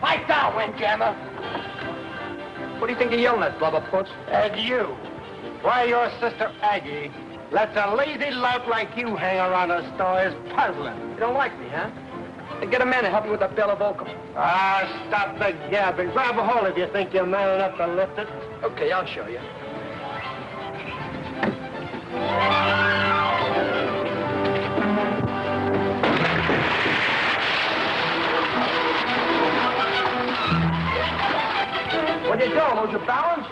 Pipe down, windjammer. What do you think you're yelling at, blubberpoots? At you. Why your sister Aggie lets a lazy lout like you hang around her store is puzzling. You don't like me, huh? Then get a man to help you with that bale of oakum. Ah, stop the gabbing. Grab a hold if you think you're man enough to lift it. Okay, I'll show you. What you doing? Lose your balance?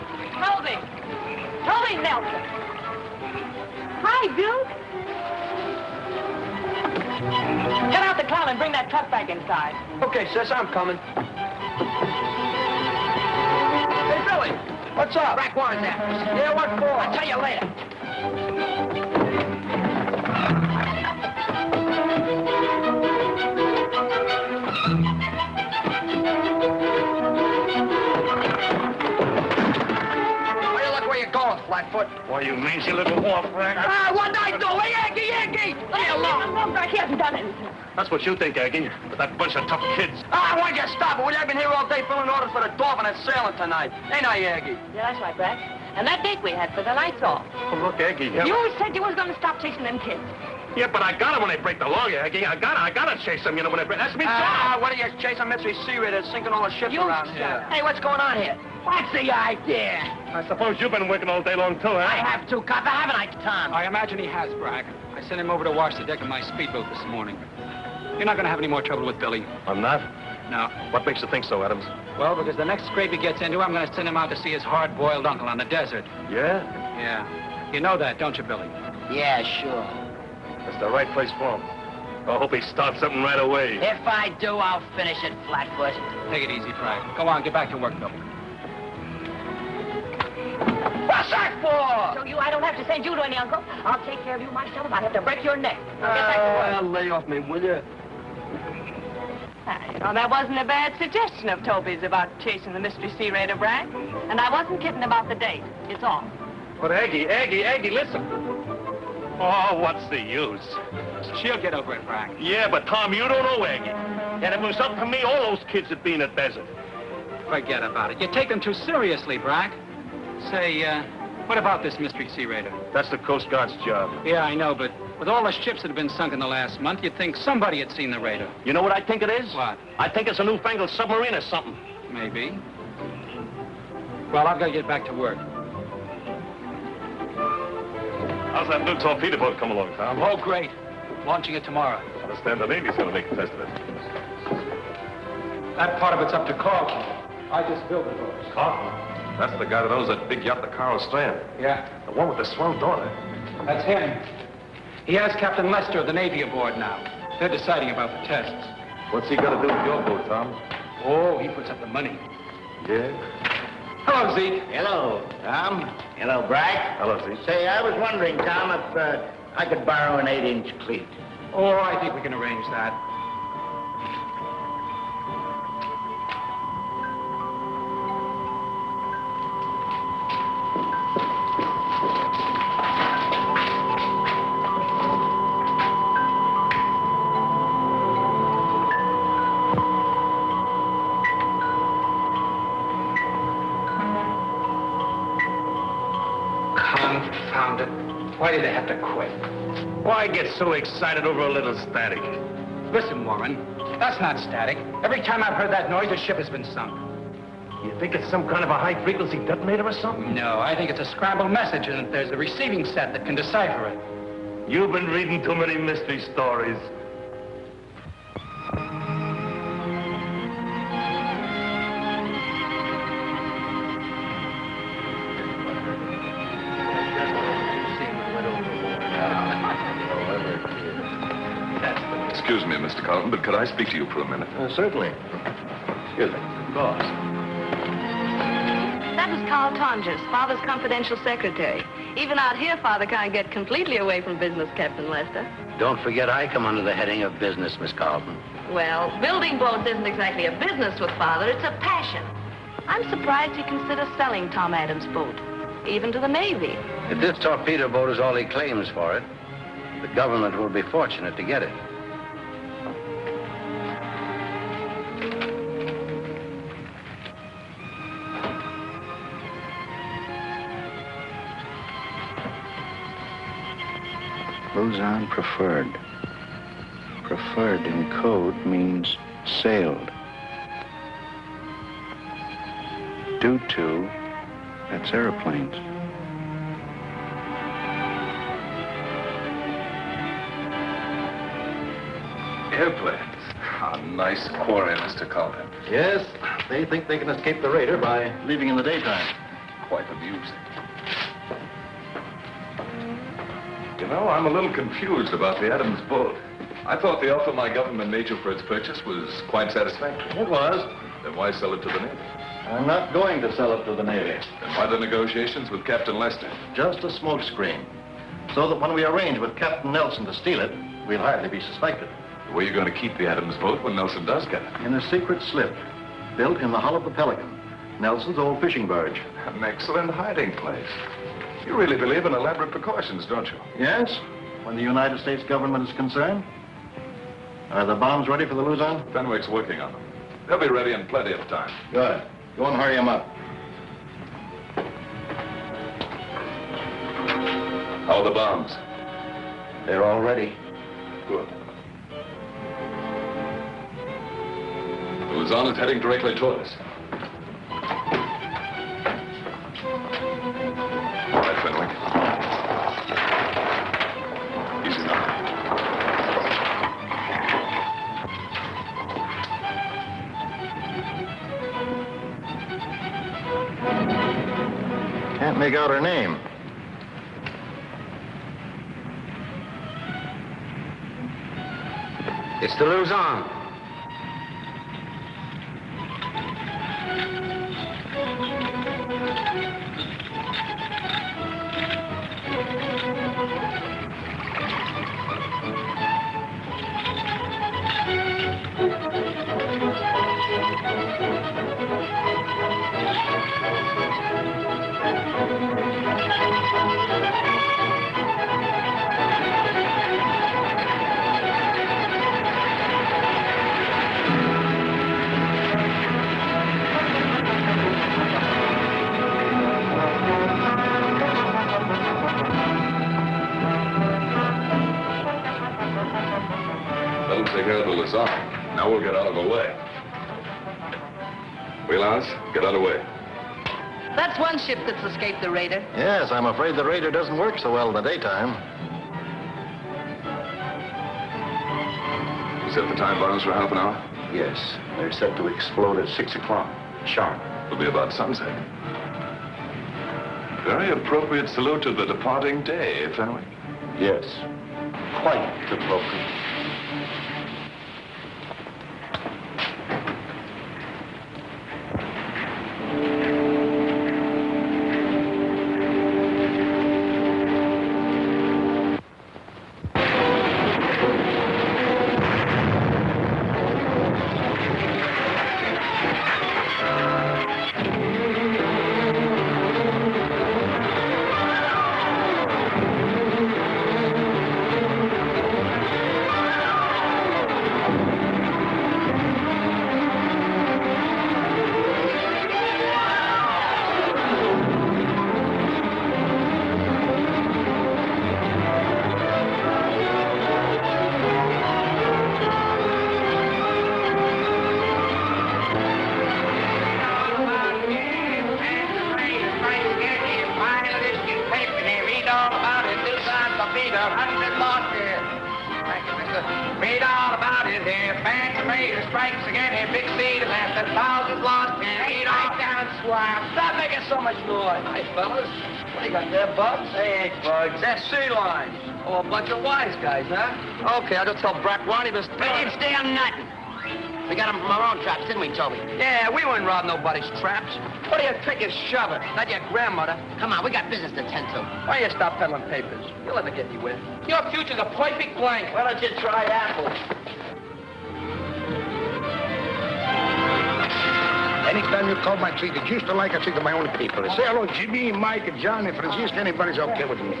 Toby Nelson. Hi, Bill. Get out the clown and bring that truck back inside. Okay, sis, I'm coming. Hey, Billy, what's up? Brack Warren's after us. Yeah, what for? I'll tell you later. Going, Flatfoot. Why, you mangy little wharf rat. Ah, what'd I do? Hey, Aggie! Leave me alone. He hasn't done anything. That's what you think, Aggie, with that bunch of tough kids. Ah, why'd you stop it? Well, I've been here all day filling orders for the Dolphin that's sailing tonight. Ain't I, Aggie? Yeah, that's right, Brack. And that date we had for the lights off. Oh, look, Aggie. You said you was going to stop chasing them kids. Yeah, but I got them when they break the law, Aggie. I gotta chase them, when they break. That's me, what are you chasing mystery sea raiders sinking all the ships around here? Hey, what's going on here? What's the idea? I suppose you've been working all day long, too, huh? I have to, copper, haven't I, Tom? I imagine he has, Brack. I sent him over to wash the deck of my speedboat this morning. You're not going to have any more trouble with Billy. I'm not? No. What makes you think so, Adams? Well, because the next scrape he gets into, I'm going to send him out to see his hard-boiled uncle on the desert. Yeah? Yeah. You know that, don't you, Billy? Yeah, sure. That's the right place for him. I hope he starts something right away. If I do, I'll finish it, Flatfoot. Take it easy, Brack. Go on, get back to work, Billy. What's that for? So I don't have to send you to any uncle. I'll take care of you myself if I have to break your neck. Now get back to work. Lay off me, will you? That wasn't a bad suggestion of Toby's about chasing the mystery sea raider, Brack. And I wasn't kidding about the date. It's all. But Aggie, listen. Oh, what's the use? She'll get over it, Brack. Yeah, but Tom, you don't know Aggie. And if it was up to me, all those kids would be in the desert. Forget about it. You take them too seriously, Brack. Say, what about this mystery sea raider? That's the Coast Guard's job. Yeah, I know, but with all the ships that have been sunk in the last month, you'd think somebody had seen the raider. You know what I think it is? What? I think it's a newfangled submarine or something. Maybe. Well, I've got to get back to work. How's that new torpedo boat come along, Tom? Oh, great. Launching it tomorrow. I understand the Navy's going to make a test of it. That part of it's up to Carlton. I just built the boat. Carlton? That's the guy that owns that big yacht, the Carl Strand. Yeah. The one with the swell daughter. That's him. He has Captain Lester of the Navy aboard now. They're deciding about the tests. What's he got to do with your boat, Tom? Oh, he puts up the money. Yeah? Hello, Zeke. Hello, Tom. Hello, Brack. Hello, Zeke. Say, I was wondering, Tom, if I could borrow an 8-inch cleat. Oh, I think we can arrange that. Confound it. Why did they have to quit? Why get so excited over a little static? Listen, Warren, that's not static. Every time I've heard that noise, a ship has been sunk. You think it's some kind of a high-frequency detonator or something? No, I think it's a scrambled message, and there's a receiving set that can decipher it. You've been reading too many mystery stories. Excuse me, Mr. Carlton, but could I speak to you for a minute? Certainly. Excuse me. Of course. That was Tonjes, Father's confidential secretary. Even out here, Father can't get completely away from business, Captain Lester. Don't forget I come under the heading of business, Miss Carlton. Well, building boats isn't exactly a business with Father, it's a passion. I'm surprised he considers selling Tom Adams' boat, even to the Navy. If this torpedo boat is all he claims for it, the government will be fortunate to get it. Luzon preferred. Preferred in code means sailed. Due to, that's airplanes. Airplanes. Ah, nice quarry, Mr. Carlton. Yes, they think they can escape the raider by leaving in the daytime. Quite amusing. You know, I'm a little confused about the Adams boat. I thought the offer my government made you for its purchase was quite satisfactory. It was. Then why sell it to the Navy? I'm not going to sell it to the Navy. Then why the negotiations with Captain Lester? Just a smokescreen. So that when we arrange with Captain Nelson to steal it, we'll hardly be suspected. Where are you going to keep the Adams boat when Nelson does get it? In a secret slip, built in the hull of the Pelican, Nelson's old fishing barge. An excellent hiding place. You really believe in elaborate precautions, don't you? Yes, when the United States government is concerned. Are the bombs ready for the Luzon? Fenwick's working on them. They'll be ready in plenty of time. Good. Go and hurry them up. How are the bombs? They're all ready. Good. The Luzon is heading directly toward us. All right, Fenwick. Easy now. Can't make out her name. It's the Luzon. That'll take care of the Luzon. Now we'll get out of the way. Wheelhouse, get out of the way. That's one ship that's escaped the raider. Yes, I'm afraid the radar doesn't work so well in the daytime. You set the time bombs for half an hour? Yes, they're set to explode at 6 o'clock. Sharp. It'll be about sunset. Very appropriate salute to the departing day, Fenwick. Yes, quite appropriate. Read all about it here. Panther raider strikes again here. Big sea to left and thousands lost here. Read all down swamp. Stop making so much noise. Hey, fellas. What do you got there, bugs? They ain't bugs. That's sea lions. Oh, a bunch of wise guys, huh? Okay, I'll just tell Brack Warren he was... It's damn nothing. We got them from our own traps, didn't we, Toby? Yeah, we wouldn't rob nobody's traps. What do you think is shove it? Not your grandmother. Come on, we got business to tend to. Why don't you stop peddling papers? You'll never get anywhere. Your future's a perfect blank. Why don't you try apples? Anytime you call my treat, it's used to like I treat to my own people. Say hello, Jimmy, Mike, and John, and Francisco. Anybody's okay with me.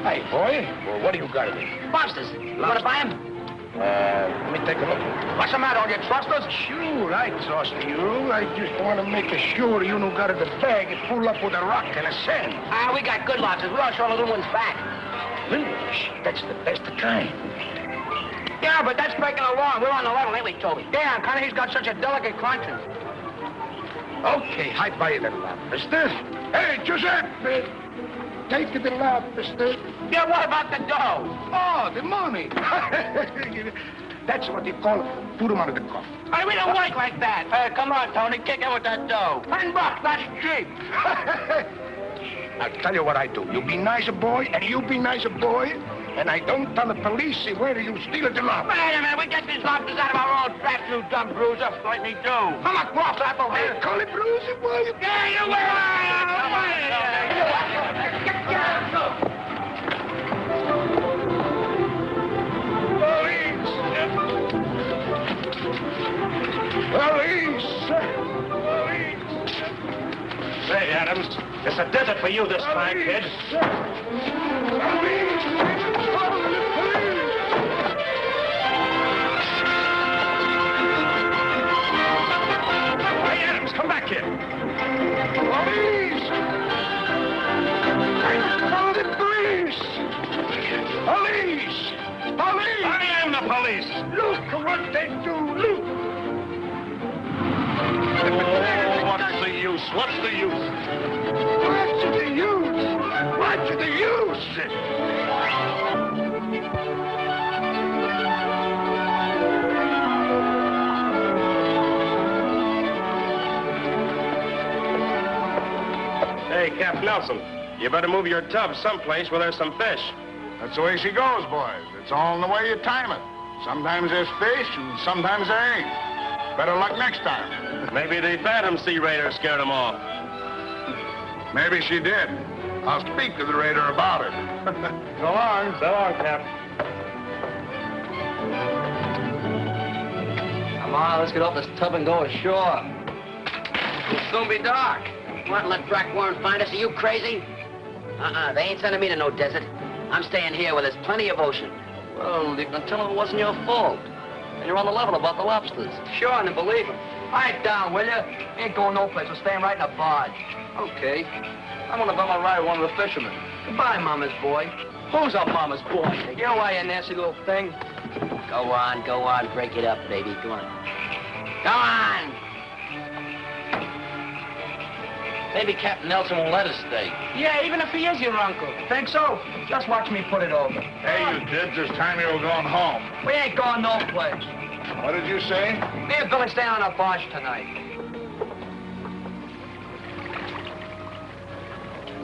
Hey, boy. Well, what do you got of me? Lobsters. You want to buy them? Let me take a look. What's the matter? Don't you trust us? Sure, I trust you. I just want to make sure you know got the bag is full up with a rock and a sand. We got good lobsters. We don't show the little ones back. Fish, that's the best kind. Yeah, but that's breaking the law. We're on the level, ain't we, Toby? Yeah, Connie, he's got such a delicate conscience. Okay, I buy you the lobster. Hey, Giuseppe, take the lobster. Yeah, what about the dough? Oh, the money. That's what you call put them under the coffin. Hey, we don't work like that. Come on, Tony, kick in with that dough. $10, that's cheap. I'll tell you what I do. You be nice boy, and you be nice boy, and I don't tell the police where you steal the lobster. Wait a minute, we get these lobsters out of our own traps, you dumb bruiser. Let me do. I'm a cross apple here. Call it bruiser, boy. Yeah, you will. Police! Say, Adams, it's a desert for you this time, kid. Hey, Adams, come back here. Police! Call the police! Police! Police! I am the police. Look what they do, look! Oh, what's the use? What's the use? What's the use? What's the use? Hey, Captain Nelson, you better move your tub someplace where there's some fish. That's the way she goes, boys. It's all in the way you time it. Sometimes there's fish, and sometimes there ain't. Better luck next time. Maybe the Phantom Sea Raider scared them off. Maybe she did. I'll speak to the raider about it. So long. So long, Cap. Come on, let's get off this tub and go ashore. It'll soon be dark. You want to let Brack Warren find us? Are you crazy? They ain't sending me to no desert. I'm staying here where there's plenty of ocean. Well, you can tell him it wasn't your fault. And you're on the level about the lobsters. Sure, and believe him. All right, down, will you? Ain't going no place. We're staying right in the barge. Okay. I'm gonna bum a ride with one of the fishermen. Goodbye, Mama's boy. Who's a mama's boy? You know why, you nasty little thing? Go on, break it up, baby. Go on. Go on! Maybe Captain Nelson won't let us stay. Yeah, even if he is your uncle. Think so? Just watch me put it over. Hey, you kids, it's time you were going home. We ain't going no place. What did you say? Me and Billy staying on a barge tonight.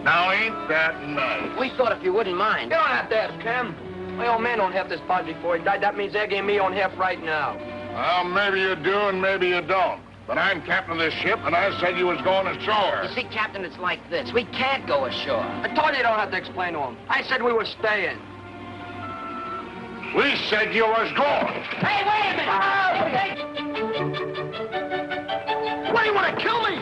Now, ain't that nice? We thought if you wouldn't mind. You don't have to ask him. My old man owned half this barge before he died. That means Eggie and me own half right now. Well, maybe you do and maybe you don't. But I'm captain of this ship, and I said you was going ashore. You see, Captain, it's like this. We can't go ashore. I told you don't have to explain to him. I said we were staying. We said you was going. Hey, wait a minute! What, do you want to kill me?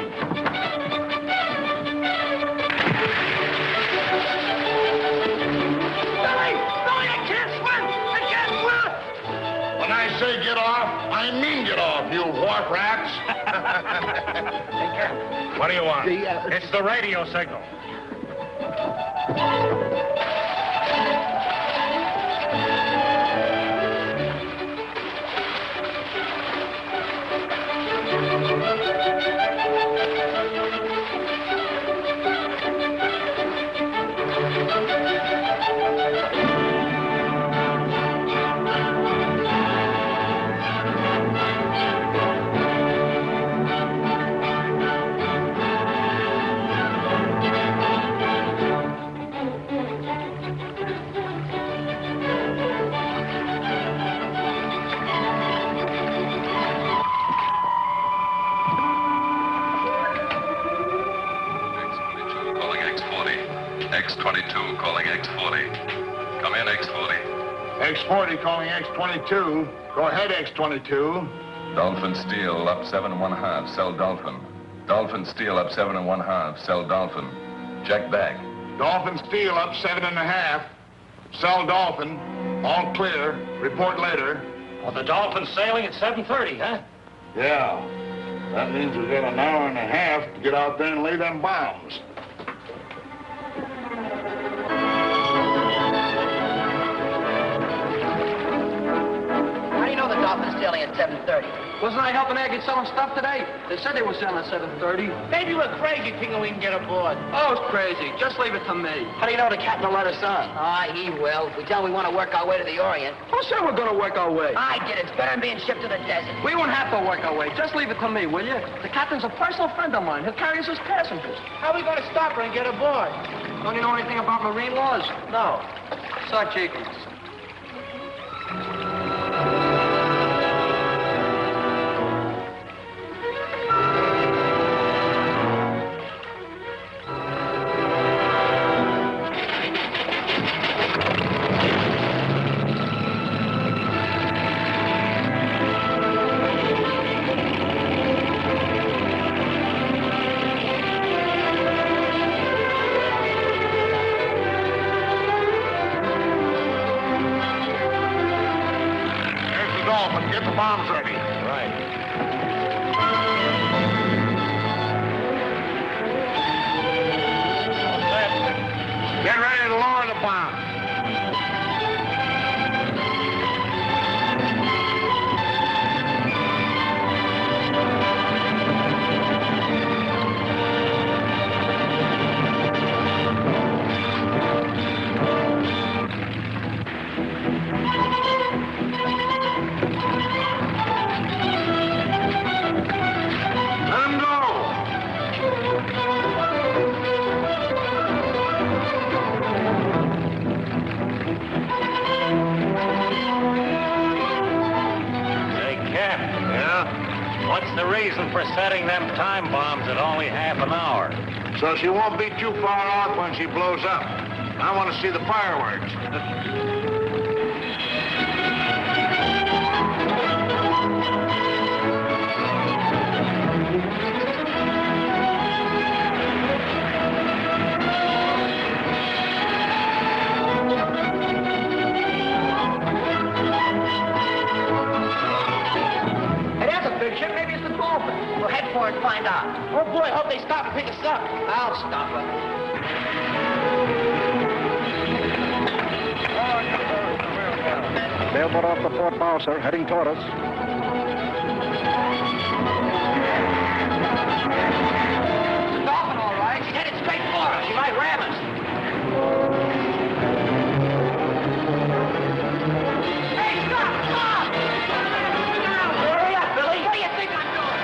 Billy! Billy, I can't swim! I can't swim! When I say get off, I mean get off, you wharf rats. What do you want? It's the radio signal. X-22 calling X-40. Come in, X-40. X-40 calling X-22. Go ahead, X-22. Dolphin Steel up 7 1/2. Sell Dolphin. Dolphin Steel up 7 1/2. Sell Dolphin. Check back. Dolphin Steel up 7 1/2. Sell Dolphin. All clear. Report later. Well, the Dolphin's sailing at 7:30, huh? Yeah. That means we've got an hour and a half to get out there and lay them bombs. How do you know the Dolphin's sailing at 7:30? Wasn't I helping Aggie selling stuff today? They said they were selling at 7:30. Maybe we're crazy thinking we can get aboard. Oh, it's crazy. Just leave it to me. How do you know the captain will let us on? Ah, he will. We tell him we want to work our way to the Orient. Who said we're going to work our way? I get it. It's better than being shipped to the desert. We won't have to work our way. Just leave it to me, will you? The captain's a personal friend of mine. He'll carry us as passengers. How are we going to stop her and get aboard? Don't you know anything about marine laws? No. Such equals. Get the bombs ready. Right. Get ready to lower the bombs. What's the reason for setting them time bombs at only half an hour? So she won't be too far off when she blows up. I want to see the fireworks. Maybe it's the Dolphin. We'll head for it and find out. Oh, boy, I hope they stop and pick us up. I'll stop her. Sailboat off the port bow, sir, heading toward us. It's the Dolphin, all right. She's headed straight for us. She might ram us. Hey, stop! Stop! Hurry up, Billy. What do you think I'm doing?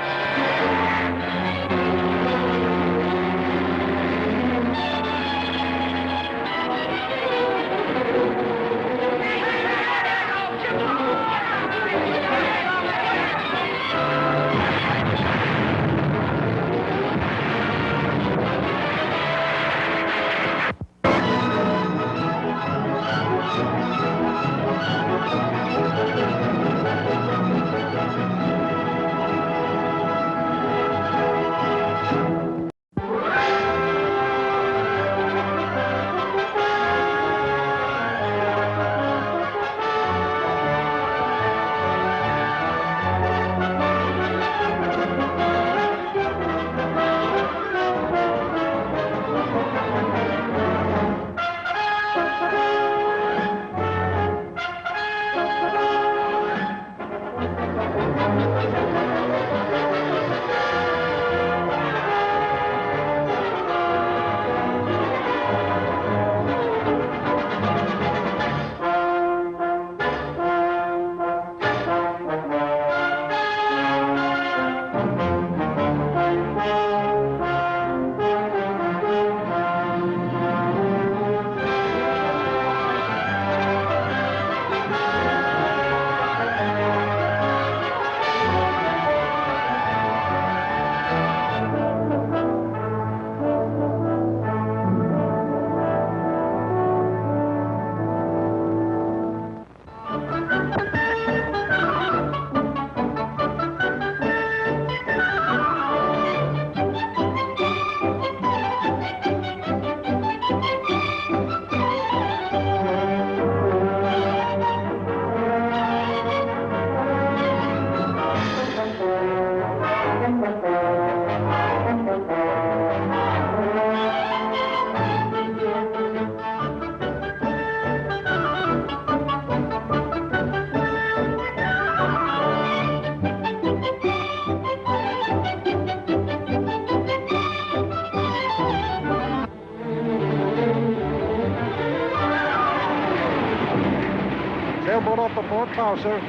foul, sir.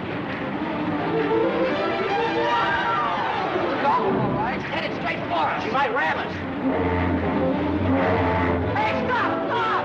Dolphin, all right. It's headed straight for us. She might ram us. Hey, stop! Stop!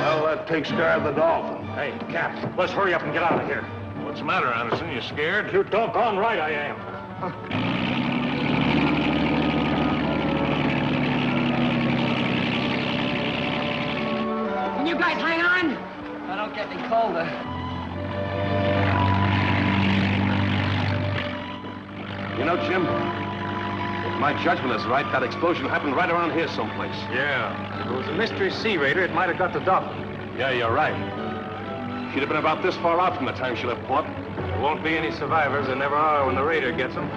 Well, that takes care of the Dolphin. Hey, Cap, let's hurry up and get out of here. What's the matter, Anderson? You scared? You're doggone right I am. Can you guys hang on? I don't get any colder. You know, Jim, if my judgment is right, that explosion happened right around here someplace. Yeah. If it was a mystery sea raider, it might have got the Dolphin. Yeah, you're right. She'd have been about this far out from the time she left port. There won't be any survivors. There never are when the raider gets them.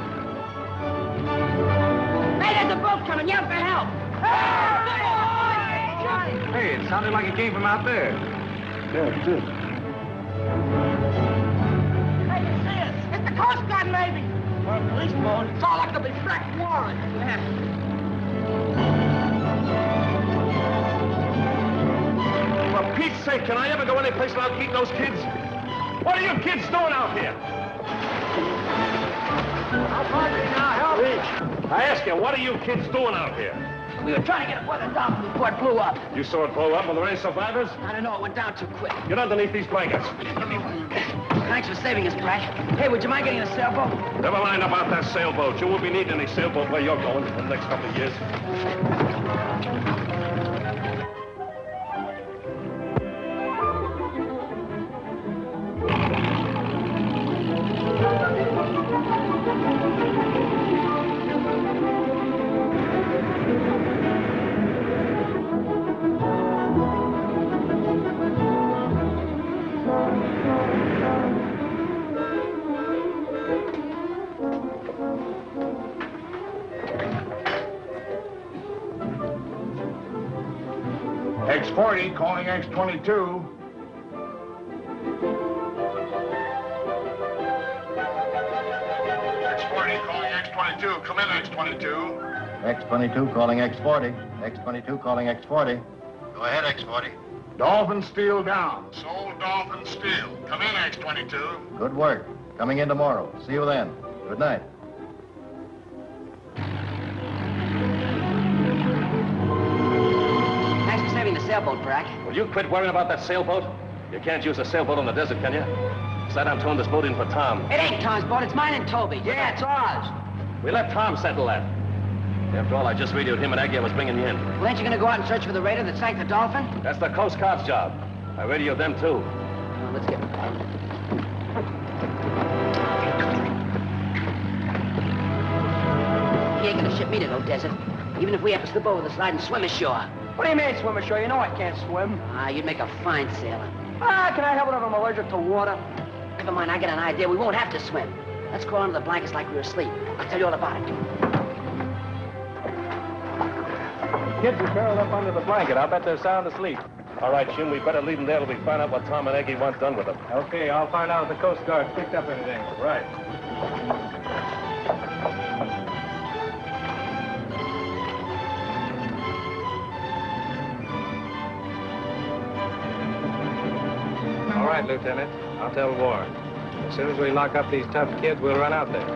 Hey, there's a boat coming. Yell for help. Hey, it sounded like it came from out there. Yeah, it did. Hey, you see us? It's the Coast Guard, maybe. Or a police boat. It's all like to be Brack Warren. For Pete's sake, can I ever go any place without meeting those kids? What are you kids doing out here? How far do you now help? I ask you, what are you kids doing out here? We were trying to get aboard the Dolphin before it blew up. You saw it blow up? Were there any survivors? I don't know. It went down too quick. Get underneath these blankets. Thanks for saving us, Brack. Hey, would you mind getting a sailboat? Never mind about that sailboat. You won't be needing any sailboat where you're going in the next couple of years. X-40 calling X-22. X-40 calling X-22. Come in, X-22. X-22 calling X-40. X-22 calling X-40. Go ahead, X-40. Dolphin steel down. Sold Dolphin steel. Come in, X-22. Good work. Coming in tomorrow. See you then. Good night. Thanks for saving the sailboat, Brack. Will you quit worrying about that sailboat? You can't use a sailboat on the desert, can you? Besides, I'm towing this boat in for Tom. It ain't Tom's boat. It's mine and Toby. Yeah, it's ours. We let Tom settle that. After all, I just radioed him and Aggie I was bringing you in. Well, ain't you gonna go out and search for the raider that sank the Dolphin? That's the Coast Guard's job. I radioed them, too. Well, let's get... He ain't gonna ship me to no desert. Even if we have to slip over the slide and swim ashore. What do you mean, swim ashore? You know I can't swim. Ah, you'd make a fine sailor. Ah, can I help it if I'm allergic to water? Never mind, I got an idea. We won't have to swim. Let's crawl under the blankets like we were asleep. I'll tell you all about it. Kids are curled up under the blanket. I'll bet they're sound asleep. All right, Jim, we better leave them there till we find out what Tom and Aggie want done with them. Okay, I'll find out if the Coast Guard's picked up anything. Right. All right, Lieutenant. I'll tell Warren. As soon as we lock up these tough kids, we'll run out there.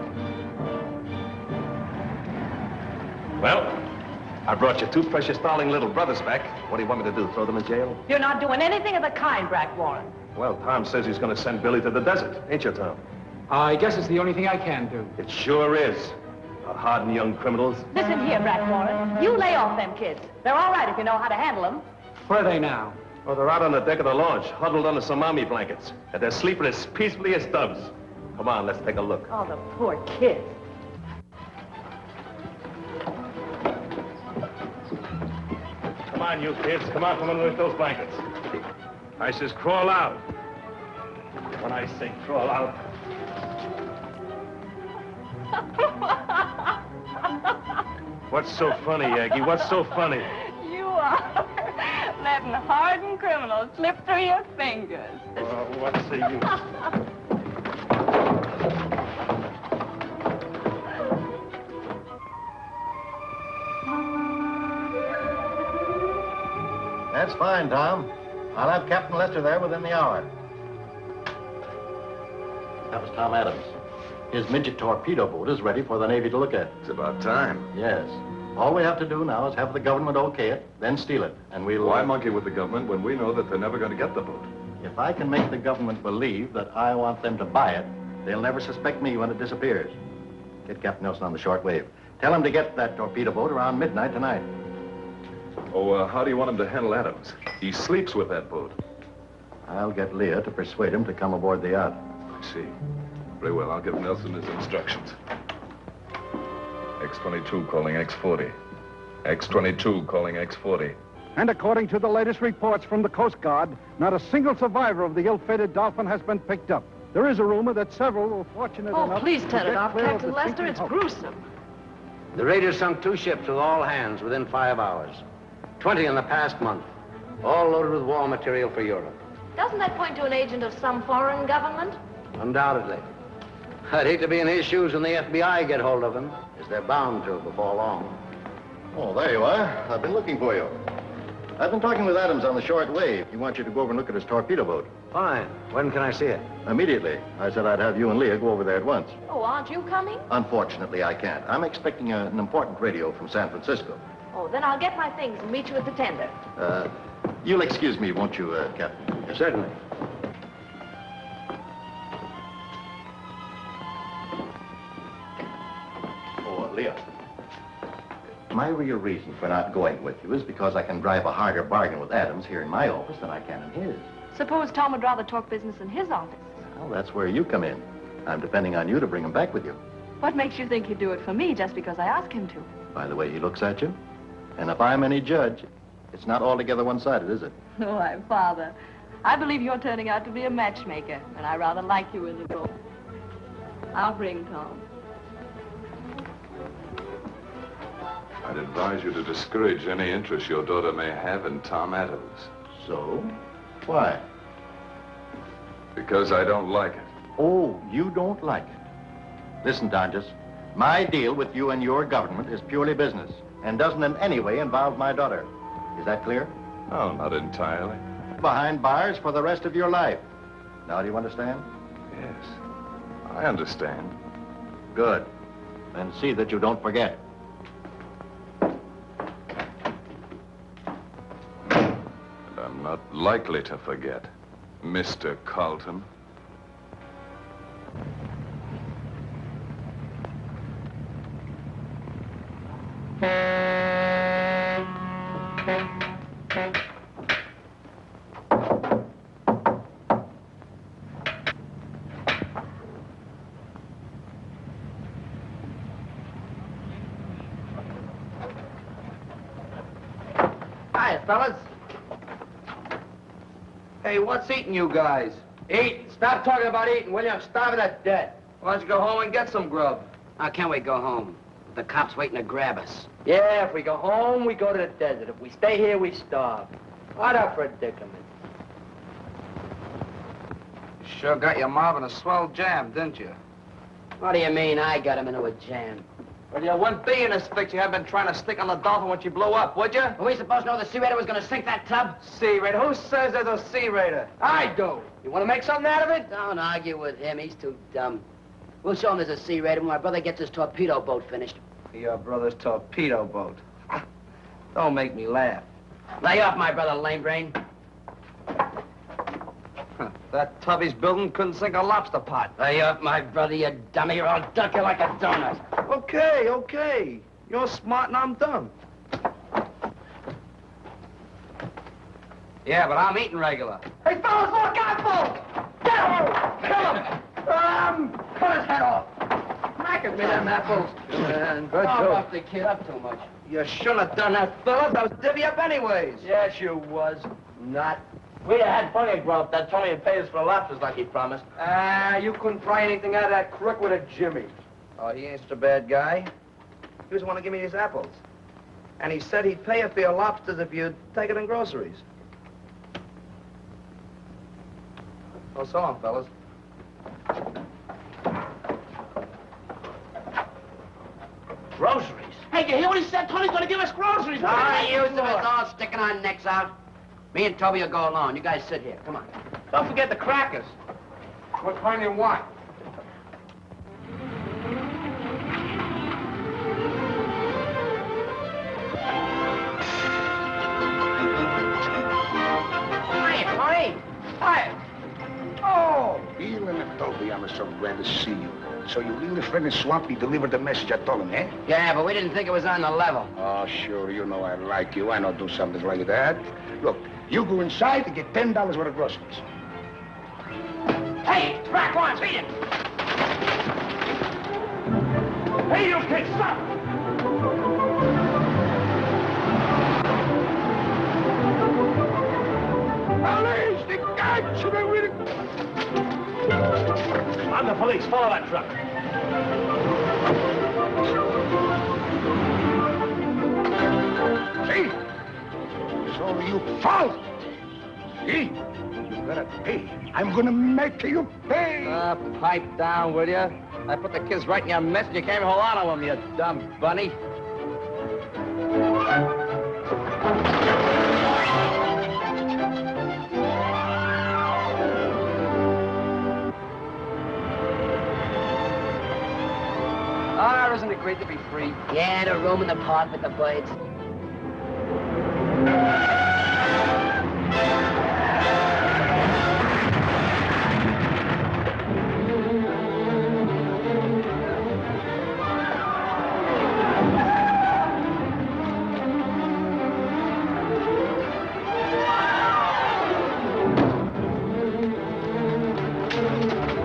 Well, I brought your two precious darling little brothers back. What do you want me to do, throw them in jail? You're not doing anything of the kind, Brack Warren. Well, Tom says he's going to send Billy to the desert. Ain't you, Tom? I guess it's the only thing I can do. It sure is. Hardened young criminals. Listen here, Brack Warren. You lay off them kids. They're all right if you know how to handle them. Where are they now? Well, they're out on the deck of the launch, huddled under some army blankets. And they're sleeping as peacefully as doves. Come on, let's take a look. Oh, the poor kids. Come on, you kids. Come out from underneath those blankets. I says crawl out. When I say crawl out. What's so funny, Aggie? What's so funny? You are Father. Letting hardened criminals slip through your fingers. Well, what's the use? That's fine, Tom. I'll have Captain Lester there within the hour. That was Tom Adams. His midget torpedo boat is ready for the Navy to look at. It's about time. Yes. All we have to do now is have the government okay it, then steal it, and we'll... Why monkey with the government when we know that they're never going to get the boat? If I can make the government believe that I want them to buy it, they'll never suspect me when it disappears. Get Captain Nelson on the short wave. Tell him to get that torpedo boat around midnight tonight. Oh, how do you want him to handle Adams? He sleeps with that boat. I'll get Leah to persuade him to come aboard the yacht. I see. Very well, I'll give Nelson his instructions. X-22 calling X-40. X-22 calling X-40. And according to the latest reports from the Coast Guard, not a single survivor of the ill-fated Dolphin has been picked up. There is a rumor that several were fortunate enough... Oh, please to turn it get off, clear of Captain the Lester. sinking It's hulk. gruesome. The raiders sunk 2 ships with all hands within 5 hours. 20 in the past month. All loaded with war material for Europe. Doesn't that point to an agent of some foreign government? Undoubtedly. I'd hate to be in his shoes when the FBI get hold of him, as they're bound to before long. Oh, there you are. I've been looking for you. I've been talking with Adams on the short wave. He wants you to go over and look at his torpedo boat. Fine. When can I see it? Immediately. I said I'd have you and Leah go over there at once. Oh, aren't you coming? Unfortunately, I can't. I'm expecting an important radio from San Francisco. Oh, then I'll get my things and meet you at the tender. You'll excuse me, won't you, Captain? Certainly. Oh, Leah. My real reason for not going with you is because I can drive a harder bargain with Adams here in my office than I can in his. Suppose Tom would rather talk business in his office. Well, that's where you come in. I'm depending on you to bring him back with you. What makes you think he'd do it for me just because I ask him to? By the way he looks at you. And if I'm any judge, it's not altogether one-sided, is it? Why, Father, I believe you're turning out to be a matchmaker, and I rather like you in the boat. I'll bring Tom. I'd advise you to discourage any interest your daughter may have in Tom Adams. So? Why? Because I don't like it. Oh, you don't like it. Listen, Tonjes, my deal with you and your government is purely business and doesn't in any way involve my daughter. Is that clear? No, not entirely. Behind bars for the rest of your life. Now, do you understand? Yes, I understand. Good. Then see that you don't forget. And I'm not likely to forget, Mr. Carlton. Hiya, fellas. Hey, what's eating you guys? Eat? Stop talking about eating, will you? I'm starving to death. Why don't you go home and get some grub? How can we go home? The cops waiting to grab us. Yeah, if we go home, we go to the desert. If we stay here, we starve. What a predicament. Sure got your mob in a swell jam, didn't you? What do you mean I got him into a jam? Well, you wouldn't be in this fix you have been trying to stick on the Dolphin when she blew up, would you? Were we supposed to know the Sea Raider was going to sink that tub? Sea Raider? Who says there's a Sea Raider? I do. You want to make something out of it? Don't argue with him. He's too dumb. We'll show him there's a Sea Raider when my brother gets his torpedo boat finished. Your brother's torpedo boat. Don't make me laugh. Lay off, my brother, lame brain. That tub he's building couldn't sink a lobster pot. Lay off, my brother, you dummy, or I'll duck you like a donut. Okay, okay. You're smart and I'm dumb. Yeah, but I'm eating regular. Hey, fellas, look out, folks! Get him! Kill him! Cut his head off. Smack it, me them apples. Good off the kid up too much. You shouldn't have done that, fellas. I was divvy up anyways. Yes, you was. Not. We had plenty of grub. That Tony would pay us for lobsters like he promised. You couldn't fry anything out of that crook with a jimmy. Oh, he ain't such a bad guy. He was the one to give me these apples. And he said he'd pay you for your lobsters if you'd take it in groceries. Well, so long, fellas. Groceries? Hey, you hear what he said? Tony's gonna give us groceries. All right, you two is all sticking our necks out. Me and Toby will go alone. You guys sit here. Come on. Don't forget the crackers. What kind you want? Hiya, Tony. Hiya. Oh, Billy and Toby, I'm so glad to see you. So you leave the friend in Swampy, delivered the message I told him, eh? Yeah, but we didn't think it was on the level. Oh, sure, you know I like you. I don't do something like that. Look, you go inside and get $10 worth of groceries. Hey, it's Brack Warren, beat him. Hey, you kids, stop! Police, they got you, they really... I'm the police. Follow that truck. See? So you found. See? You gotta pay. I'm gonna make you pay. Pipe down, will you? I put the kids right in your mess and you can't even hold on to them, you dumb bunny. Ah, isn't it great to be free? Yeah, the room in the park with the birds.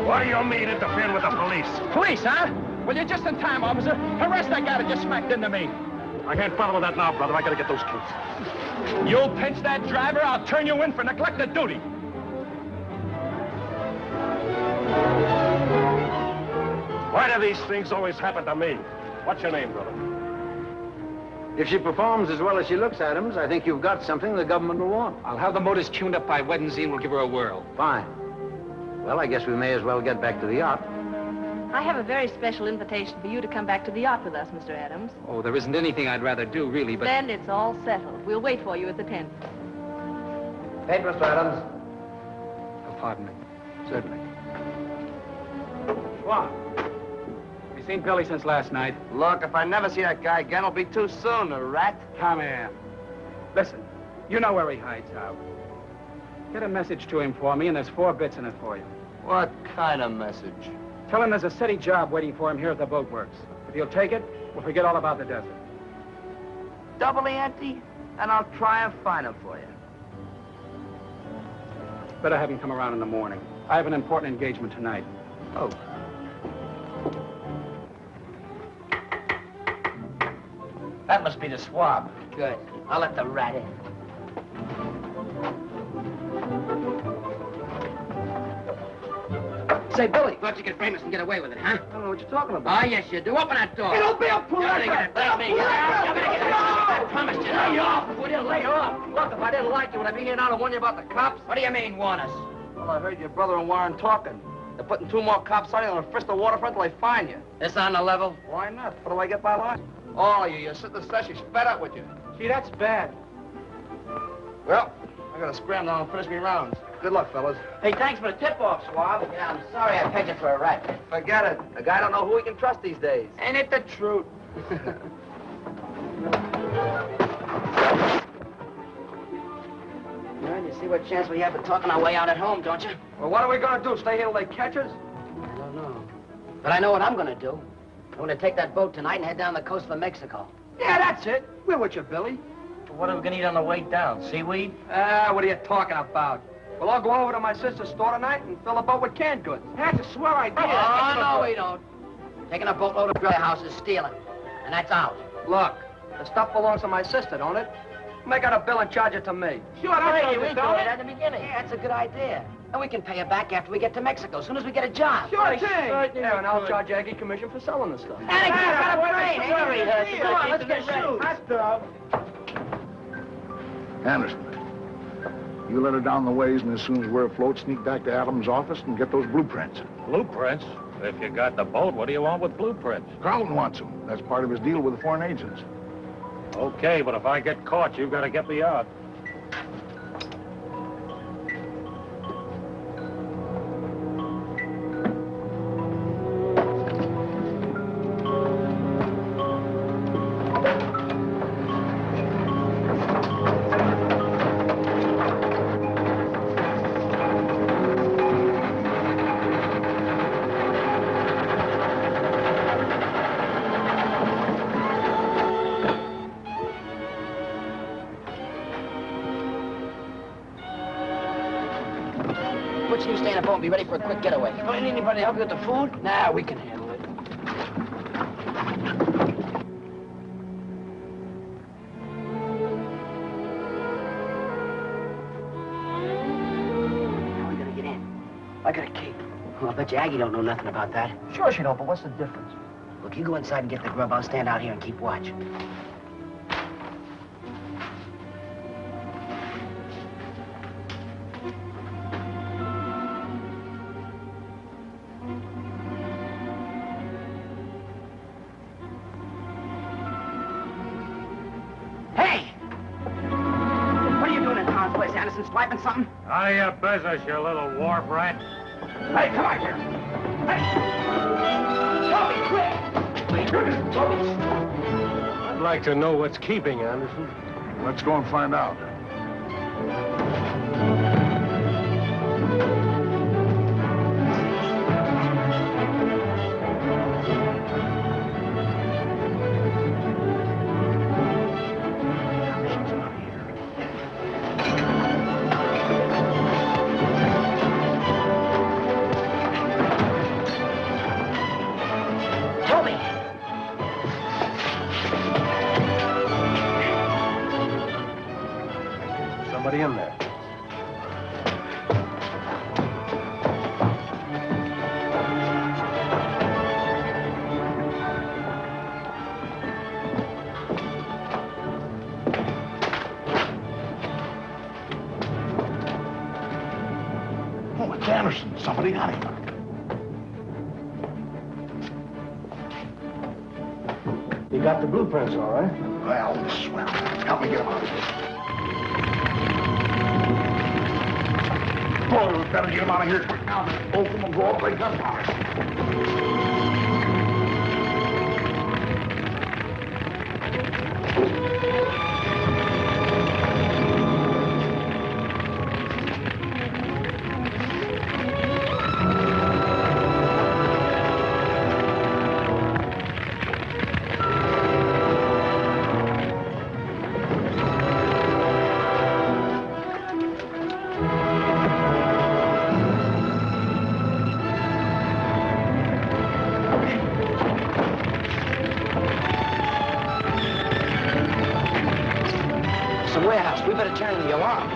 What do you mean interfering with the police? Police, huh? Well, you're just in time, officer. Arrest that guy that just smacked into me. I can't follow that now, brother. I gotta get those kids. You'll pinch that driver, I'll turn you in for neglect of duty. Why do these things always happen to me? What's your name, brother? If she performs as well as she looks, Adams, I think you've got something the government will want. I'll have the motors tuned up by Wednesday and we'll give her a whirl. Fine. Well, I guess we may as well get back to the yacht. I have a very special invitation for you to come back to the yacht with us, Mr. Adams. Oh, there isn't anything I'd rather do, really, but... Then it's all settled. We'll wait for you at the tent. Hey, Mr. Adams. Oh, pardon me. Certainly. What? Have you seen Billy since last night? Look, if I never see that guy again, it'll be too soon, the rat. Come in. Listen, you know where he hides out. Get a message to him for me, and there's 4 bits in it for you. What kind of message? Tell him there's a city job waiting for him here at the boatworks. If he'll take it, we'll forget all about the desert. Doubly empty? And I'll try and find him for you. Better have him come around in the morning. I have an important engagement tonight. Oh. That must be the swab. Good. I'll let the rat in. Say, Billy, thought you could frame us and get away with it, huh? I don't know what you're talking about. Oh, yes, you do. Open that door. It'll be a pleasure. I promised you. Lay off. Will you lay off? Look, if I didn't like you, would I be here now to warn you about the cops? What do you mean, warn us? Well, I heard your brother and Warren talking. They're putting 2 more cops on you on the first the waterfront till they find you. This on the level? Why not? What do I get by lying? All of you. Your sister says she's fed up with you. Gee, that's bad. Well, I gotta scram down and finish me rounds. Good luck, fellas. Hey, thanks for the tip-off, Swab. Yeah, I'm sorry I pegged you for a rat. Forget it. A guy don't know who he can trust these days. Ain't it the truth? Well, you see what chance we have of talking our way out at home, don't you? Well, what are we gonna do? Stay here till they catch us? I don't know. But I know what I'm gonna do. I'm gonna take that boat tonight and head down the coast for Mexico. Yeah, that's it. We're with you, Billy. What are we gonna eat on the way down? Seaweed? What are you talking about? We'll all go over to my sister's store tonight and fill the boat with canned goods. That's a swell idea. Oh, no, we don't. Taking a boatload of house is stealing. And that's out. Look, the stuff belongs to my sister, don't it? Make out a bill and charge it to me. Sure, that's what we did at the beginning. Yeah, that's a good idea. And we can pay her back after we get to Mexico, as soon as we get a job. Sure thing. Yeah, and I'll charge Aggie commission for selling the stuff. And I got a brain. Hurry, Come on, let's get ready. Hot dog. Anderson, you let her down the ways, and as soon as we're afloat, sneak back to Adams' office and get those blueprints. Blueprints? If you got the boat, what do you want with blueprints? Carlton wants them. That's part of his deal with the foreign agents. Okay, but if I get caught, you've got to get me out. Which you stay in the boat and be ready for a quick getaway. Don't need anybody to help you with the food? Nah, we can handle it. How are we gonna get in? I got a key. Well, I bet you Aggie don't know nothing about that. Sure she don't, but what's the difference? Look, you go inside and get the grub. I'll stand out here and keep watch. Swiping something? Out of your business, you little wharf rat. Hey, come on here. Hey! Toby, quick! I'd like to know what's keeping Anderson. Let's go and find out. Somebody in there. Oh, it's Anderson. Somebody got him. You got the blueprints, all right? Well, swell. Help me get him out of here. Boy, we better get him out of here quick now. Both of them will go up like gunpowder. We better turn the alarm.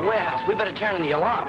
the warehouse. We better turn in the alarm.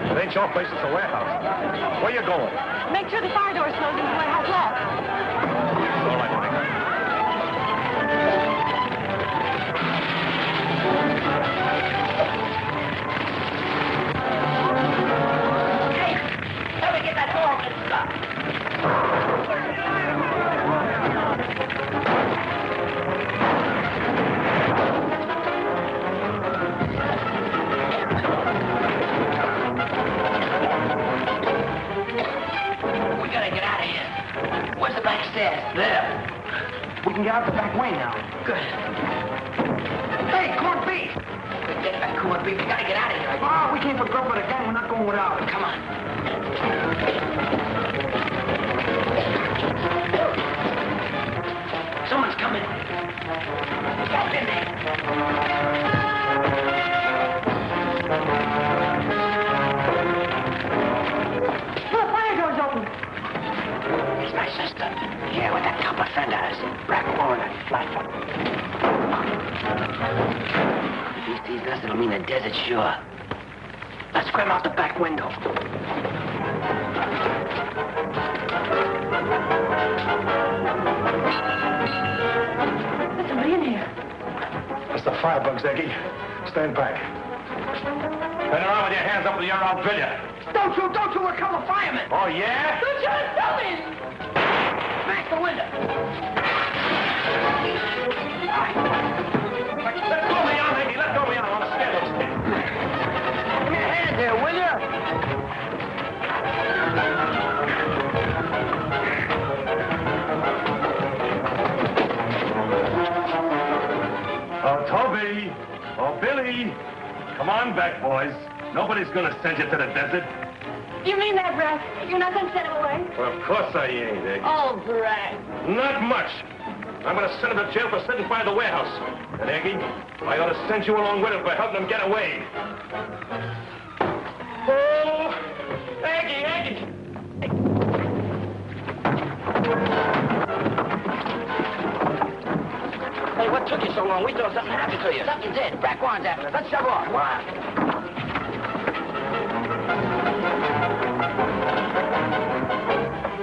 It ain't your place, it's a warehouse. Where you going? Make sure the fire door's closed and the warehouse locked. All right, honey. Hey, help me get that door open. We gotta get out of here. Where's the back stairs? There. We can get out the back way now. Good. Hey, corned beef! Get that corned beef. We gotta get out of here. Oh, we came for grub with a gang. We're not going without it. Come on. Someone's coming. Get in there. The fire door's open. It's my sister. Here with that couple of fenders. Brack Warren and Flatfoot. If he sees us, it'll mean the desert sure. Let's scram out the back window. There's somebody in here. That's the firebugs, Eggy. Stand back. Turn around with your hands up in the air, I'll drill you. Don't you, we're a couple of firemen. Oh, yeah? Lieutenant Toby! Smash the window. Let go of me on, Eggy. Let go of me on. I want to scare those kids. Give me a hand there, will you? Oh, Toby. Oh, Billy. Come on back, boys. Nobody's gonna send you to the desert. You mean that, Brack? You're not going to send him away? Well, of course I ain't, Eggy. Oh, Brack. Not much. I'm gonna send him to jail for sitting by the warehouse. And Eggy, I ought to send you along with him for helping him get away. Oh, Eggy! Hey, what took you so long? We thought something happened to you. Something did. Brack Warren's after us. Let's shove off. Come on.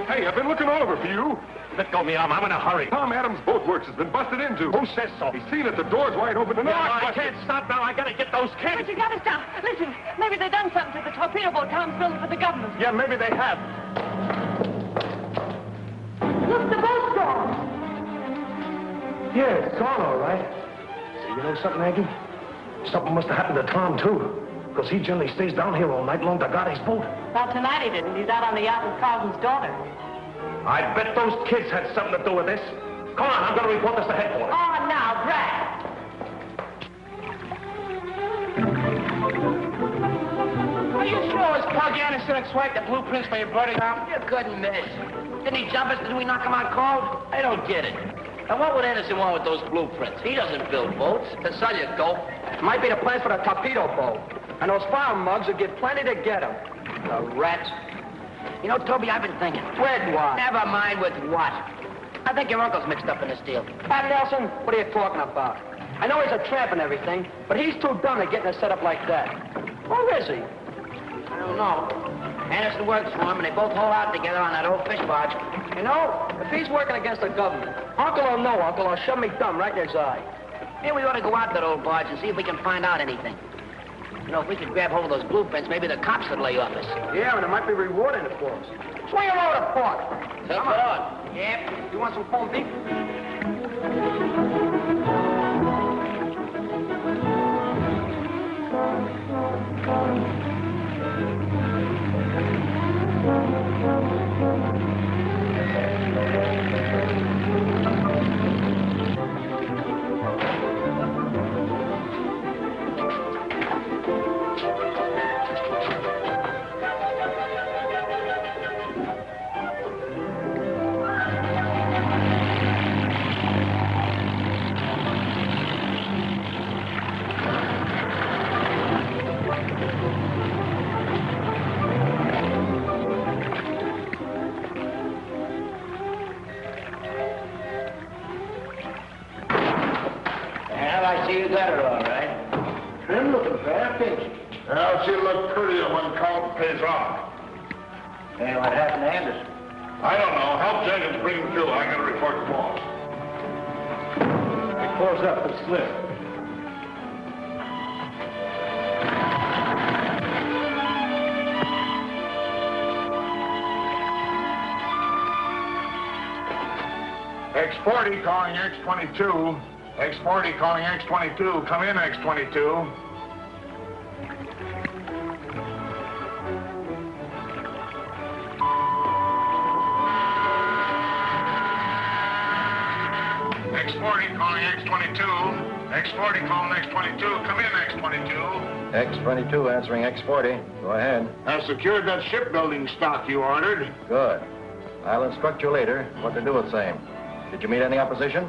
Hey, I've been looking all over for you. Let go of me, I'm in a hurry. Tom Adams' boat works has been busted into. Who says so? He's seen it. The door's wide open. And I can't stop now. I gotta get those kids. But you got to stop. Listen, maybe they've done something to the torpedo boat Tom's building for the government. Yeah, maybe they have. Look, the boat's gone. Yeah, it's gone, all right. Say, you know something, Aggie? Something must have happened to Tom, too. Because he generally stays down here all night long to guard his boat. Well, tonight he didn't. He's out on the yacht with Carlton's daughter. I bet those kids had something to do with this. Come on, I'm going to report this to headquarters. Oh, now, Brack. Are you sure it was Pug Anderson that swiped the blueprints for your birding out? You couldn't miss. Didn't he jump us? Didn't we knock him out cold? I don't get it. And what would Anderson want with those blueprints? He doesn't build boats. To sell you, dope. Might be the plans for the torpedo boat. And those fire mugs will get plenty to get them. The rats. You know, Toby, I've been thinking. With what? Never mind with what. I think your uncle's mixed up in this deal. Pat Nelson, what are you talking about? I know he's a tramp and everything, but he's too dumb to get in a setup like that. Where is he? I don't know. Anderson works for him, and they both haul out together on that old fish barge. You know, if he's working against the government, Uncle or no uncle, I'll shove me thumb right in his eye. Maybe we ought to go out to that old barge and see if we can find out anything. You know, if we could grab hold of those blueprints, maybe the cops would lay off us. Yeah, and it might be rewarding it for us. Swing him over the pork. Come on. Yep. You want some corned beef? fair pinch. Well, she'll look prettier when Carlton pays off. Hey, what happened to Anderson? I don't know. Help Jenkins bring him through. I gotta report the boss. It close up the slip. X40 calling X22. X40 calling X22. Come in, X22. X40 calling X22. X40 calling X22. Come in, X22. X22 answering X40. Go ahead. I've secured that shipbuilding stock you ordered. Good. I'll instruct you later what to do with same. Did you meet any opposition?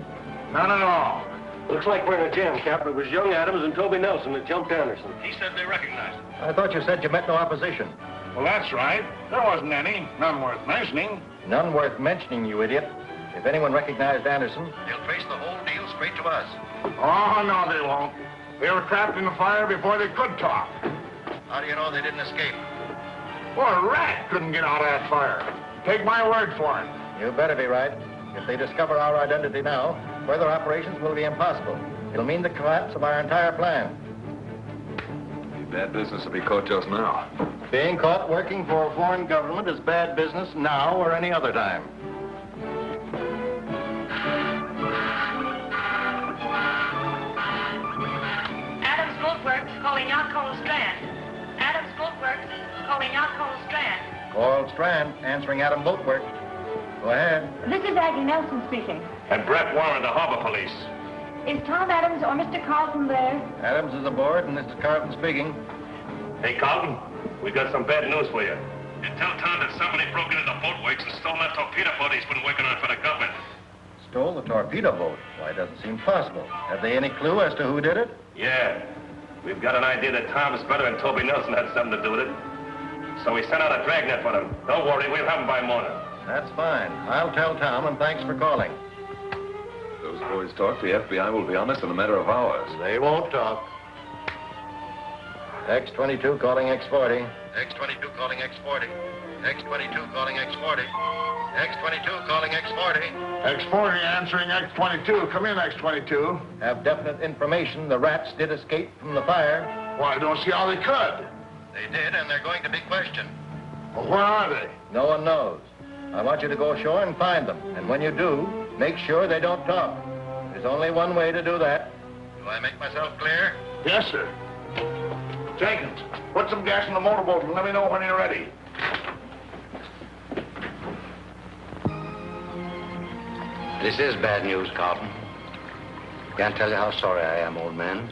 None at all. Looks like we're in a jam, Captain. It was young Adams and Toby Nelson that jumped Anderson. He said they recognized him. I thought you said you met no opposition. Well, that's right. There wasn't any. None worth mentioning. None worth mentioning, you idiot. If anyone recognized Anderson, They'll trace the whole deal straight to us. Oh, no, they won't. They were trapped in the fire before they could talk. How do you know they didn't escape? Well, a rat couldn't get out of that fire. Take my word for it. you better be right. If they discover our identity now, further operations will be impossible. It'll mean the collapse of our entire plan. Bad business to be caught just now. Being caught working for a foreign government is bad business now or any other time. Adams Boatworks calling Yacht Coal Strand. Adams Boatworks calling Yacht Coal Strand. Coral Strand answering Adam Boatworks. Go ahead. This is Aggie Nelson speaking. And Brack Warren, the harbor police. Is Tom Adams or Mr. Carlton there? Adams is aboard, and this is Carlton speaking. Hey, Carlton, we got some bad news for you. You tell Tom that somebody broke into the boatworks and stole that torpedo boat he's been working on for the government. Stole the torpedo boat? Why, it doesn't seem possible. Have they any clue as to who did it? Yeah. We've got an idea that Tom Spreader and Toby Nelson had something to do with it. So we sent out a dragnet for them. Don't worry, we'll have them by morning. That's fine. I'll tell Tom, and thanks for calling. Those boys talk, the FBI will be on us in a matter of hours. They won't talk. X-22 calling X-40. X-22 calling X-40. X-22 calling X-40. X-22 calling X-40. X-40 answering X-22. Come in, X-22. Have definite information the rats did escape from the fire. Well, I don't see how they could. They did, and they're going to be questioned. Well, where are they? No one knows. I want you to go ashore and find them. And when you do, make sure they don't talk. There's only one way to do that. Do I make myself clear? Yes, sir. Jenkins, put some gas in the motorboat and let me know when you're ready. This is bad news, Carlton. Can't tell you how sorry I am, old man.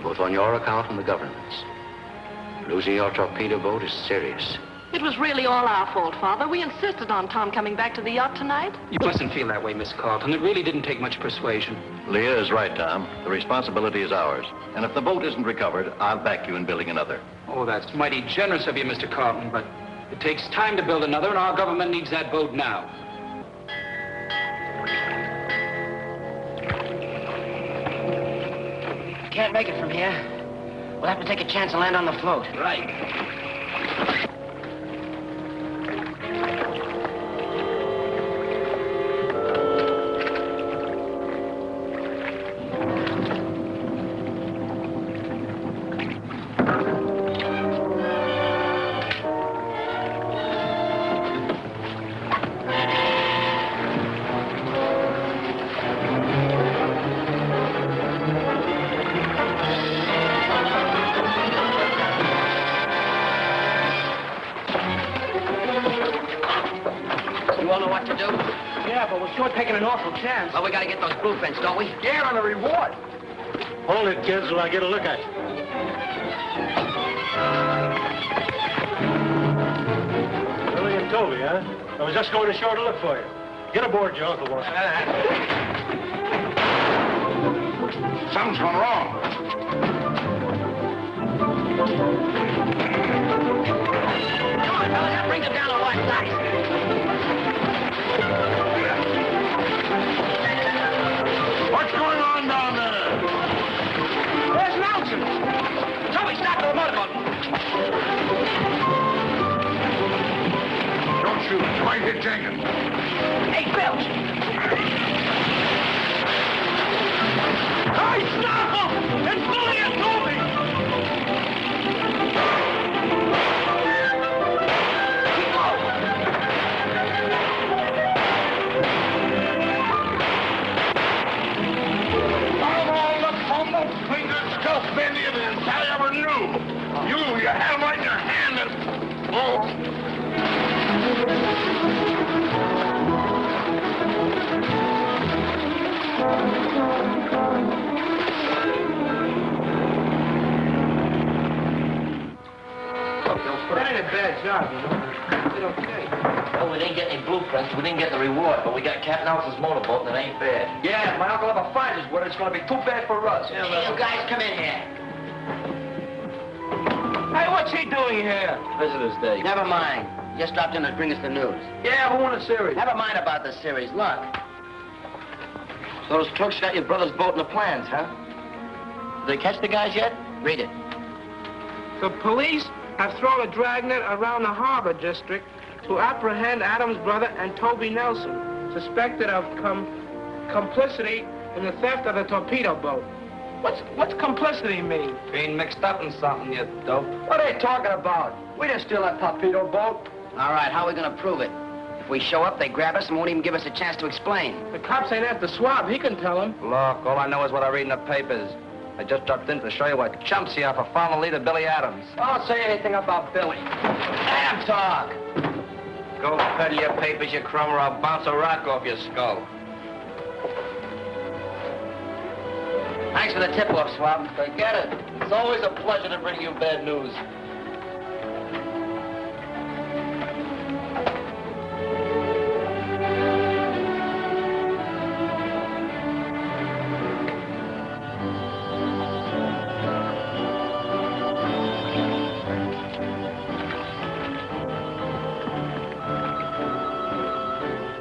Both on your account and the government's. Losing your torpedo boat is serious. It was really all our fault, Father. We insisted on Tom coming back to the yacht tonight. You mustn't feel that way, Miss Carlton. It really didn't take much persuasion. Leah is right, Tom. The responsibility is ours. And if the boat isn't recovered, I'll back you in building another. Oh, that's mighty generous of you, Mr. Carlton, but it takes time to build another, and our government needs that boat now. Can't make it from here. We'll have to take a chance and land on the float. Right. Taking an awful chance. Well, we gotta get those blueprints, don't we? Yeah, on the reward. Hold it, kids, till I get a look at you. Billy and Toby, huh? I was just going ashore to look for you. Get aboard, your uncle wants you. Something's gone wrong. Come on, fellas, bring them down on one side. What's going on down there? Where's Nelson? Toby, stop! Here, Jenkins. Hey, Bill! Hey, stop him! It's Billy and Toby! Of all the fumble-fingered, stuff-bending Indians I ever knew, you had him right in your hand and... Oh. That ain't a bad job, you know. You did okay. Well, we didn't get any blueprints, we didn't get the reward, but we got Captain Alpha's motorboat, and it ain't bad. Yeah, if my uncle ever finds us, it's gonna be too bad for us. Hey, you guys, come in here. Hey, what's he doing here? Visitor's Day. Never mind. Just dropped in to bring us the news. Yeah, who won the series? Never mind about the series. Look. So those crooks got your brother's boat in the plans, huh? Did they catch the guys yet? Read it. The police have thrown a dragnet around the harbor district to apprehend Adam's brother and Toby Nelson, suspected of complicity in the theft of the torpedo boat. What's complicity mean? Being mixed up in something, you dope. What are they talking about? We didn't steal that torpedo boat. All right, how are we gonna prove it? If we show up, they grab us and won't even give us a chance to explain. The cops ain't after Swab. He can tell them. Look, all I know is what I read in the papers. I just dropped in to show you what chumps you are for following the lead of Billy Adams. Don't say anything about Billy. Adam, talk! Go peddle your papers, you crumb, or I'll bounce a rock off your skull. Thanks for the tip-off, Swab. Forget it. It's always a pleasure to bring you bad news.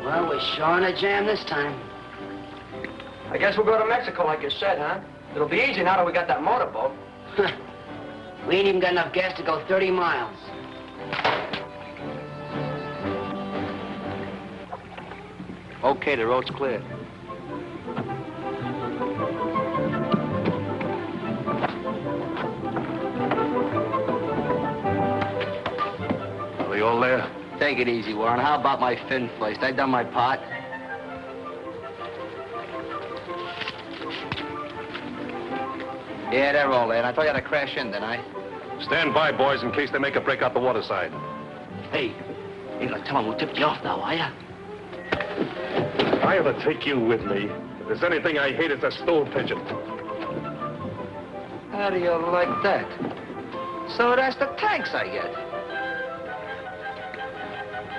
Well, we're sure in a jam this time. I guess we'll go to Mexico, like you said, huh? It'll be easy now that we got that motorboat. We ain't even got enough gas to go 30 miles. Okay, the road's clear. Are they all there? Take it easy, Warren. How about my fin first? I done my part. Yeah, they're all there. And I told you how to crash in, didn't I? Stand by, boys, in case they make a break out the water side. Hey, you gonna tell them we'll tip you off now, are ya? I ought to take you with me. If there's anything I hate, it's a stool pigeon. How do you like that? So that's the tanks I get.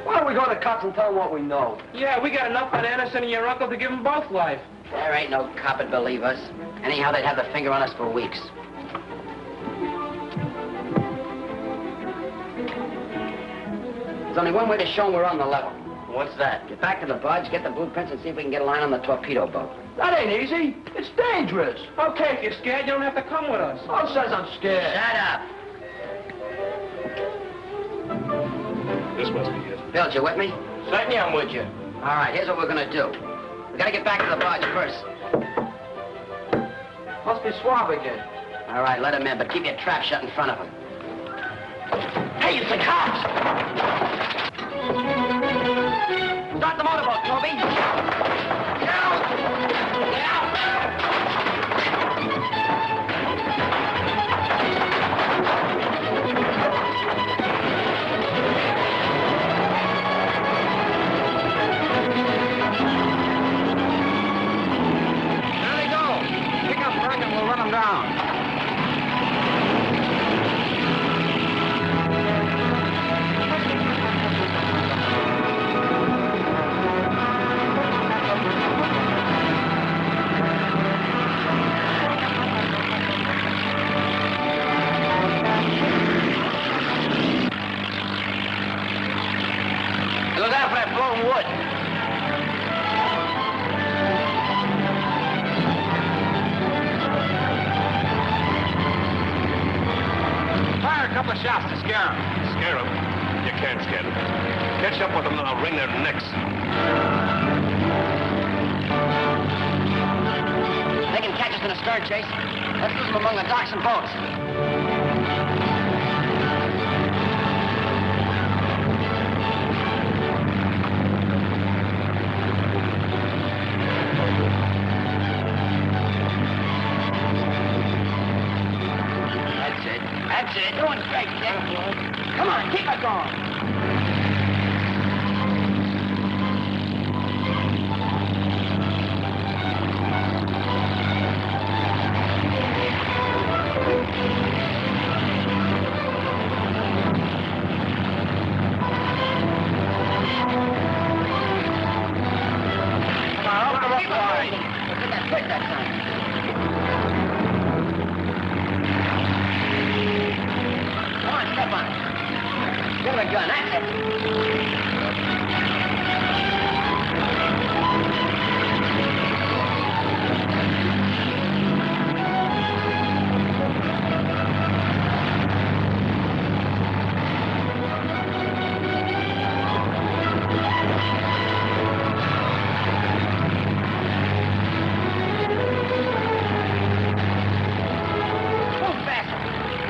Why don't we go to the cops and tell them what we know? Yeah, we got enough on Anderson and your uncle to give them both life. There ain't no cop that'd believe us. Anyhow, they'd have the finger on us for weeks. There's only one way to show them we're on the level. What's that? Get back to the barge, get the blueprints, and see if we can get a line on the torpedo boat. That ain't easy. It's dangerous. Okay, if you're scared, you don't have to come with us. Who says I'm scared? Shut up. This must be it. Bill, you with me? Certainly I'm with you. All right, here's what we're gonna do. We gotta get back to the barge first. Must be Swab again. All right, let him in, but keep your trap shut in front of him. Hey, it's the cops! Start the motorboat, Toby. Get out! Get out! There they go. Pick up Brack and we'll run them down. Look out for that blown wood. Fire a couple of shots to scare them. Scare them? You can't scare them. catch up with them, and I'll wring their necks. They can catch us in a stern chase. Let's lose them among the docks and boats. That's it. Doing great, Dick. Come on, keep it going.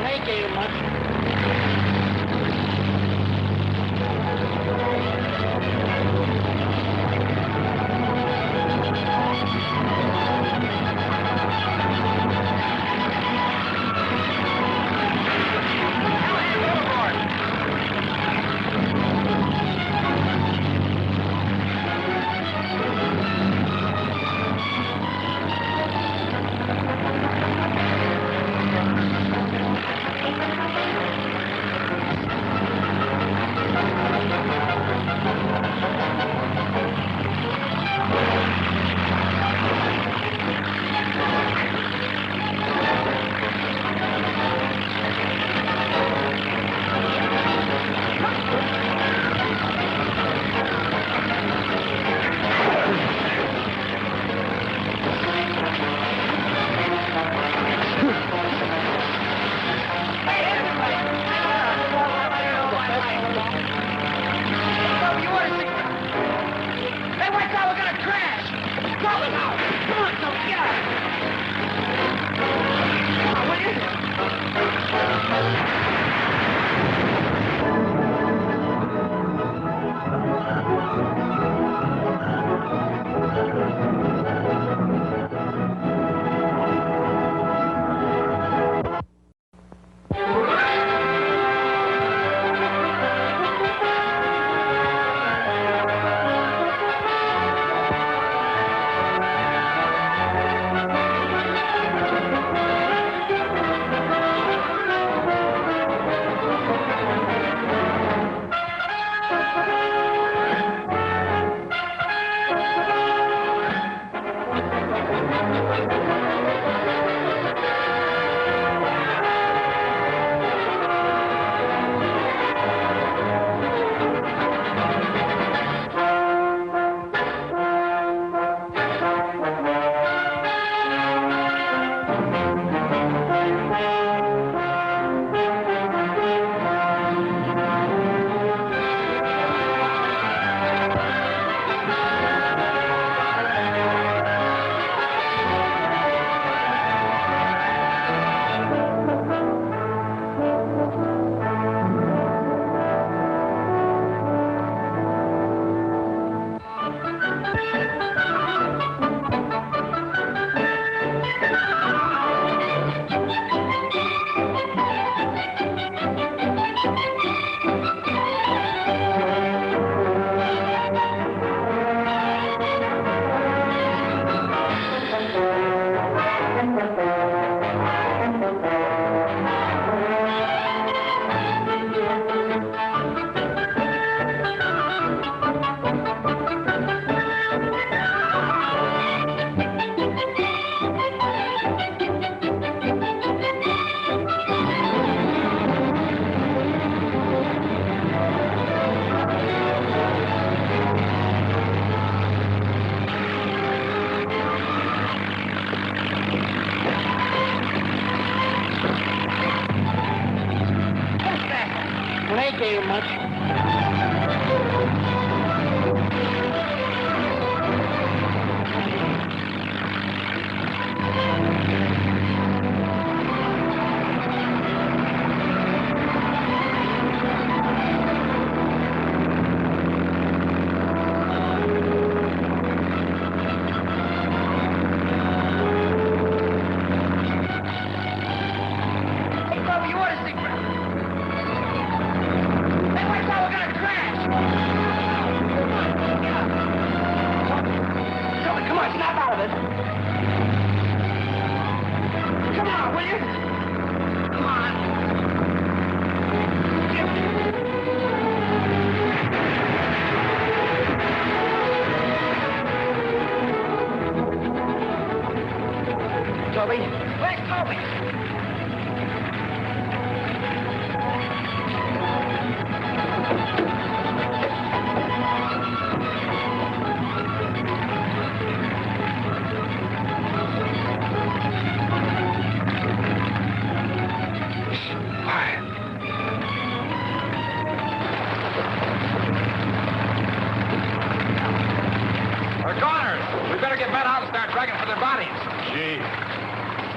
Thank you much.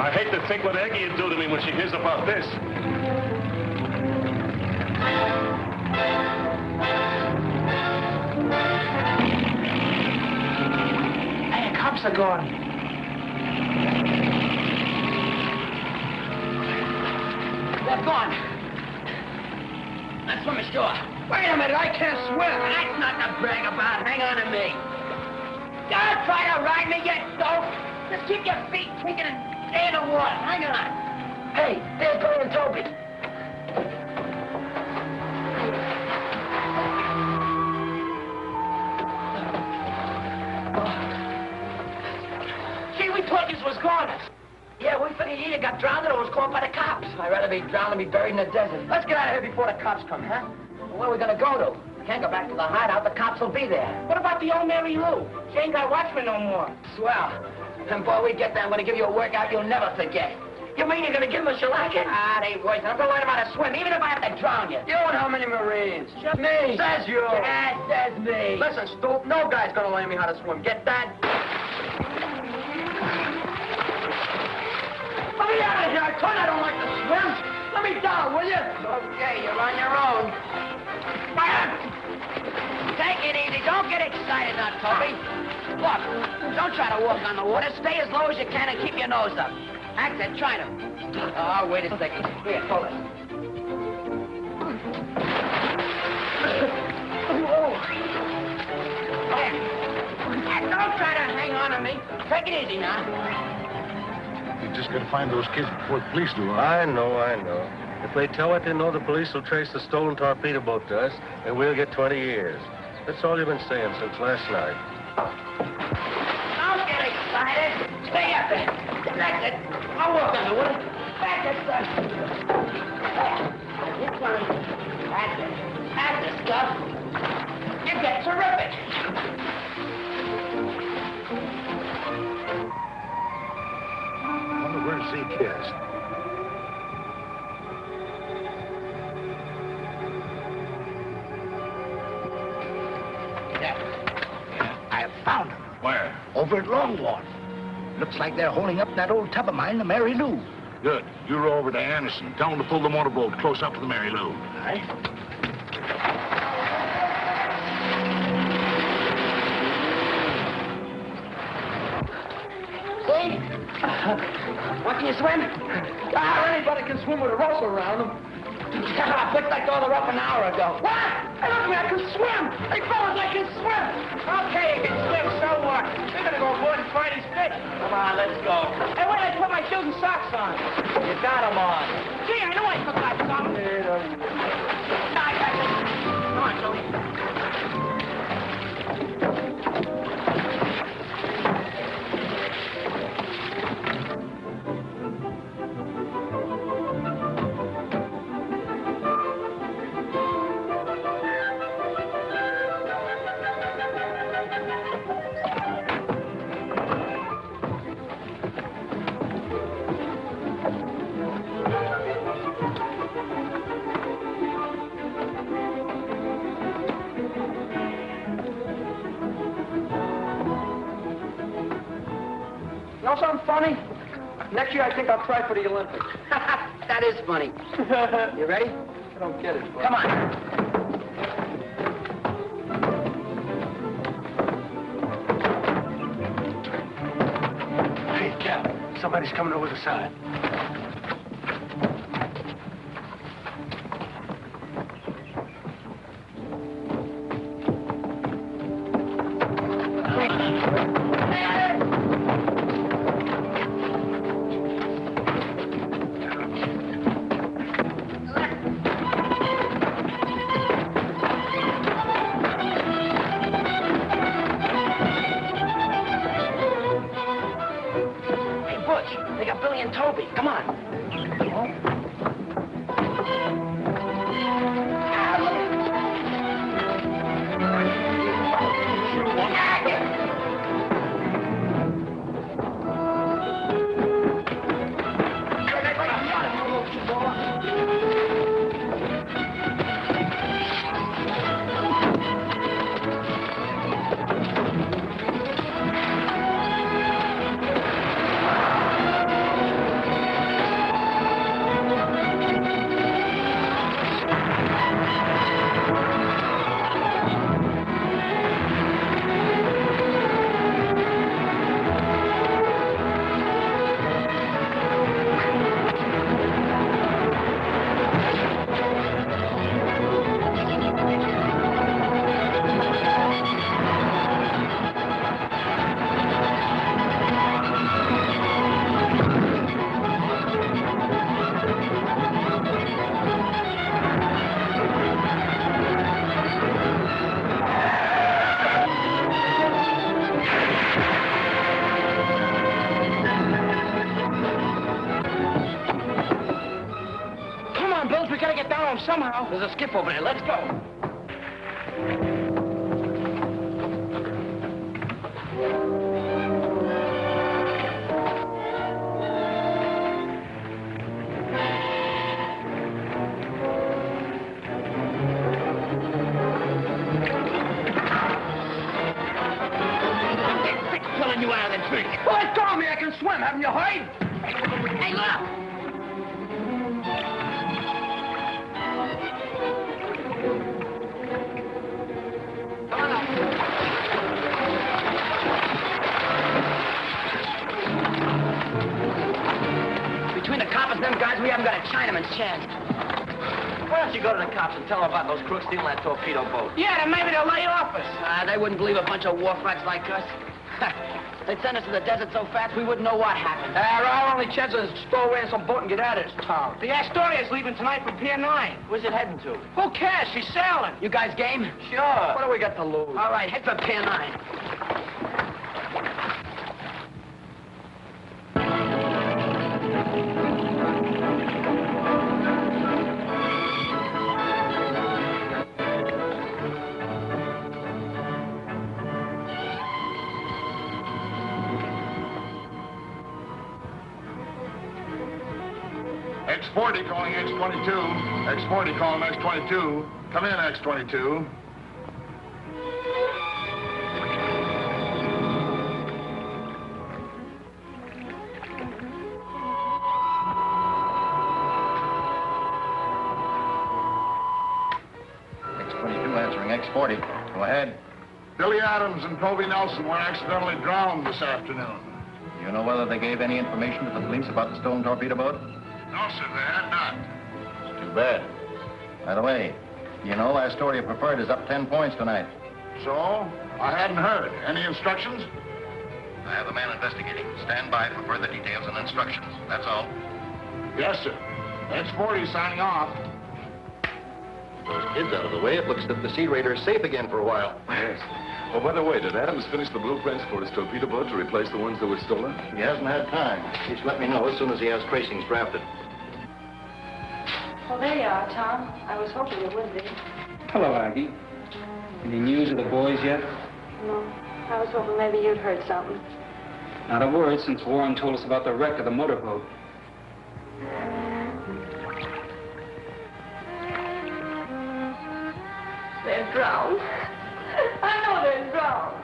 I hate to think what Eggie would do to me when she hears about this. Hey, the cops are gone. They're gone. Let's swim ashore. Wait a minute, I can't swim. That's nothing to brag about. Hang on to me. Don't try to ride me, you dope. Just keep your feet kicking and stay in the water. Hang on. Hey, there's Billy and Toby. Gee, we thought this was gone. Yeah, we figured he either got drowned or was caught by the cops. I'd rather be drowned than be buried in the desert. Let's get out of here before the cops come, huh? Well, where are we gonna go to? Can't go back to the hideout. The cops will be there. What about the old Mary Lou? She ain't got watchmen no more. Swell. And boy, we get there, I'm gonna give you a workout you'll never forget. You mean you're gonna give him a shellacking? Ah, they worse. I'm gonna learn how to swim, even if I have to drown you. You and how many Marines? Just me. Says you. Yeah, says me. Listen, Stoop, no guy's gonna learn me how to swim. Get that? Let me out of here. I told you I don't like to swim. Let me down, will you? Okay, you're on your own. Take it easy. Don't get excited now, Toby. Look, don't try to walk on the water. Stay as low as you can and keep your nose up. Act it. Try to. Oh, wait a second. Here, hold it. Don't try to hang on to me. Take it easy now. You just gotta find those kids before the police do, huh? I know. If they tell what they know, the police will trace the stolen torpedo boat to us, and we'll get 20 years. That's all you've been saying since last night. Don't get excited. Stay up there. That's it. I'll walk on the water. Back it, son. You're fine. That's it. That's the stuff. You get terrific. I wonder where Zeke is. I found him. Where? Over at Longwater. Looks like they're holding up that old tub of mine, the Mary Lou. Good. You row over to Anderson. Tell him to pull the motorboat close up to the Mary Lou. All right. See? What, can you swim? Ah, anybody can swim with a rope around them. I picked that door up an hour ago. What? Hey, look at me, I can swim. Hey, fellas, I can swim. Okay, you can swim, so what? We're gonna go aboard and find his fish. Come on, let's go. Hey, where did I put my shoes and socks on? You got them on. Gee, I know I forgot something. I got this. Come on, Joey. You know something funny? Next year, I think I'll try for the Olympics. That is funny. You ready? I don't get it. But... Come on. Hey, Cap, somebody's coming over the side. They got Billy and Toby. Come on. on, Bills. We gotta get down on him somehow. There's a skiff over there. Let's go. You out of the tree. Boys, call me. I can swim. Haven't you heard? Hey, look. Come on up. Between the cops and them guys, we haven't got a Chinaman's chance. Why don't you go to the cops and tell them about those crooks stealing that torpedo boat? Yeah, then maybe they'll lay off us. They wouldn't believe a bunch of wharf rats like us. They'd send us to the desert so fast we wouldn't know what happened. Our only chance is to stow away in some boat and get out of this town. The Astoria's leaving tonight for Pier 9. Where's it heading to? Who cares? She's sailing. You guys game? Sure. What do we got to lose? All right, head for Pier 9. X40 calling X22. X40 calling X22. Come in, X22. X22 answering X40. Go ahead. Billy Adams and Toby Nelson were accidentally drowned this afternoon. You know whether they gave any information to the police about the stolen torpedo boat? No, sir, they had not. Too bad. By the way, you know Astoria Preferred is up 10 points tonight. So? I hadn't heard. Any instructions? I have a man investigating. Stand by for further details and instructions. That's all. Yes, sir. X40 signing off. Those kids out of the way, it looks that the Sea Raider is safe again for a while. Yes. Oh, by the way, did Adams finish the blueprints for his torpedo boat to replace the ones that were stolen? He hasn't had time. He's let me know as soon as he has tracings drafted. Well, there you are, Tom. I was hoping you would be. Hello, Aggie. Any news of the boys yet? No. I was hoping maybe you'd heard something. Not a word since Warren told us about the wreck of the motorboat. They're drowned. I know they're drowned.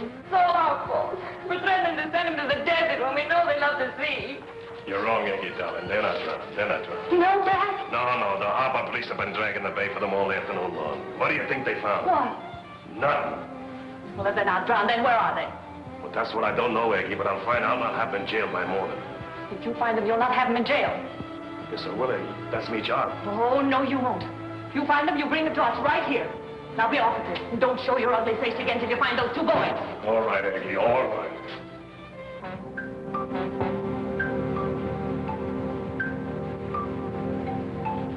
It's so awful. We're threatening to send them to the desert when we know they love the sea. You're wrong, Aggie, darling. They're not drowned. They're not drowned. No, Brack? No. The harbor police have been dragging the bay for them all afternoon long. What do you think they found? What? Nothing. Well, if they're not drowned, then where are they? Well, that's what I don't know, Aggie, but I'll find out and I'll have them in jail by morning. If you find them, you'll not have them in jail. Yes, I will, Aggie. That's me job. Oh, no, you won't. If you find them, you bring them to us right here. Now be off with it. And don't show your ugly face again till you find those two boys. All right, Aggie, all right.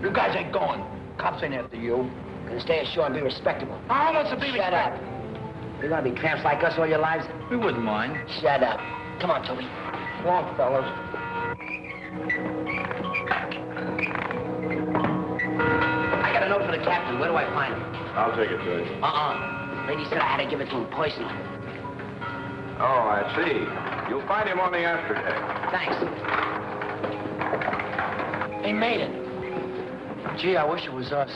You guys ain't going. Cops ain't after you. Gonna stay ashore and be respectable. How much to be Shut up. You're gonna be tramps like us all your lives? We wouldn't mind. Shut up. Come on, Toby. Come on, fellas. I got a note for the captain. Where do I find him? I'll take it, Judge. Lady said I had to give it to him personally. Oh, I see. You'll find him on the afterdeck. Thanks. They made it. Gee, I wish it was us.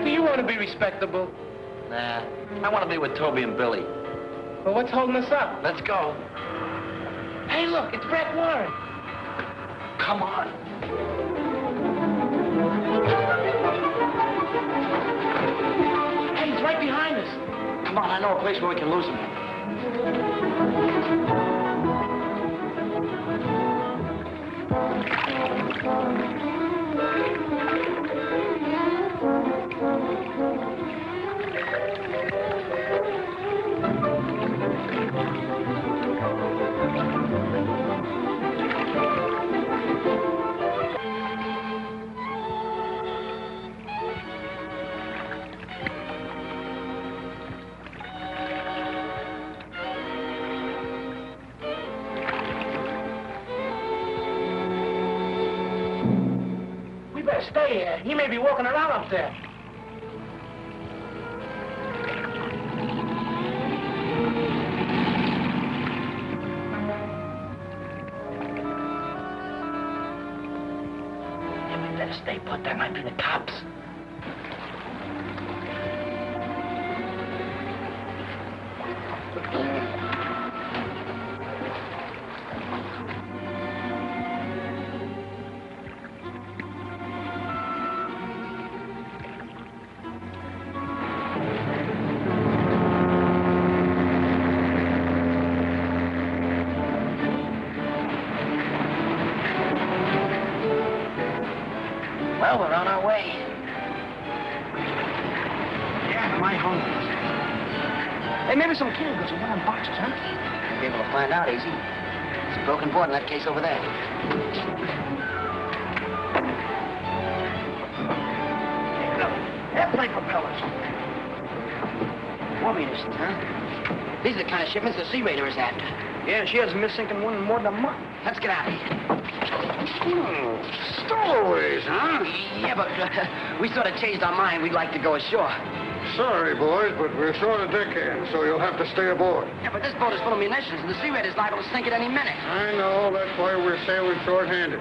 Do you want to be respectable? Nah, I want to be with Toby and Billy. Well, what's holding us up? Let's go. Hey, look, it's Brack Warren. Come on. Hey, he's right behind us. Come on, I know a place where we can lose him. better stay here. He may be walking around up there. Yeah, we better stay put. That might be the cops. Well, we're on our way. Yeah, my home. Hey, maybe some chemicals in one of them boxes, huh? You'll be able to find out, easy. It's a broken board in that case over there. Hey, look. Airplane propellers. War munitions, huh? These are the kind of shipments the Sea Raider is after. Yeah, she hasn't been sinking one in more than a month. Let's get out of here. Stowaways, huh? Yeah, but we sort of changed our mind. We'd like to go ashore. Sorry, boys, but we're short of deckhands, so you'll have to stay aboard. Yeah, but this boat is full of munitions, and the Sea Raider's liable to sink at any minute. I know. That's why we're sailing short-handed.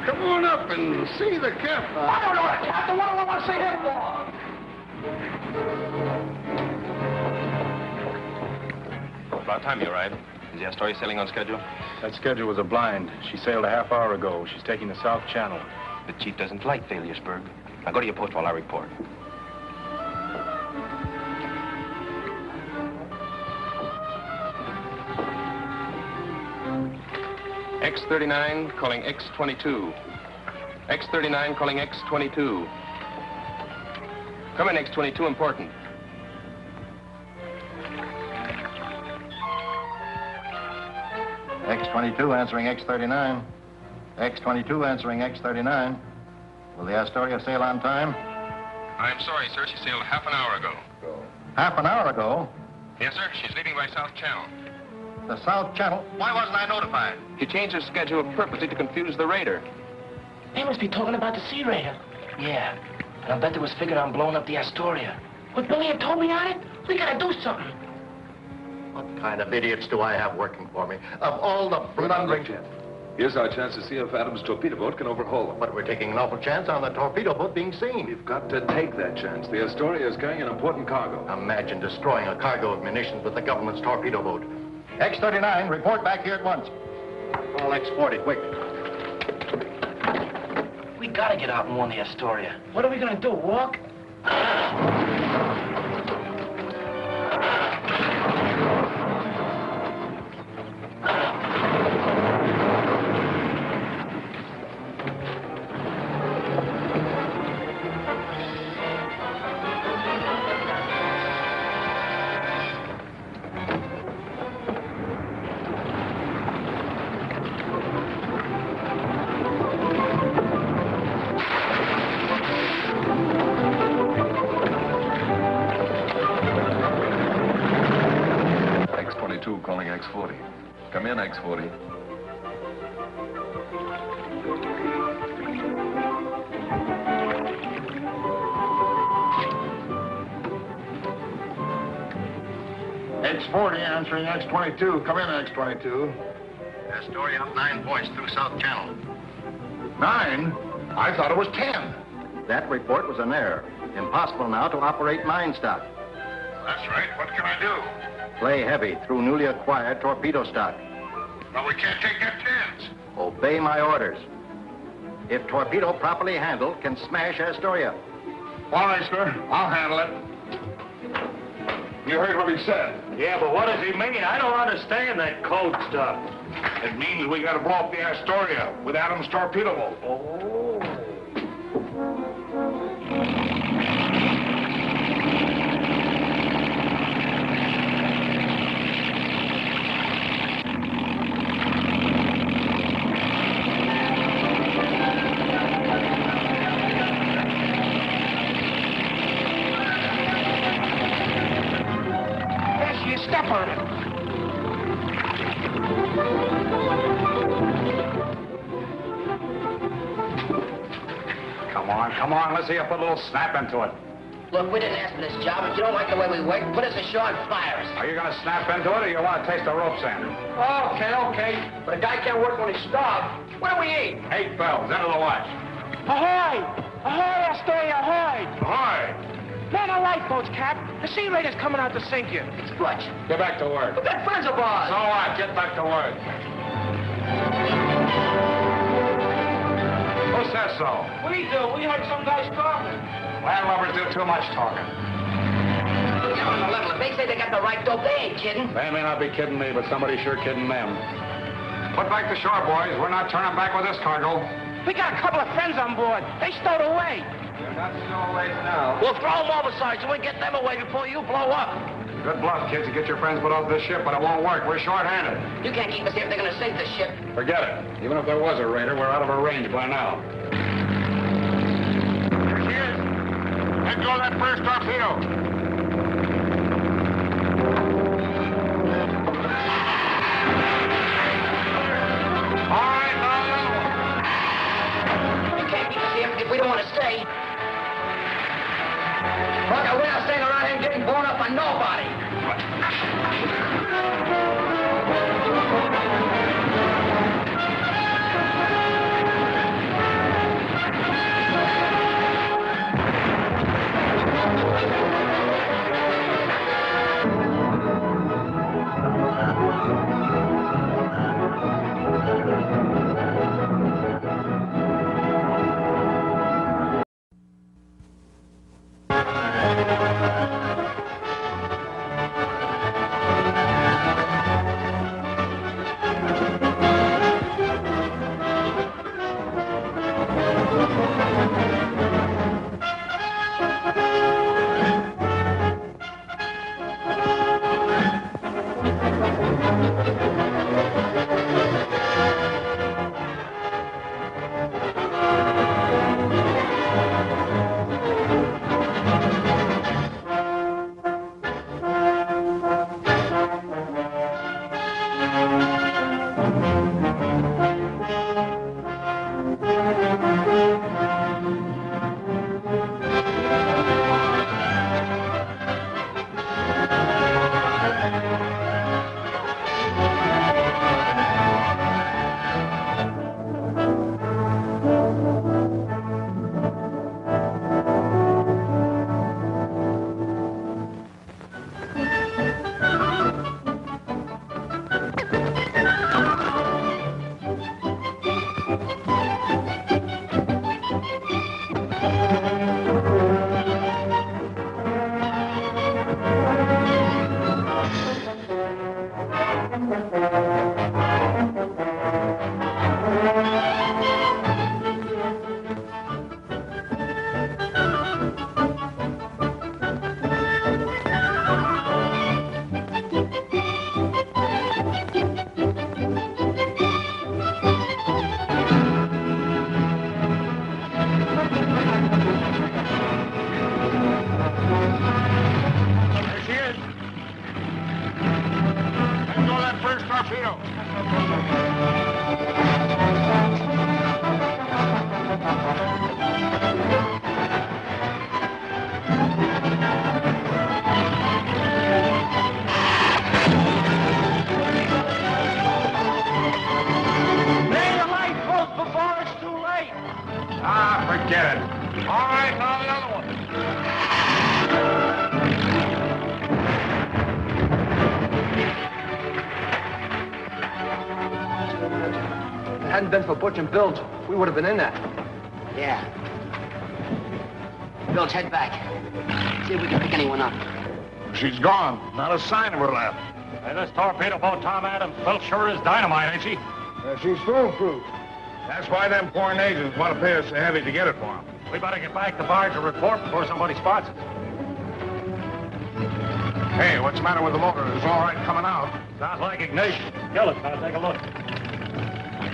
Come on up and see the captain. I don't know what Captain. What do I want to see him for? About time you arrived. Is the Astoria sailing on schedule? That schedule was a blind. She sailed a half hour ago. She's taking the South Channel. The chief doesn't like Failuresburg. Now go to your post while I report. X39 calling X22. X39 calling X22. Come in, X22, important. X22 answering X39. X22 answering X39. Will the Astoria sail on time? I'm sorry, sir. She sailed half an hour ago. Half an hour ago? Yes, sir. She's leaving by South Channel. The South Channel? Why wasn't I notified? She changed her schedule purposely to confuse the raider. They must be talking about the Sea Raider. Yeah, and I bet they was figuring on blowing up the Astoria. With Billy and Toby on it? We gotta do something. What kind of idiots do I have working for me? Of all the... We're not linked yet. Here's our chance to see if Adams' torpedo boat can overhaul them. But we're taking an awful chance on the torpedo boat being seen. We've got to take that chance. The Astoria is carrying an important cargo. Imagine destroying a cargo of munitions with the government's torpedo boat. X-39, report back here at once. Call X-40, quick. We gotta get out and warn the Astoria. What are we gonna do, walk? X-22 calling X-40. Come in, X-40. X-40 answering X-22. Come in, X-22. Astoria up 9 points through South Channel. 9? I thought it was 10. That report was an error. Impossible now to operate mine stock. That's right. What can I do? Play heavy through newly acquired torpedo stock. But we can't take that chance. Obey my orders. If torpedo properly handled, can smash Astoria. All right, sir. I'll handle it. You heard what he said. Yeah, but what does he mean? I don't understand that code stuff. It means we gotta blow up the Astoria with Adams' torpedo boat. Oh. Step on it. on, come on. Let's see you put a little snap into it. Look, we didn't ask for this job. If you don't like the way we work, put us ashore and fire us. Are you going to snap into it, or you want to taste the ropes in? Okay. But a guy can't work when he's starved. What do we eat? 8 bells, end of the watch. Ahoy! Ahoy, Astoria, ahoy! Ahoy! Man, a lifeboats, Cap. The Sea Raider's coming out to sink you. It's Butch. Get back to work. We've got friends of ours. So what? Get back to work. Who says so? We do. We heard some guys talking. Landlubbers do too much talking. Get on the level. If they say they got the right dope, they ain't kidding. They may not be kidding me, but somebody's sure kidding them. Put back to shore, boys. We're not turning back with this cargo. We got a couple of friends on board. They stowed away. They're not stowaways now. We'll throw them overside so we get them away before you blow up. Good bluff, kids, to get your friends put off this ship, but it won't work. We're short-handed. You can't keep us here if they're going to sink the ship. Forget it. Even if there was a raider, we're out of our range by now. There she is. Let go of that first torpedo. If we don't want to stay. Look, we're not staying around here getting blown up by nobody. Forget it. All right, now the other one. If it hadn't been for Butch and Bilge, we would have been in that. Yeah. Bilge, head back. See if we can pick anyone up. She's gone. Not a sign of her left. Hey, this torpedo boat Tom Adams built sure is dynamite, ain't she? She's foolproof. That's why them foreign agents want to pay us so heavy to get it for them. We better get back to barge and report before somebody spots us. Hey, what's the matter with the motor? It's all right coming out. Sounds like ignition. Kill it, I'll take a look.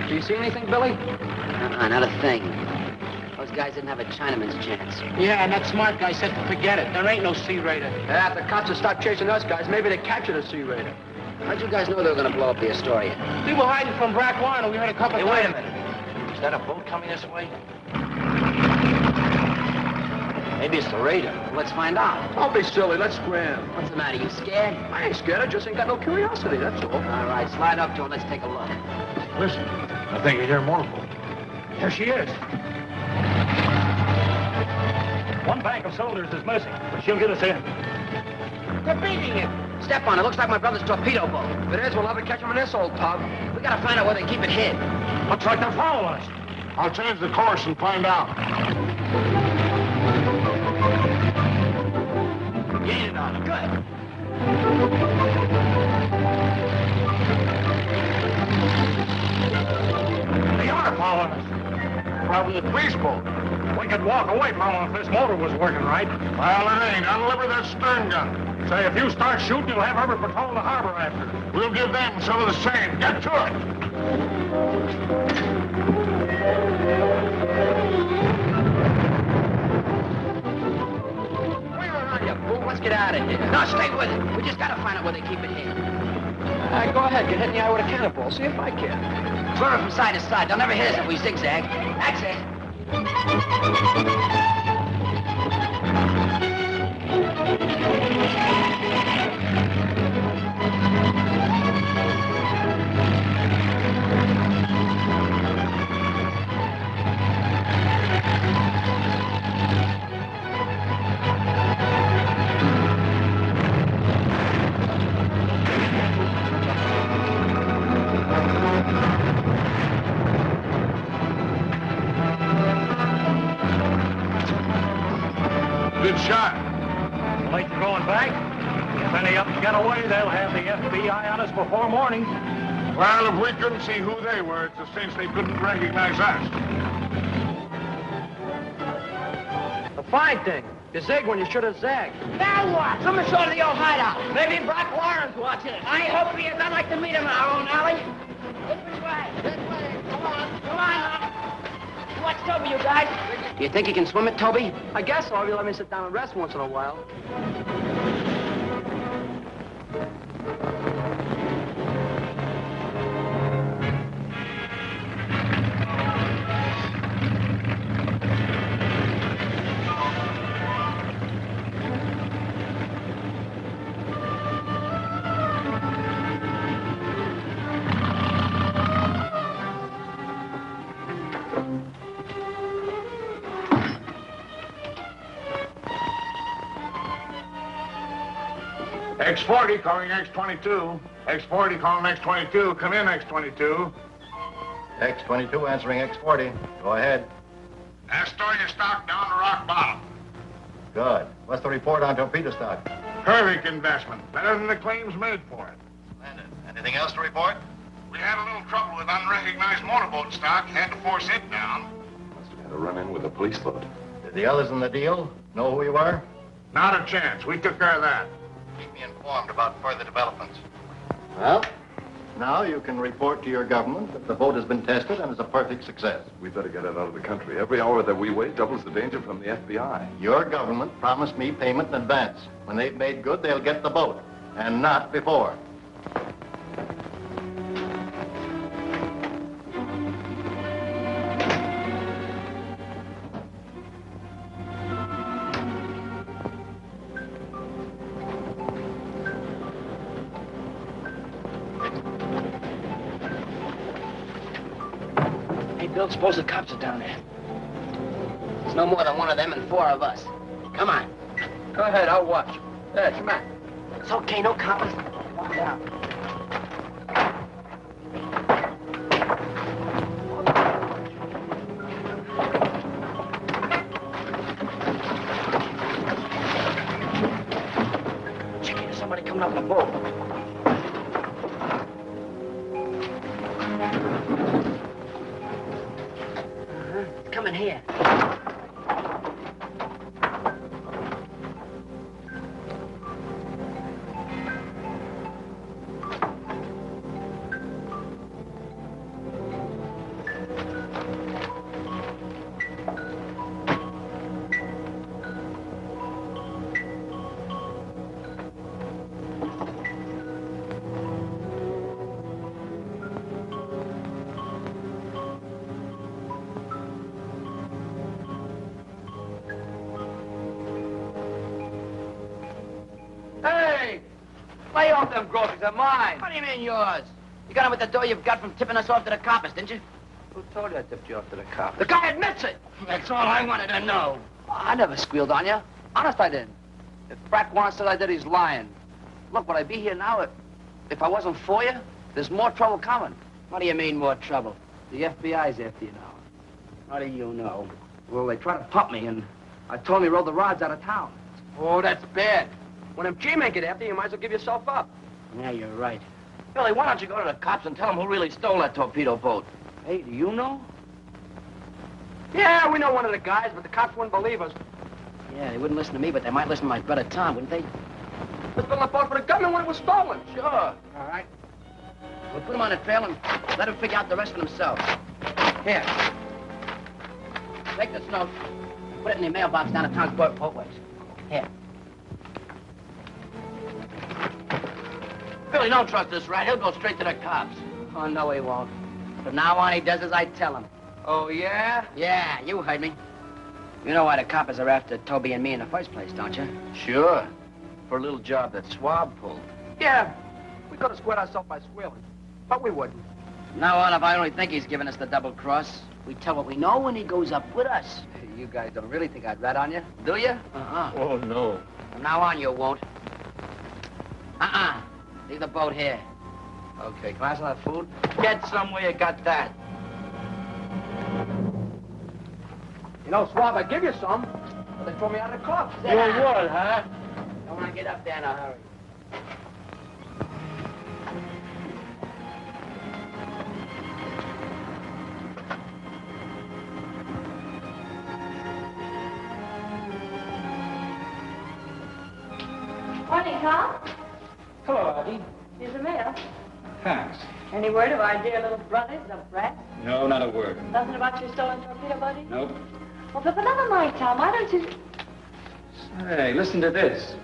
Do you see anything, Billy? Not a thing. Those guys didn't have a Chinaman's chance. Yeah, and that smart guy said to forget it. There ain't no Sea Raider. Yeah, if the cops had stopped chasing us guys, maybe they captured a Sea Raider. How'd you guys know they were going to blow up the Astoria? We were hiding from Brack Warren, and we heard a couple Hey, of... wait a minute. Is that a boat coming this way? Maybe it's the raider. Let's find out. Don't be silly. Let's scram. What's the matter? You scared? I ain't scared. I just ain't got no curiosity, that's all. All right, slide up to her. Let's take a look. Listen, I think I hear more boat. There she is. One bank of soldiers is missing, but she'll get us in. They're beating him. Step on it. Looks like my brother's torpedo boat. If it is, we'll have to catch him in this old tub. We gotta find out where they keep it hid. Looks like they're following us. I'll change the course and find out. Gained on it. Good. They are following us. Probably the police boat. We could walk away from them if this motor was working right. Well, it ain't. Unliver that stern gun. Say, if you start shooting, you'll have every patrol the harbor after. We'll give them some of the same. Get to it. Where are you, fool? Let's get out of here. No, stay with it. We just gotta find out where they keep it hid. Go ahead. Get hit in the eye with a cannonball. See if I can. Throw it from side to side. They'll never hit us if we zigzag. That's it. Good shot. Late you're going back. If any of them get away, they'll have the FBI on us before morning. Well, if we couldn't see who they were, it's a cinch they couldn't recognize us. The fine thing. You zig when you should have zagged. Now what? Someone saw the old hideout. Maybe Brack Warren's watching it. I hope he is. I'd like to meet him in our own alley. This way. This way. Come on. Come on, now. Watch Toby, you guys. You think you can swim it, Toby? I guess so, if you let me sit down and rest once in a while. X40 calling X22. X40 calling X22. Come in, X22. X22 answering X40. Go ahead. Store your stock down to rock bottom. Good. What's the report on torpedo stock? Perfect investment. Better than the claims made for it. Splendid. Anything else to report? We had a little trouble with unrecognized motorboat stock. Had to force it down. Must have had a run-in with a police boat. Did the others in the deal know who you are? Not a chance. We took care of that. Keep me informed about further developments. Well, now you can report to your government that the boat has been tested and is a perfect success. We better get it out of the country. Every hour that we wait doubles the danger from the FBI. Your government promised me payment in advance. When they've made good, they'll get the boat, and not before. Bill, suppose the cops are down there. There's no more than one of them and four of us. Come on. Go ahead, I'll watch. There, come on. It's okay, no coppers. Walk down. Chicky, there's somebody coming up the boat. Coming here. Lay off them groceries. They're mine. What do you mean yours? You got them at the door you've got from tipping us off to the coppers, didn't you? Who told you I tipped you off to the cops? The guy admits it. That's all I wanted to know. I never squealed on you. Honest, I didn't. If Brack Warren said I did, he's lying. Look, would I be here now if I wasn't for you? There's more trouble coming. What do you mean, more trouble? The FBI's after you now. How do you know? Well, they tried to pump me, and I told them he rode the rods out of town. Oh, that's bad. When them G-men get after you, you might as well give yourself up. Yeah, you're right. Billy, why don't you go to the cops and tell them who really stole that torpedo boat? Hey, do you know? Yeah, we know one of the guys, but the cops wouldn't believe us. Yeah, they wouldn't listen to me, but they might listen to my brother Tom, wouldn't they? Was building a boat for the government when it was stolen. Sure. All right. We'll put them on the trail and let them figure out the rest for themselves. Here. Take this note and put it in the mailbox down at Tom's boatways. Here. Billy, don't trust this rat. He'll go straight to the cops. Oh, no, he won't. From now on, he does as I tell him. Oh, yeah? Yeah, you heard me. You know why the coppers are after Toby and me in the first place, don't you? Sure. For a little job that Swab pulled. Yeah. We could have squared ourselves by squealing. But we wouldn't. From now on, if I only think he's giving us the double cross, we tell what we know when he goes up with us. Hey, you guys don't really think I'd rat on you, do you? Uh-uh. Oh, no. From now on, you won't. Leave the boat here. Okay, can I have some of that food? Get somewhere you got that. You know, Swab, I'd give you some, but they throw me out of the club. You would, huh? I want to get up there in a hurry. Morning, Carl. Hello, Abby. Here's the mail. Thanks. Any word of our dear little brothers, the Bracks? No, not a word. Nothing about your stolen torpedo, buddy? Nope. Well, but never mind, Tom. Why don't you... Say, listen to this.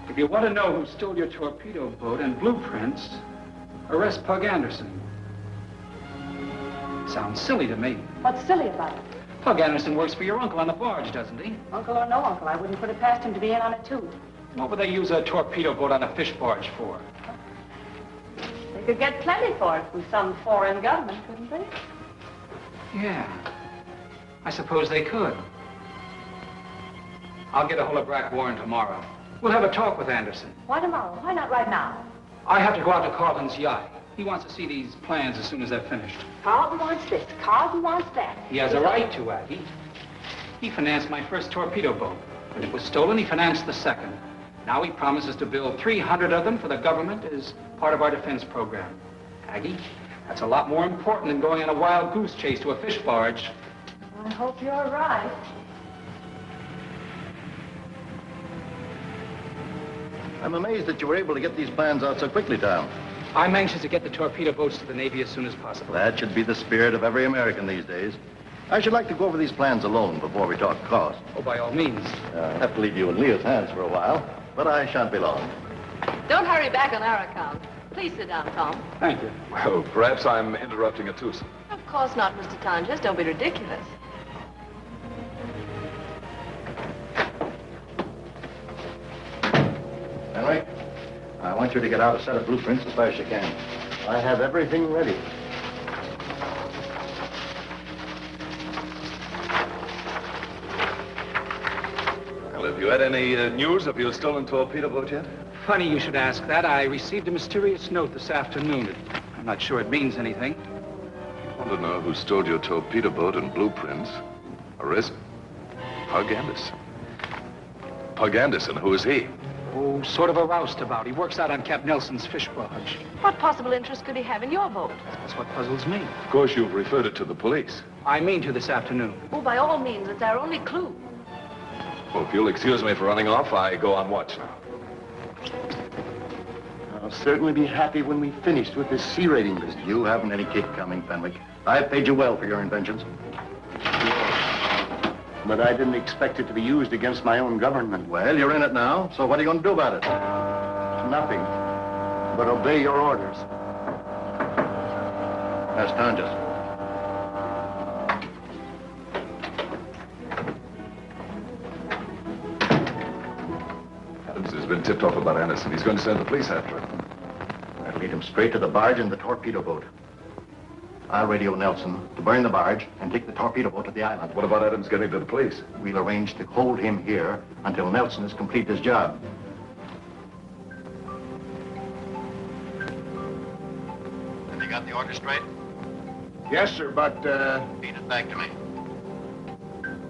If you want to know who stole your torpedo boat and blueprints, arrest Pug Anderson. Sounds silly to me. What's silly about it? Pug Anderson works for your uncle on the barge, doesn't he? Uncle or no uncle, I wouldn't put it past him to be in on it, too. What would they use a torpedo boat on a fish barge for? They could get plenty for it from some foreign government, couldn't they? Yeah. I suppose they could. I'll get a hold of Brack Warren tomorrow. We'll have a talk with Anderson. Why tomorrow? Why not right now? I have to go out to Carlton's yacht. He wants to see these plans as soon as they're finished. Carlton wants this. Carlton wants that. He has a right to, Aggie. He financed my first torpedo boat. When it was stolen, he financed the second. Now he promises to build 300 of them for the government as part of our defense program. Aggie, that's a lot more important than going on a wild goose chase to a fish barge. I hope you're right. I'm amazed that you were able to get these plans out so quickly, Tom. I'm anxious to get the torpedo boats to the Navy as soon as possible. That should be the spirit of every American these days. I should like to go over these plans alone before we talk cost. Oh, by all means. I'll have to leave you in Leah's hands for a while, but I shan't be long. Don't hurry back on our account. Please sit down, Tom. Thank you. Well, perhaps I'm interrupting a twosome. Of course not, Mr. Tonjes. Don't be ridiculous. Henry, I want you to get out a set of blueprints as fast as you can. I have everything ready. Well, have you had any news of your stolen torpedo boat yet? Funny you should ask that. I received a mysterious note this afternoon. I'm not sure it means anything. I want to know who stole your torpedo boat and blueprints. Arrest Pug Anderson. Pug Anderson, who is he? Oh, sort of a roustabout. He works out on Cap Nelson's fish barge. What possible interest could he have in your boat? That's what puzzles me. Of course, you've referred it to the police. I mean to this afternoon. Oh, by all means, it's our only clue. Well, if you'll excuse me for running off, I go on watch now. I'll certainly be happy when we've finished with this sea raiding business. You haven't any kick coming, Fenwick. I've paid you well for your inventions. But I didn't expect it to be used against my own government. Well, you're in it now, so what are you going to do about it? Nothing, but obey your orders. That's Tonjes. Adams is been tipped off about Anderson. He's going to send the police after him. I'll lead him straight to the barge and the torpedo boat. I'll radio Nelson to burn the barge and take the torpedo boat to the island. What about Adams getting to the police? We'll arrange to hold him here until Nelson has completed his job. Have you got the order straight? Yes, sir, but, Feed it back to me.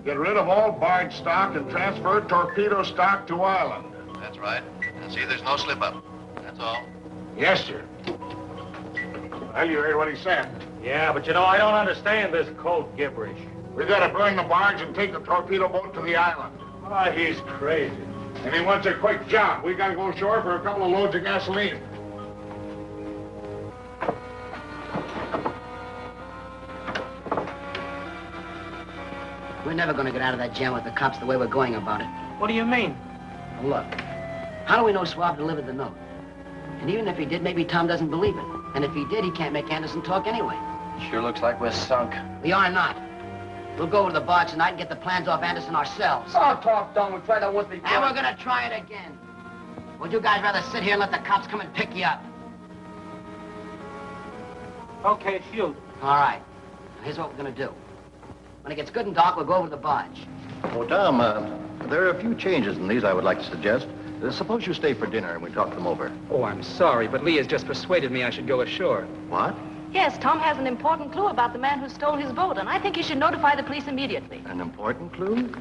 get rid of all barge stock and transfer torpedo stock to island. That's right. And see there's no slip-up. That's all. Yes, sir. Well, you heard what he said. Yeah, but you know, I don't understand this code gibberish. We gotta burn the barge and take the torpedo boat to the island. Ah, he's crazy. And he wants a quick job. We gotta go ashore for a couple of loads of gasoline. We're never going to get out of that jam with the cops the way we're going about it. What do you mean? Look, how do we know Swab delivered the note? And even if he did, maybe Tom doesn't believe it. And if he did, he can't make Anderson talk anyway. Sure looks like we're sunk. We are not. We'll go over to the barge tonight and get the plans off Anderson ourselves. Oh, talk done. We tried that once before. And we're going to try it again. Would you guys rather sit here and let the cops come and pick you up? Okay, shoot. All right. Now, here's what we're going to do. When it gets good and dark, we'll go over to the barge. Oh, Tom, there are a few changes in these I would like to suggest. Suppose you stay for dinner and we talk them over. Oh, I'm sorry, but Lee has just persuaded me I should go ashore. What? Yes, Tom has an important clue about the man who stole his boat, and I think he should notify the police immediately. An important clue?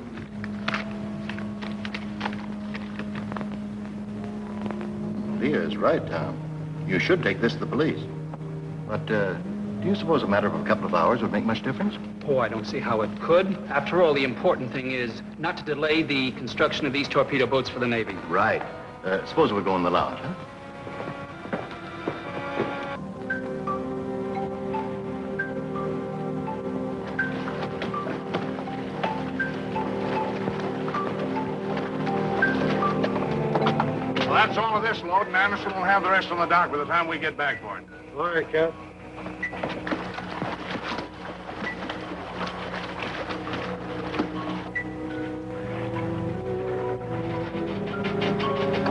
Leah is right, Tom. You should take this to the police. But, do you suppose a matter of a couple of hours would make much difference? Oh, I don't see how it could. After all, the important thing is not to delay the construction of these torpedo boats for the Navy. Right. Suppose we go in the lounge, huh? Well, that's all of this load, and Anderson will have the rest on the dock by the time we get back for it. All right, Cap.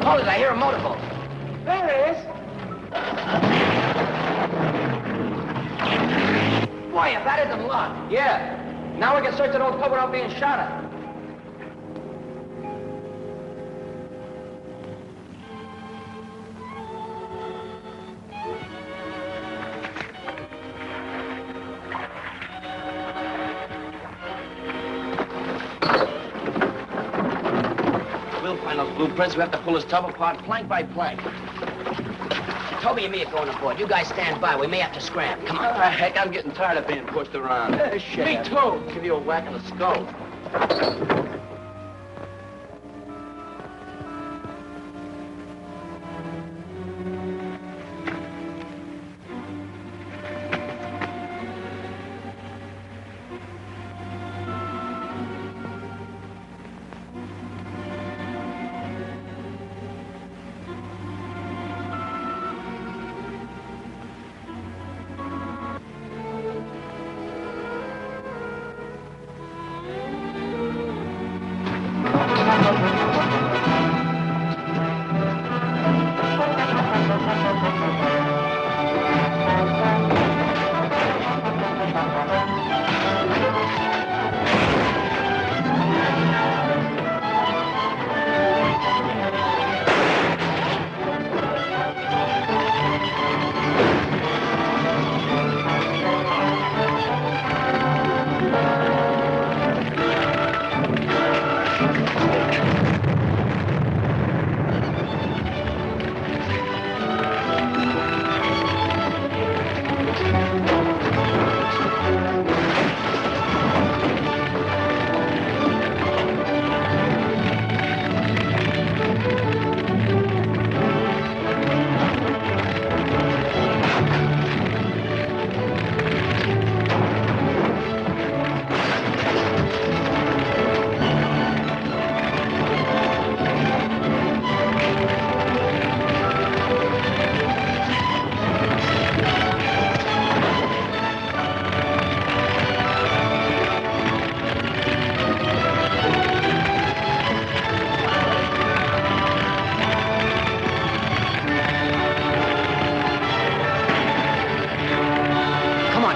Hold it, I hear a motorboat. There it is. Boy, if that isn't luck. Yeah. Now we can search that old cover without being shot at. We'll find those blueprints. We have to pull this tub apart plank by plank. Toby and me are going aboard. You guys stand by. We may have to scram. Come on. Heck, I'm getting tired of being pushed around. Me too. Give you a whack in the skull.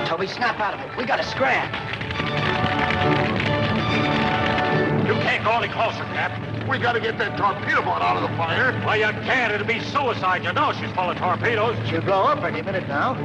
Toby, snap out of it. We gotta scram. You can't go any closer, Cap. We gotta get that torpedo boat out of the fire. Well, you can't. It'll be suicide. You know she's full of torpedoes. She'll blow up any minute now.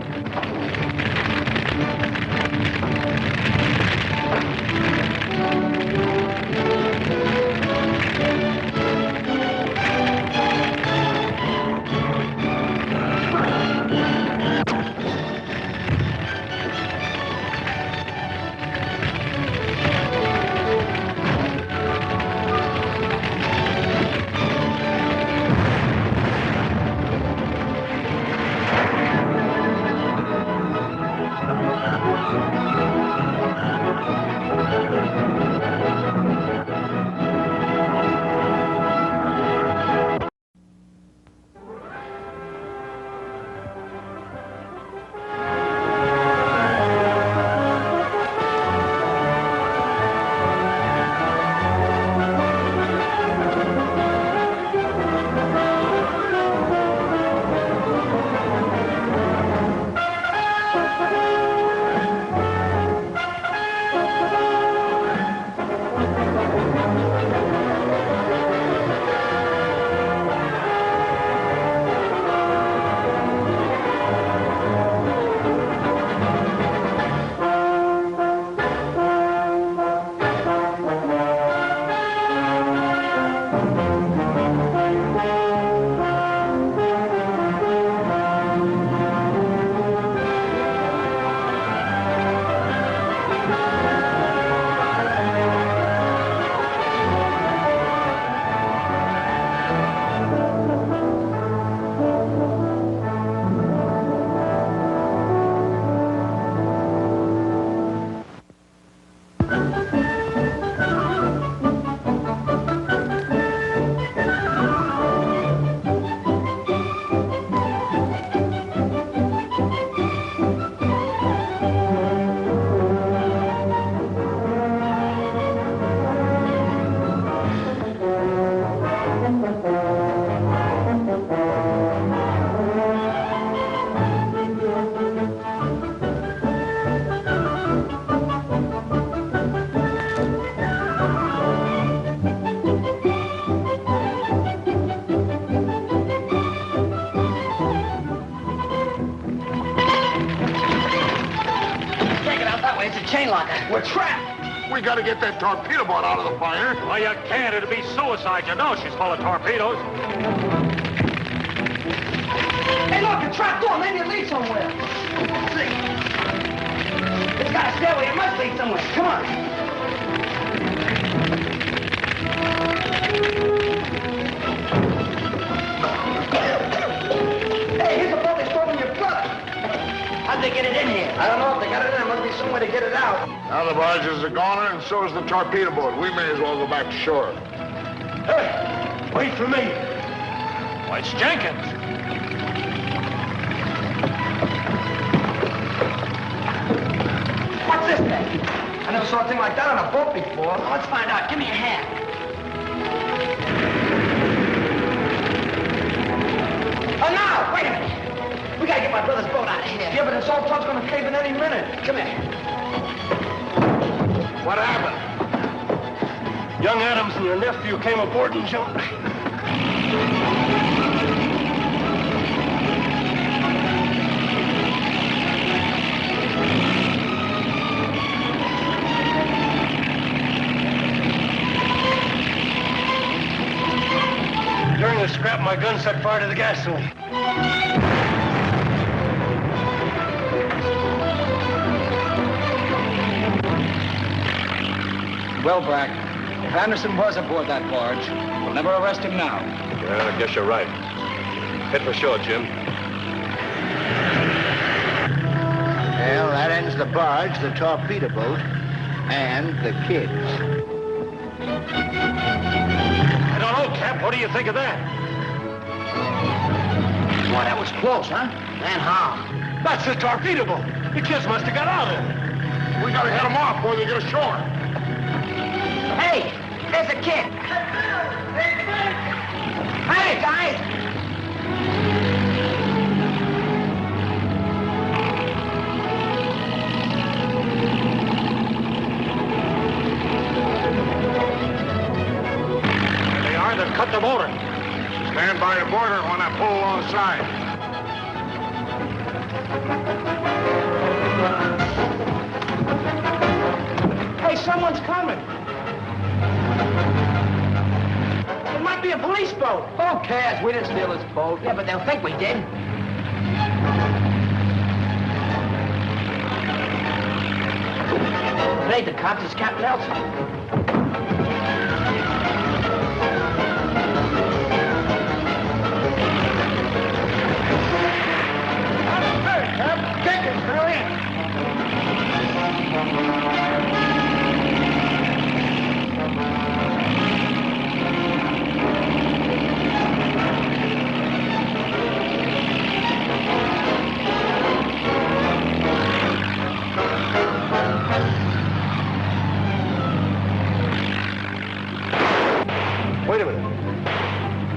We're trapped. We gotta get that torpedo boat out of the fire. Well, you can't. It'll be suicide. You know she's full of torpedoes. Hey, look, a trap door. Maybe it leads somewhere. Let's see. It's got a stairway. It must lead somewhere. Come on. Hey, here's a boat they stole from your brother. How'd they get it in here? I don't know if they got it in. There must be some way to get it out. Now the barges are gone, and so is the torpedo boat. We may as well go back to shore. Hey, wait for me. Why, it's Jenkins. What's this thing? I never saw a thing like that on a boat before. Well, let's find out. Give me a hand. Oh, now! Wait a minute. We gotta get my brother's boat out of here. Yeah, but this old tug's gonna cave in any minute. Come here. What happened? Young Adams and your nephew came aboard and jumped. During the scrap, my gun set fire to the gasoline. Well, Brack, if Anderson was aboard that barge, we'll never arrest him now. Yeah, I guess you're right. Head for shore, Jim. Well, that ends the barge, the torpedo boat, and the kids. I don't know, Cap. What do you think of that? Boy, that was close, huh? And how? That's the torpedo boat. The kids must have got out of it. We gotta head them off before they get ashore. Hey, there's a kid. Hey, guys. torpedo boater. Stand by the border when I pull alongside. Hey, someone's coming. It might be a police boat. Who cares? We didn't steal this boat. Yeah, but they'll think we did. It ain't the cops, it's Captain Nelson. Wait a minute.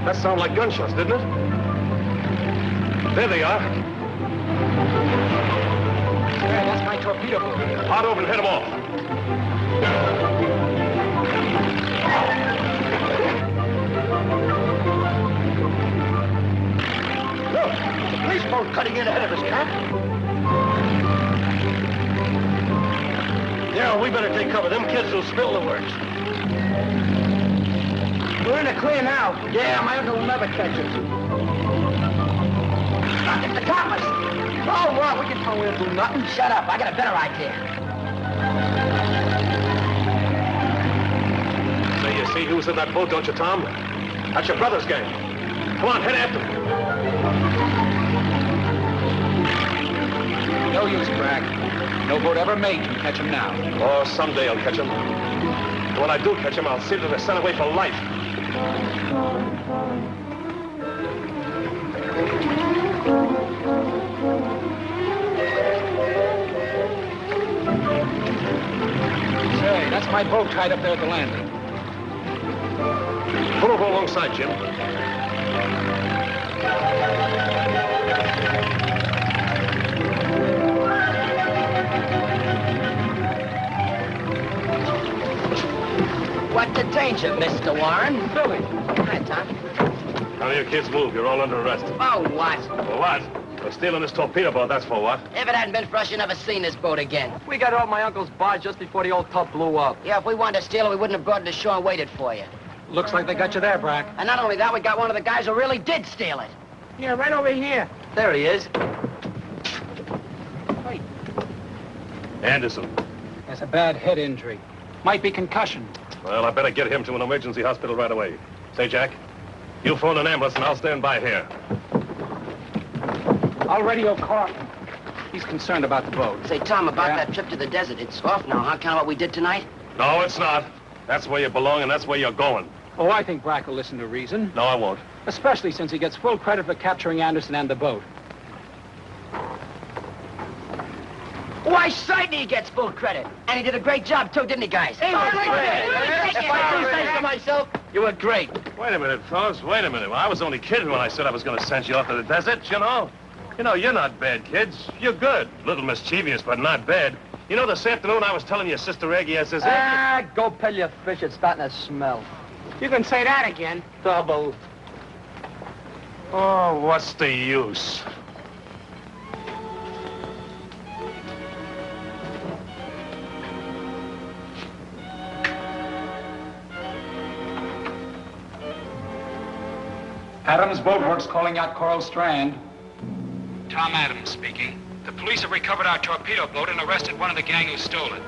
That sounded like gunshots, didn't it? There they are. Hey, that's my torpedo boat. Hard open, head them off. Look, the police boat cutting in ahead of us, Cap. Yeah, we better take cover. Them kids will spill the works. We're in the clear now. Yeah, my uncle will never catch us. It's the coppers. Oh, well, we can tell we don't do nothing. Shut up. I got a better idea. Say, you see who's in that boat, don't you, Tom? That's your brother's gang. Come on, head after them. No use, Brack. No boat ever made can catch him now. Oh, someday I'll catch him. And when I do catch him, I'll see that they're sent away for life. Say, that's my boat tied up there at the landing. Pull over alongside, Jim. What's the danger, Mr. Warren? Billy. Hi, Tom. None of you kids move. You're all under arrest. Oh, what? For what? For stealing this torpedo boat, that's for what? If it hadn't been for us, you'd never seen this boat again. We got off my uncle's barge just before the old tub blew up. Yeah, if we wanted to steal it, we wouldn't have brought it to shore and waited for you. Looks like they got you there, Brack. And not only that, we got one of the guys who really did steal it. Yeah, right over here. There he is. Wait. Anderson. Has a bad head injury. Might be concussion. Well, I better get him to an emergency hospital right away. Say, Jack, you phone an ambulance and I'll stand by here. I'll radio Carlton. He's concerned about the boat. Say, Tom, about that trip to the desert, it's off now, huh? Kind of what we did tonight? No, it's not. That's where you belong and that's where you're going. Oh, I think Brack will listen to reason. No, I won't. Especially since he gets full credit for capturing Anderson and the boat. Why, certainly he gets full credit. And he did a great job, too, didn't he, guys? He was great. If I do say so myself, You were great. Wait a minute, fellas. Wait a minute. Well, I was only kidding when I said I was going to send you off to the desert, you know? You know, you're not bad, kids. You're good. A little mischievous, but not bad. You know, this afternoon I was telling your sister Aggie, I says... Ah, go pell your fish. It's starting to smell. You can say that again. Double. Oh, what's the use? Adams Boatworks calling out Coral Strand. Tom Adams speaking. The police have recovered our torpedo boat and arrested one of the gang who stole it.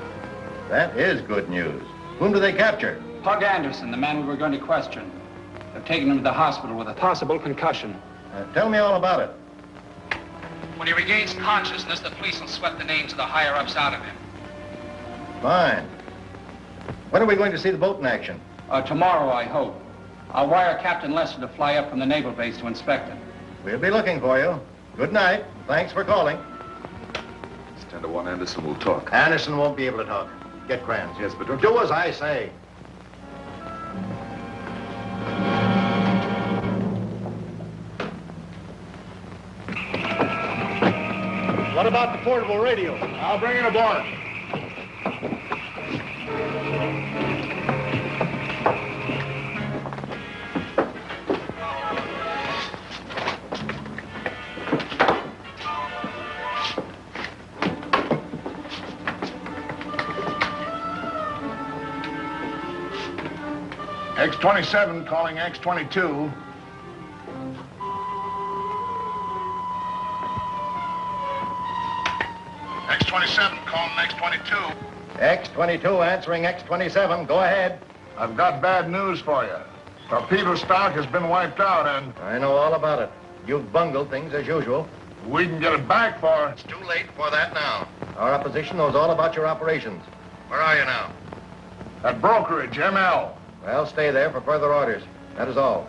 That is good news. Whom do they capture? Pug Anderson, the man we were going to question. They've taken him to the hospital with a possible concussion. Tell me all about it. When he regains consciousness, the police will sweat the names of the higher-ups out of him. Fine. When are we going to see the boat in action? Tomorrow, I hope. I'll wire Captain Lester to fly up from the naval base to inspect it. We'll be looking for you. Good night. Thanks for calling. It's 10 to 1, Anderson will talk. Anderson won't be able to talk. Get Kranz. Yes, but don't do as I say. What about the portable radio? I'll bring it aboard. X-27 calling X-22. X-27 calling X-22. X-22 answering X-27. Go ahead. I've got bad news for you. Torpedo stock has been wiped out, and... I know all about it. You've bungled things as usual. We can get it back for... It's too late for that now. Our opposition knows all about your operations. Where are you now? At brokerage, ML. Well, stay there for further orders. That is all.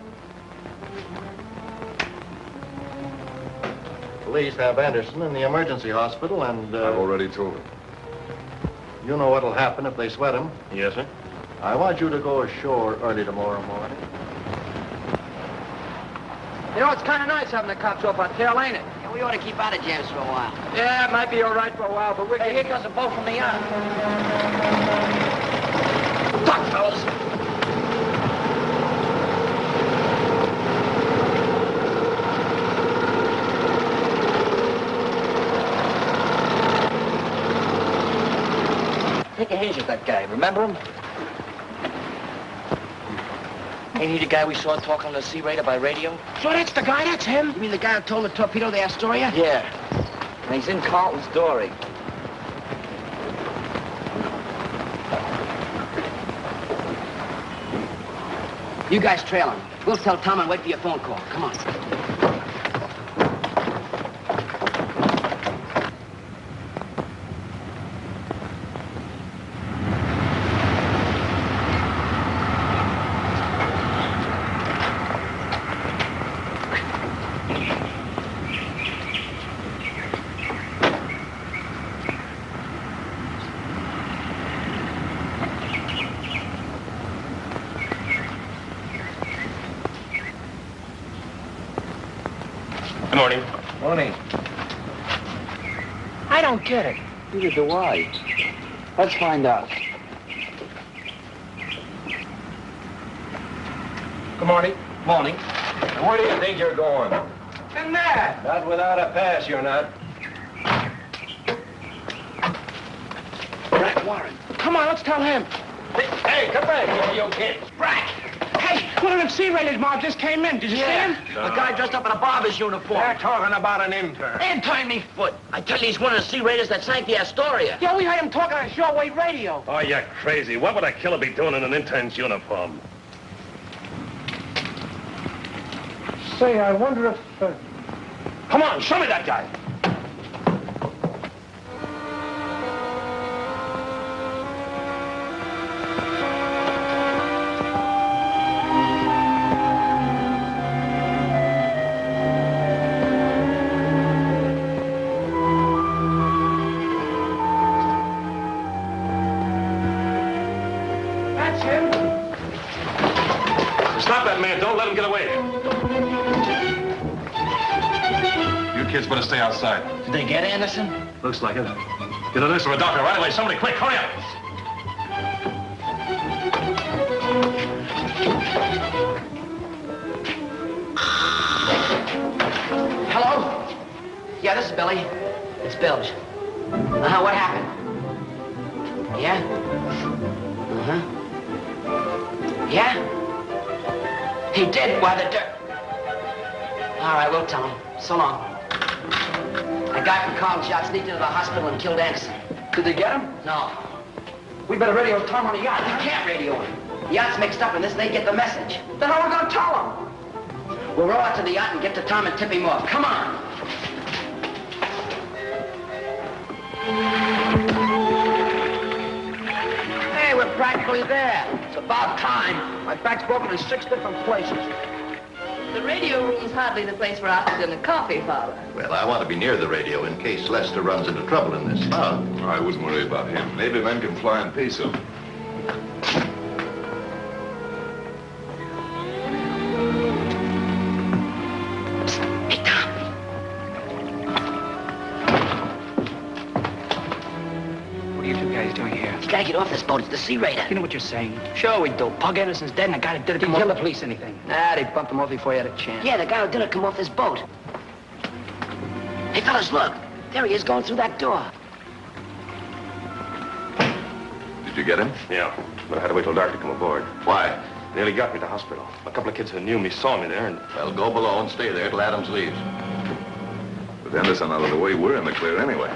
Police have Anderson in the emergency hospital, and... I've already told him. You know what'll happen if they sweat him. Yes, sir. I want you to go ashore early tomorrow morning. You know, it's kind of nice having the cops off our tail, ain't it? Yeah, we ought to keep out of jams for a while. Yeah, it might be all right for a while, but we're... Hey, here comes a boat from the yacht. Duck, fellas. Take a hinge at that guy. Remember him? Ain't he the guy we saw talking to the Sea Raider by radio? So that's the guy? That's him? You mean the guy who told the torpedo the Astoria? Yeah. And he's in Carlton's dory. You guys trail him. We'll tell Tom and wait for your phone call. Come on. Good morning. Morning. I don't get it. Neither do I. Let's find out. Good morning. Morning. And where do you think you're going? In there. Not without a pass, you're not. Brack Warren. Come on, let's tell him. Hey, come back, you kid. Brack! Hey, one of them Sea Raiders mob just came in. Did you see him? A guy dressed up in a barber's uniform. They're talking about an intern. And turn me foot. I tell you, he's one of the Sea Raiders that sank the Astoria. Yeah, we heard him talking on shortwave radio. Oh, you're crazy. What would a killer be doing in an intern's uniform? Say, I wonder if... Come on, show me that guy. That's him. Stop that man. Don't let him get away. You kids better stay outside. Did they get Anderson? Looks like it. Get a nurse or a doctor right away. Somebody quick, hurry up. Hello? Yeah, this is Billy. It's Bilge. Uh-huh, what happened? Yeah? Uh-huh. Yeah? He did? Why, the dirt... All right, we'll tell him. So long. A guy from Carlton's yacht sneaked into the hospital and killed Anderson. Did they get him? No. We better radio Tom on the yacht. You can't radio him. The yacht's mixed up in this, and they get the message. Then how are we going to tell him? We'll row out to the yacht and get to Tom and tip him off. Come on. Hey, we're practically there. It's about time. My back's broken in 6 different places. The radio room's hardly the place for oxygen and coffee, Father. Well, I want to be near the radio in case Lester runs into trouble in this fog. I wouldn't worry about him. Navy men can fly in peace. Hey, Tom. What are you two guys doing here? You gotta get off this boat. It's the Sea Raider. You know what you're saying? Sure we do. Pug Anderson's dead and the guy that did it Didn't come kill off. the police anything. Nah, they bumped him off before he had a chance. Yeah, the guy who did it come off this boat. Hey, fellas, look. There he is going through that door. Did you get him? Yeah, but I had to wait till dark to come aboard. Why? Nearly got me to hospital. A couple of kids who knew me saw me there and... Well, go below and stay there till Adams leaves. With Anderson out of the way, we're in the clear anyway.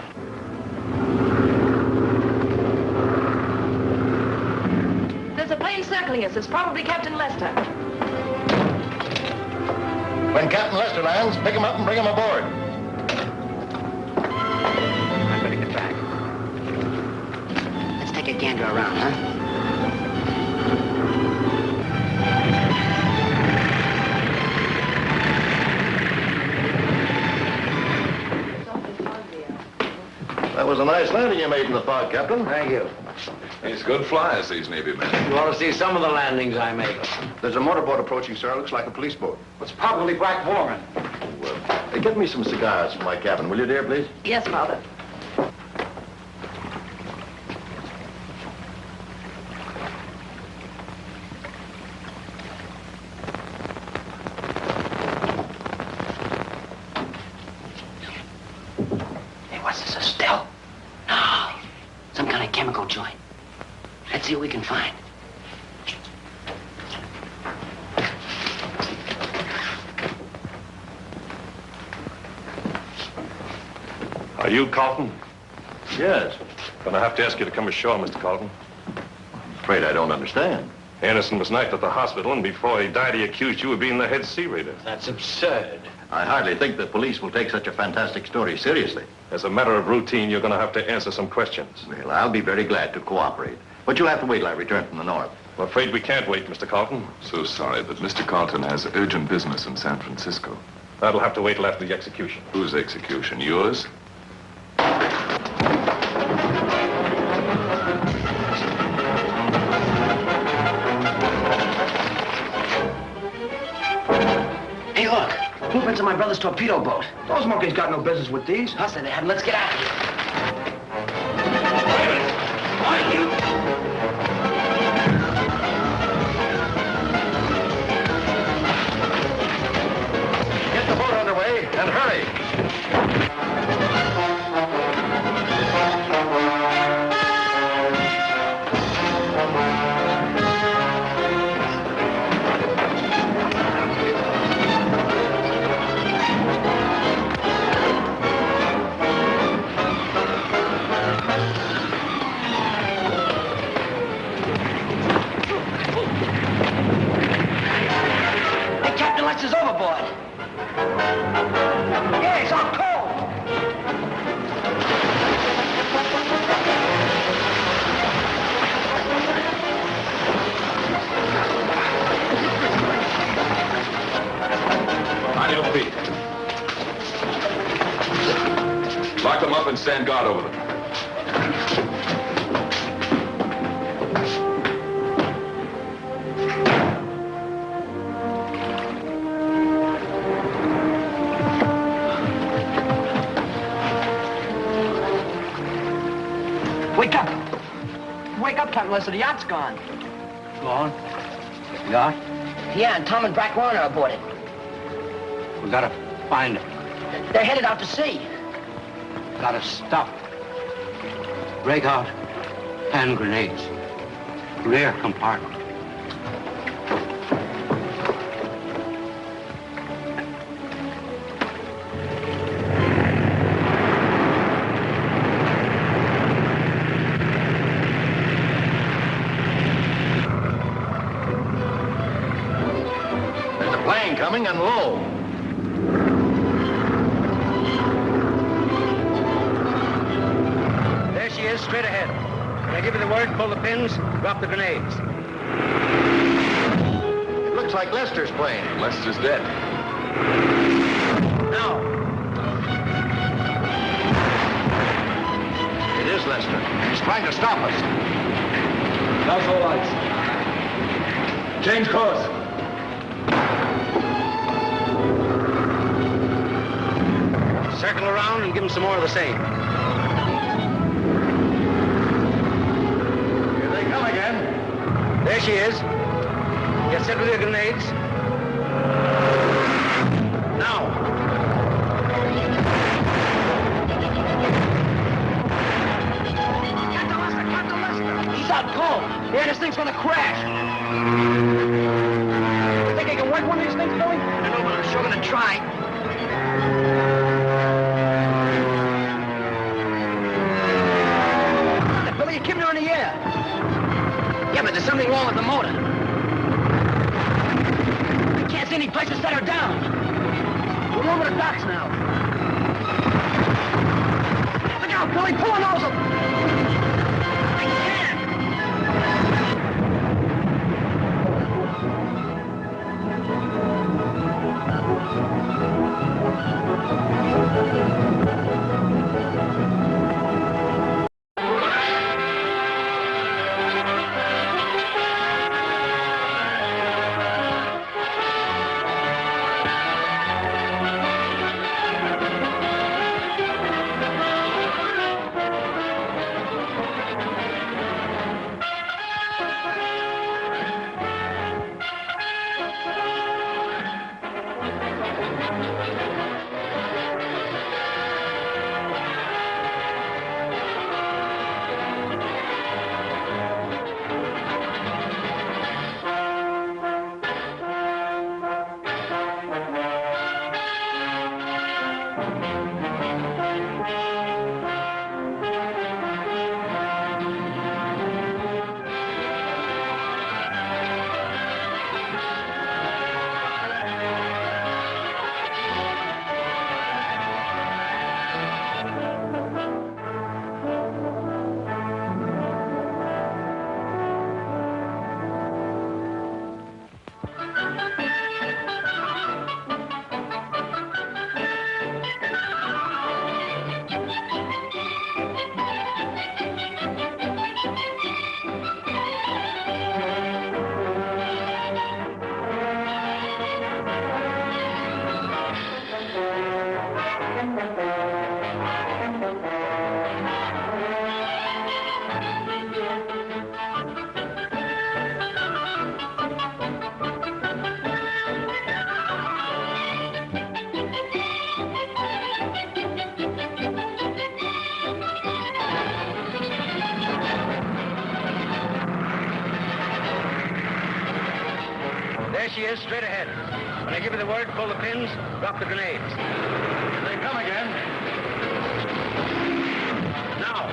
There's a plane circling us. It's probably Captain Lester. When Captain Lester lands, pick him up and bring him aboard. I better get back. Let's take a gander around, huh? That was a nice landing you made in the fog, Captain. Thank you. He's good flyers, these Navy men. You want to see some of the landings I make? There's a motorboat approaching, sir. Looks like a police boat. It's probably Brack Warren. Hey, get me some cigars from my cabin, will you, dear, please? Yes, Father. What's this, a still? No. Some kind of chemical joint. Let's see what we can find. Are you Carlton? Yes. Gonna have to ask you to come ashore, Mr. Carlton. I'm afraid I don't understand. Anderson was knifed at the hospital, and before he died, he accused you of being the head sea raider. That's absurd. I hardly think the police will take such a fantastic story seriously. As a matter of routine, you're gonna have to answer some questions. Well, I'll be very glad to cooperate. But you'll have to wait till I return from the north. I'm afraid we can't wait, Mr. Carlton. So sorry, but Mr. Carlton has urgent business in San Francisco. That'll have to wait till after the execution. Whose execution? Yours? Hey, look. Blueprints of my brother's torpedo boat. Those monkeys got no business with these. I'll say they haven't. Let's get out of here. Get the boat underway and hurry. Hey, Captain Lester's overboard. Yeah, he's all cold. On your feet. Lock them up and stand guard over them. Wake up. Wake up, Captain Lester. The yacht's gone. Gone? Yacht? Yeah, and Tom and Brack Warren are aboard it. We gotta find it. They're headed out to sea. Gotta stop. Break out. Hand grenades. Rear compartment. There's a plane coming and low. There she is, straight ahead. When I give you the word, pull the pins, drop the grenades. It looks like Lester's plane. Lester's dead. Now. It is Lester. He's trying to stop us. Now's all lights. Change course. Circle around and give him some more of the same. Here they come again. There she is. Get set with your grenades. Now. Captain Lester! He's out cold. Yeah, this thing's gonna crash. Yeah, but there's something wrong with the motor. I can't see any place to set her down. We're over the docks now. Look out, Billy, pull a nozzle! I can't! There she is, straight ahead. When I give you the word, pull the pins, drop the grenades. Here they come again. Now.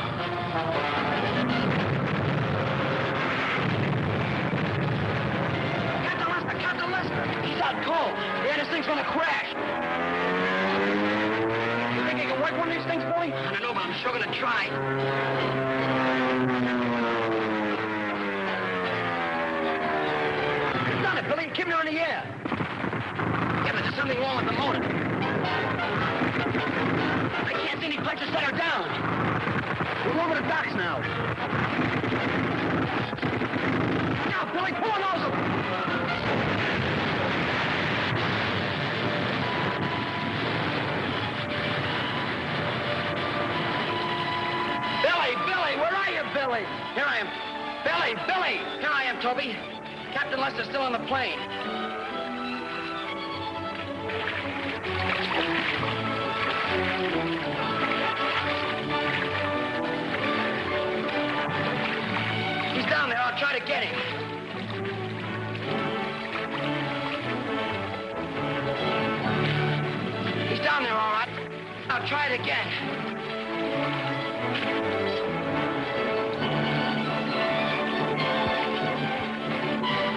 Captain Lester! He's out cold. Yeah, this thing's gonna crash. You think you can work one of these things, Billy? I don't know, but I'm sure gonna try. Billy, keep me on the air. Yeah, but there's something wrong with the motor. I can't see any place to set her down. We're over the docks now. Now, Billy, pull a nozzle. Billy, where are you, Billy? Here I am. Billy, here I am, Toby. Captain Lester's still on the plane. He's down there. I'll try to get him. He's down there, all right. I'll try it again.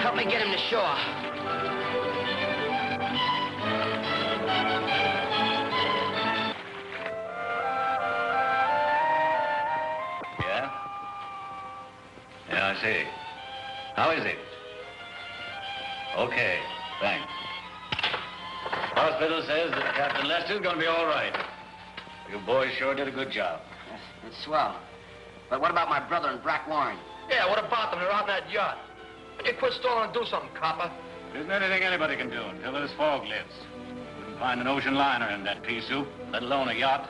Help me get him to shore. Yeah? Yeah, I see. How is it? Okay, thanks. Hospital says that Captain Lester's gonna be all right. You boys sure did a good job. It's swell. But what about my brother and Brack Warren? Yeah, what about them? They're out in that yacht. Why don't you quit stalling and do something, copper? There isn't anything anybody can do until this fog lifts. Couldn't find an ocean liner in that pea soup, let alone a yacht.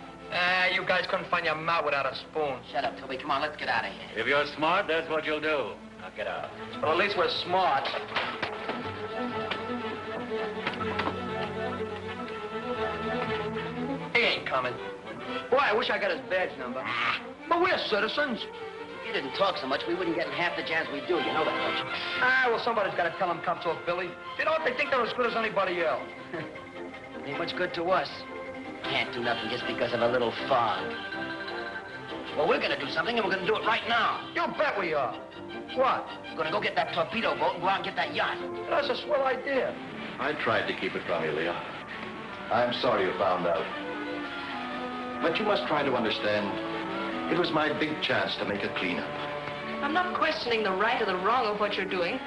You guys couldn't find your mouth without a spoon. Shut up, Toby. Come on, let's get out of here. If you're smart, that's what you'll do. Now get out. Well, at least we're smart. He ain't coming. Boy, I wish I got his badge number. But we're citizens. If you didn't talk so much, we wouldn't get in half the jams we do. You know that, don't you? Well, somebody's got to tell them cops off, Billy. You know what? They think they're as good as anybody else. Ain't much good to us. Can't do nothing just because of a little fog. Well, we're gonna do something, and we're gonna do it right now. You bet we are. What? We're gonna go get that torpedo boat and go out and get that yacht. That's a swell idea. I tried to keep it from you, Leo. I'm sorry you found out. But you must try to understand, it was my big chance to make a cleanup. I'm not questioning the right or the wrong of what you're doing.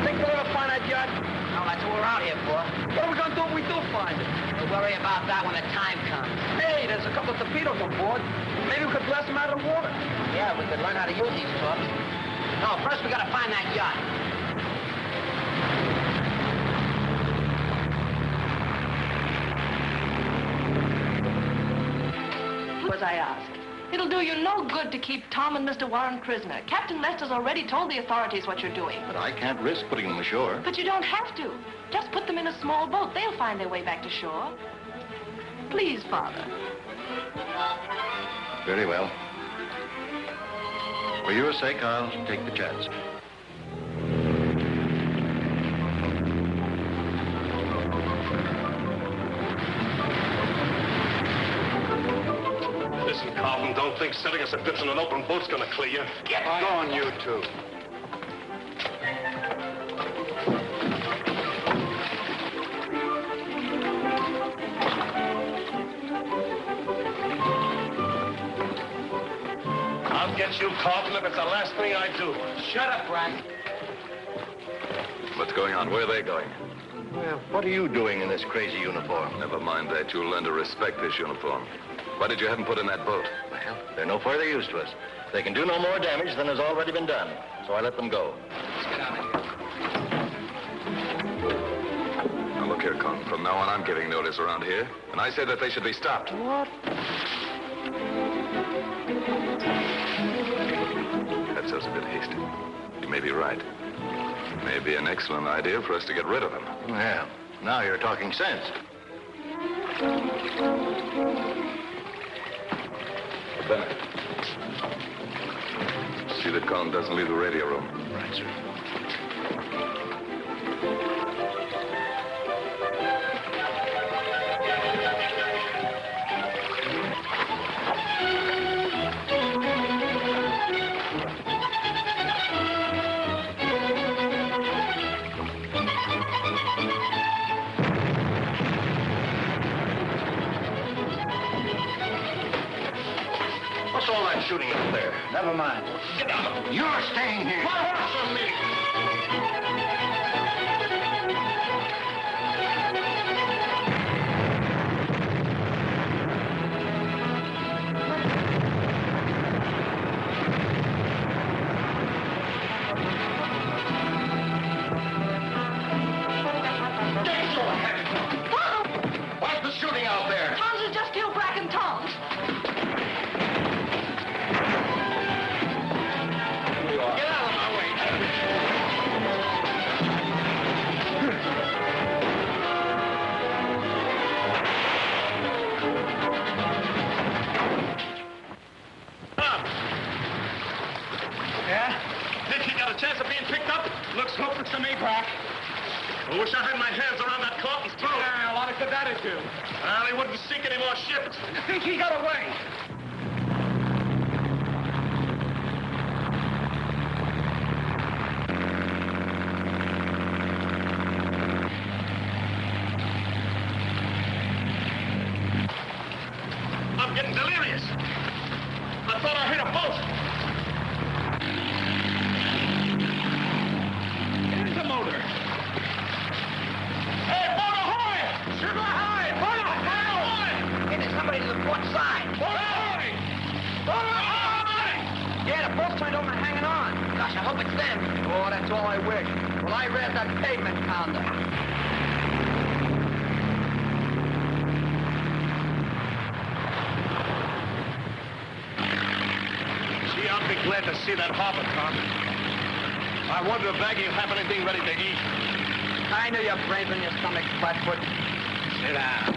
Think we'll ever find that yacht? No, that's what we're out here for. What are we gonna do if we do find it? We'll worry about that when the time comes. Hey, there's a couple of torpedoes on board. Maybe we could blast them out of the water. Yeah, we could learn how to use these torps. No, first we gotta find that yacht. As I ask. It'll do you no good to keep Tom and Mr. Warren prisoner. Captain Lester's already told the authorities what you're doing. But I can't risk putting them ashore. But you don't have to. Just put them in a small boat. They'll find their way back to shore. Please, Father. Very well. For your sake, I'll take the chance. Listen, Carlton, don't think setting us adrift in an open boat's gonna clear you. Get going, you two. I'll get you, Carlton, if it's the last thing I do. Shut up, Brack. What's going on? Where are they going? Well, what are you doing in this crazy uniform? Never mind that. You'll learn to respect this uniform. Why did you have them put in that boat? Well, they're no further use to us. They can do no more damage than has already been done. So I let them go. Let's get out of here. Now, look here, Con. From now on, I'm giving notice around here. And I say that they should be stopped. What? That sounds a bit hasty. You may be right. It may be an excellent idea for us to get rid of them. Well, now you're talking sense. Bennett. See that Con doesn't leave the radio room. Right, sir. What's all that shooting up there? Never mind. Get out. You're staying here. What horse from me? Get your head. What's the shooting out there? Tonjes just killed Brack and Tonjes. Get out of my way. Yeah? Think he got a chance of being picked up? Looks hopeless to me, Brack. I wish I had my hands around that Carlton's throat. Yeah, a lot of good attitude. Well, he wouldn't sink any more ships. I think he got away. I'm getting delirious. I thought I hit a boat. Here's the motor. Hey, boat ahoy! Sugar high! Boat ahoy! Hey, there's somebody to the port side. Boat ahoy! Boat ahoy! Yeah, the boat's turned over and hanging on. Gosh, I hope it's them. Oh, that's all I wish. Well, I read that pavement pounder. Gee, I'll be glad to see that harbor, Tom. I wonder if Baggy will have anything ready to eat. I knew your brains in your stomach, Flatfoot. Sit down.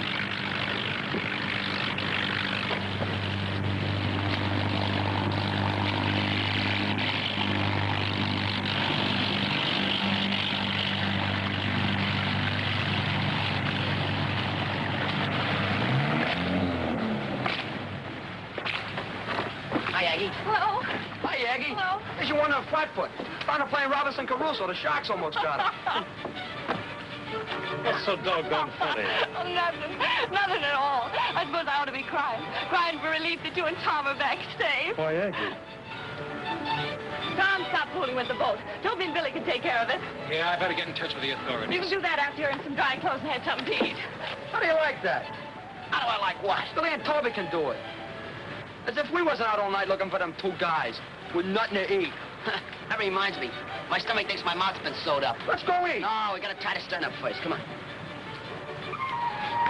Hi, Aggie. Hello. Hi, Aggie. Hello. Here's your one on Flatfoot. Found her playing Robinson Crusoe. The Sharks almost got her. What's so doggone funny? Oh, nothing. Nothing at all. I suppose I ought to be crying. Crying for relief that you and Tom are back safe. Why, Aggie? Tom, stop fooling with the boat. Toby and Billy can take care of it. Yeah, I better get in touch with the authorities. You can do that after you're in some dry clothes and had something to eat. How do you like that? How do I like what? Billy and Toby can do it. As if we wasn't out all night looking for them two guys with nothing to eat. That reminds me. My stomach thinks my mouth's been sewed up. Let's go eat. No, we gotta tie the stern up first. Come on.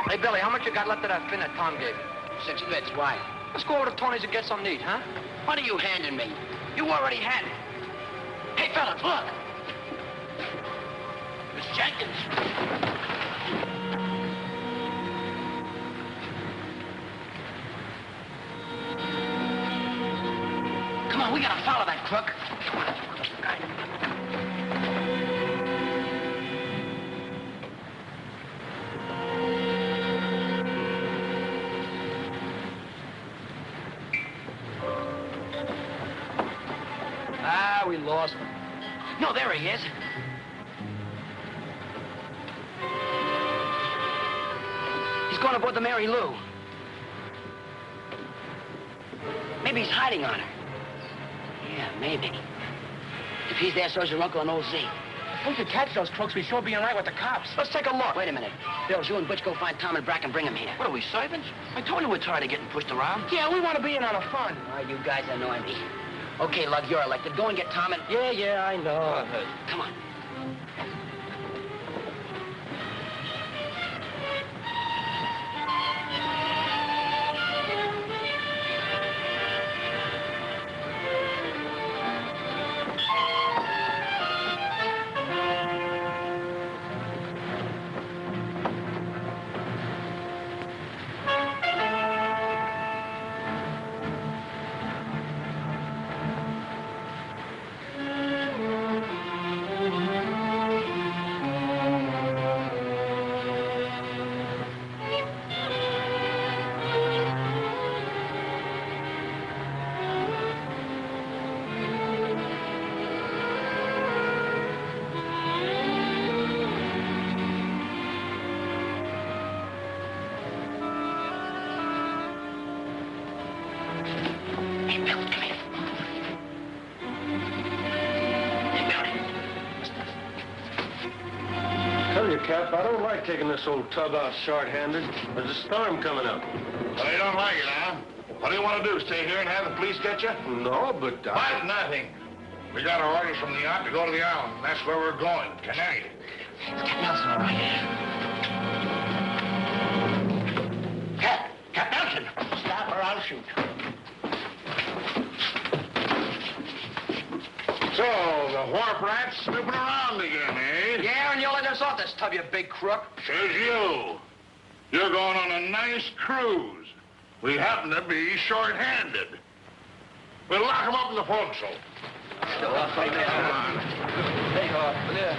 Hey, Billy, how much you got left of that fin that Tom gave you? 6 bits. Why? Let's go over to Tony's and get something to eat, huh? What are you handing me? You already had it. Hey, fellas, look. Miss Jenkins. Come on, we gotta follow that crook. Ah, we lost him. No, there he is. He's going aboard the Mary Lou. Maybe he's hiding on her. Yeah, maybe. If he's there, so's your uncle and old Z. If we could catch those crooks, we'd sure be all right with the cops. Let's take a look. Wait a minute. Bills, you and Butch go find Tom and Brack and bring them here. What are we, servants? I told you we're tired of getting pushed around. Yeah, we want to be in on the fun. Oh, you guys annoy me. Okay, Lug, you're elected. Go and get Tom and... Yeah, I know. Come on. Cap, I don't like taking this old tub out short-handed. There's a storm coming up. Well, you don't like it, huh? What do you want to do, stay here and have the police get you? No, but What? Nothing. We got our orders from the yacht to go to the island, and that's where we're going, tonight. It's Cap Nelson, all right. Cap Nelson! Stop or I'll shoot. So, the wharf rat's snooping around again, eh? Yeah, and you're letting us off this tub, you big crook. Says you. You're going on a nice cruise. We happen to be short-handed. We'll lock him up in the forecastle. Come on. Take off. Yeah.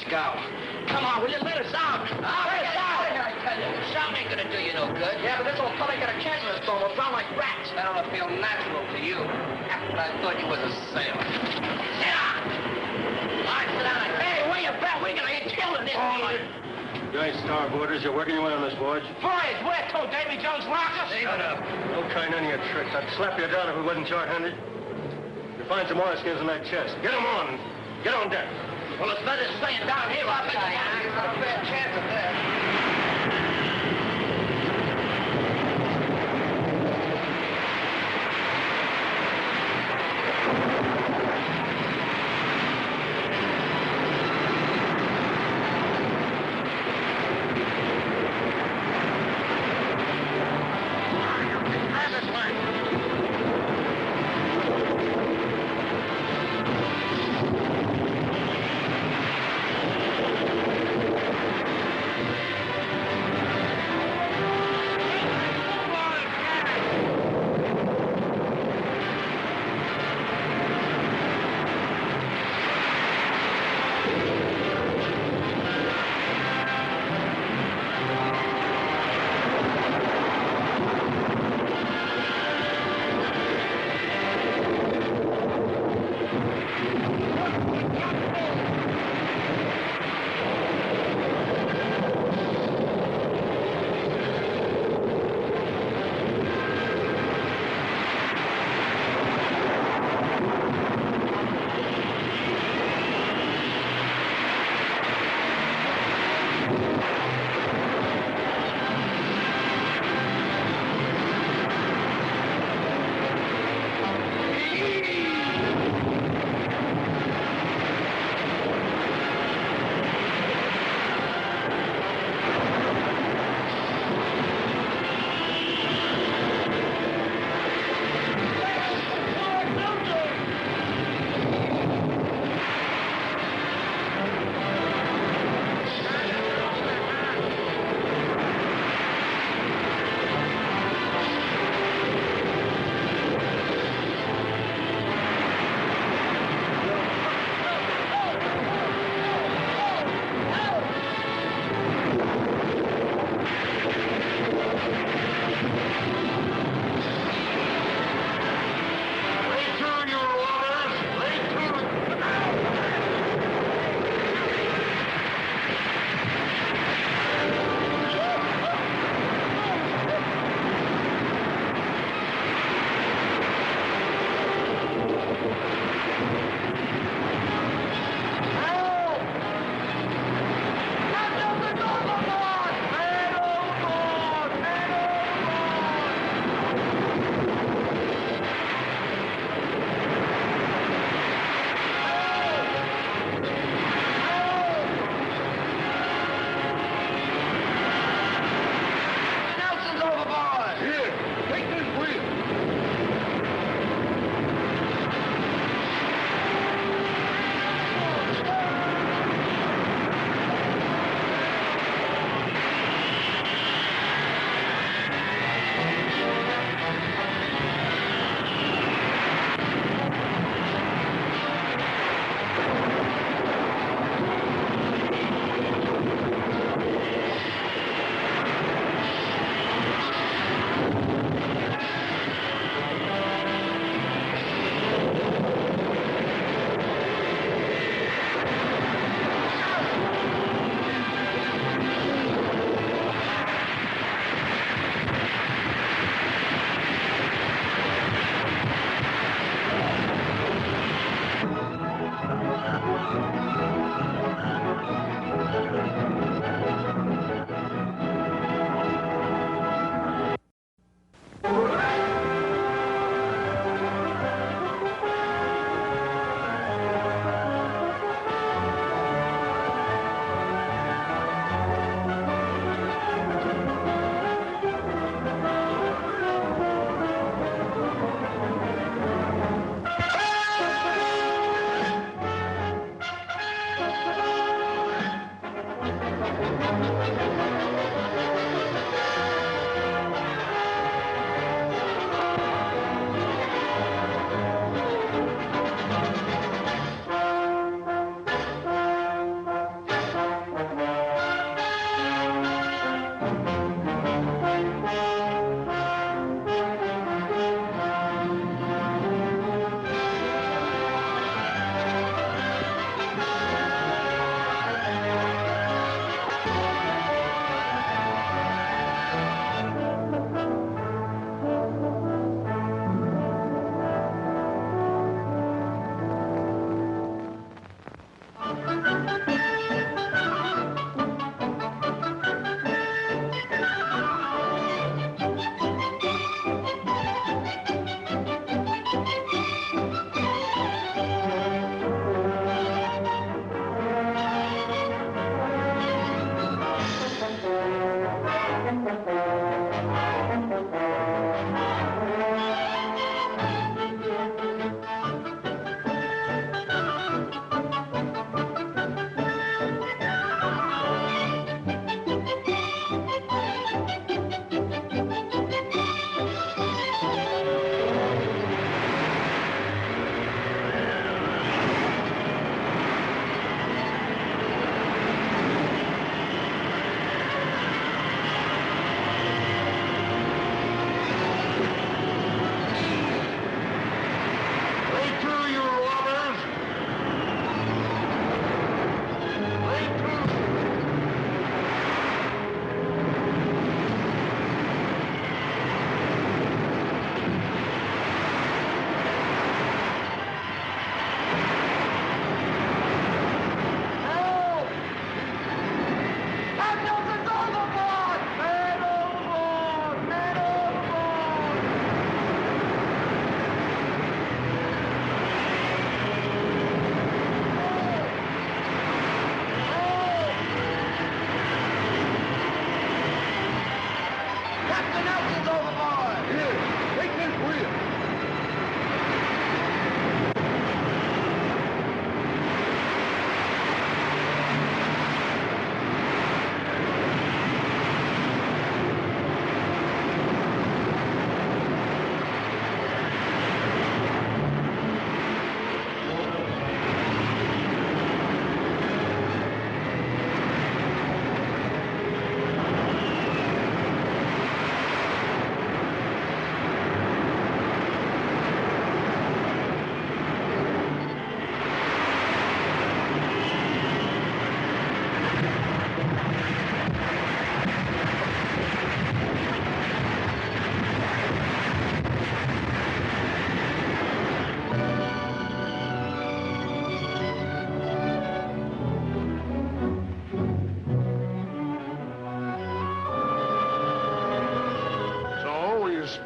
Scout. Come on, will you let us out? Let us out! I tell you, shouting ain't gonna do you no good. Yeah, but this old fella got a chance in this storm. We'll drown like rats. That ought to feel natural to you. But I thought you was a sailor. Sit down! All right, sit down. Hey, where you been? We're gonna get killed in this one. You ain't starboarders. You're working your way on this voyage. Boys, where to? Davy Jones locker? Shut up. Don't try none of your tricks. I'd slap you down if we wasn't short-handed. You find some oilskins in that chest. Get them on. Get on deck. Well, it's better staying down here outside. You've got a fair chance of that.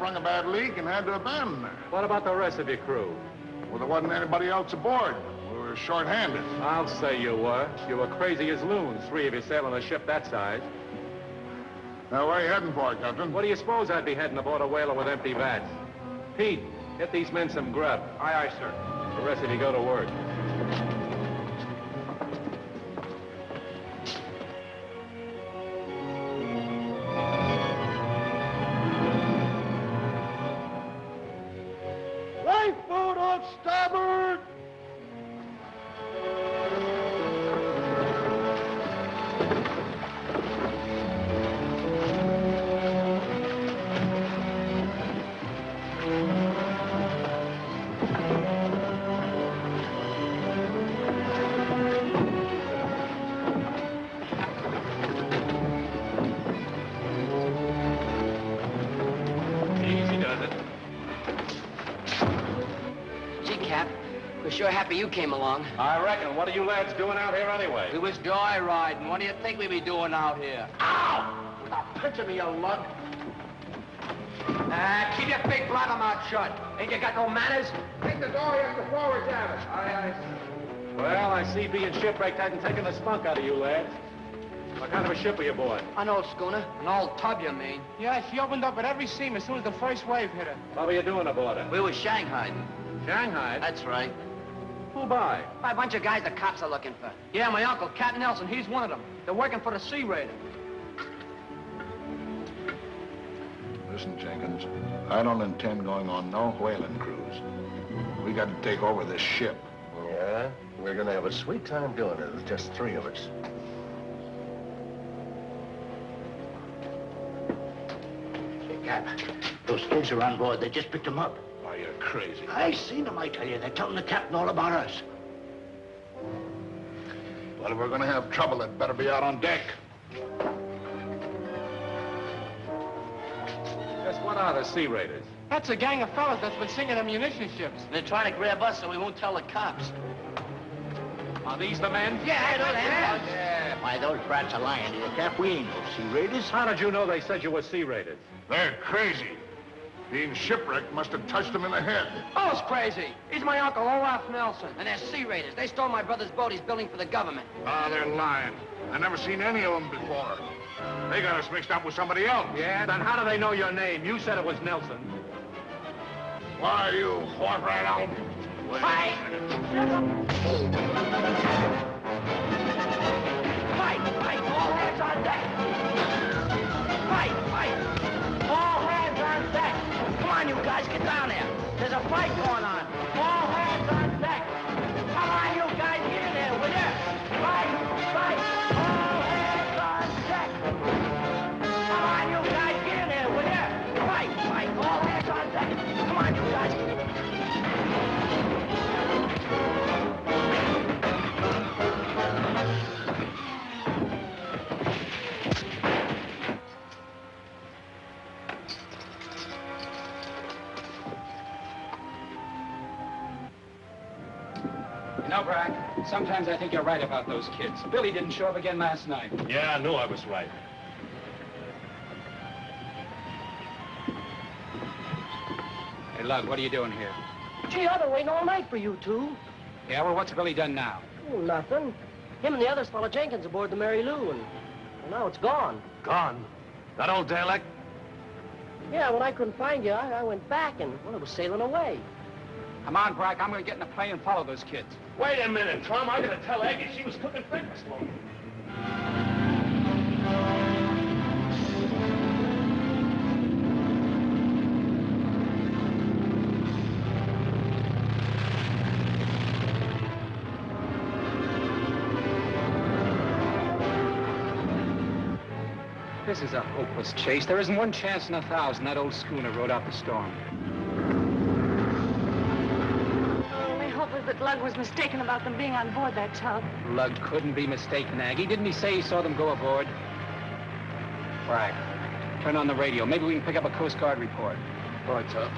sprung a bad leak and had to abandon her. What about the rest of your crew? Well, there wasn't anybody else aboard. We were short-handed. I'll say you were. You were crazy as loons, three of you sailing a ship that size. Now, where are you heading for, Captain? What do you suppose I'd be heading aboard a whaler with empty vats? Pete, get these men some grub. Aye, aye, sir. The rest of you go to work. Lifeboat on starboard! Easy does it. Gee, Cap, we're sure happy you came along. I reckon. What are you lads doing out here anyway? We was joyriding. What do you think we be doing out here? Ow! Stop pinching me, you lug. Keep your big blabbermouth shut. Ain't you got no manners? Take the door here to forward cabin. Aye, aye. Well, I see being shipwrecked hadn't taken the spunk out of you lads. What kind of a ship are you aboard? An old schooner. An old tub, you mean? Yeah, she opened up at every seam as soon as the first wave hit her. What were you doing aboard her? We was Shanghai. Shanghai? That's right. Who by? By a bunch of guys the cops are looking for. Yeah, my uncle, Captain Nelson, he's one of them. They're working for the Sea Raider. Listen, Jenkins, I don't intend going on no whaling cruise. We got to take over this ship. Yeah? We're gonna have a sweet time doing it with just three of us. Hey, Cap, those kids are on board. They just picked them up. Are you crazy? I seen them, I tell you. They're telling the captain all about us. Well, if we're gonna have trouble, it better be out on deck. Just what are the Sea Raiders? That's a gang of fellas that's been sinking ammunition ships. They're trying to grab us so we won't tell the cops. Are these the men? Yeah, those them. Yeah, why, those brats are lying to you, Cap. We ain't no sea raiders. How did you know they said you were Sea Raiders? They're crazy. Being shipwrecked must have touched them in the head. Who's crazy? He's my uncle, Olaf Nelson. And they're Sea Raiders. They stole my brother's boat he's building for the government. Ah, they're lying. I never seen any of them before. They got us mixed up with somebody else. Yeah, then how do they know your name? You said it was Nelson. Why, you whore right out. Fight! Fight! All hands on deck! Fight! All hands on deck! Come on, you guys, get down there. There's a fight going on. All hands on deck! Come on, you guys, get in there, will ya? Fight! All hands on deck! Come on, you guys, get in there, will ya? Fight! All hands on deck! Come on, you guys. You know, Brack, sometimes I think you're right about those kids. Billy didn't show up again last night. Yeah, I knew I was right. Hey, Lug, what are you doing here? Gee, I've been waiting all night for you two. Yeah, well, what's Billy done now? Oh, nothing. Him and the others followed Jenkins aboard the Mary Lou, and now it's gone. Gone? That old derelict? Yeah, when I couldn't find you, I went back, and, well, it was sailing away. Come on, Brack, I'm going to get in the plane and follow those kids. Wait a minute, Tom. I gotta tell Aggie she was cooking breakfast for me. This is a hopeless chase. There isn't one chance in 1,000 that old schooner rode out the storm. Only hope is that Lug was mistaken about them being on board that tub. Lug couldn't be mistaken, Aggie. Didn't he say he saw them go aboard? Brack, turn on the radio. Maybe we can pick up a Coast Guard report. All right, sir.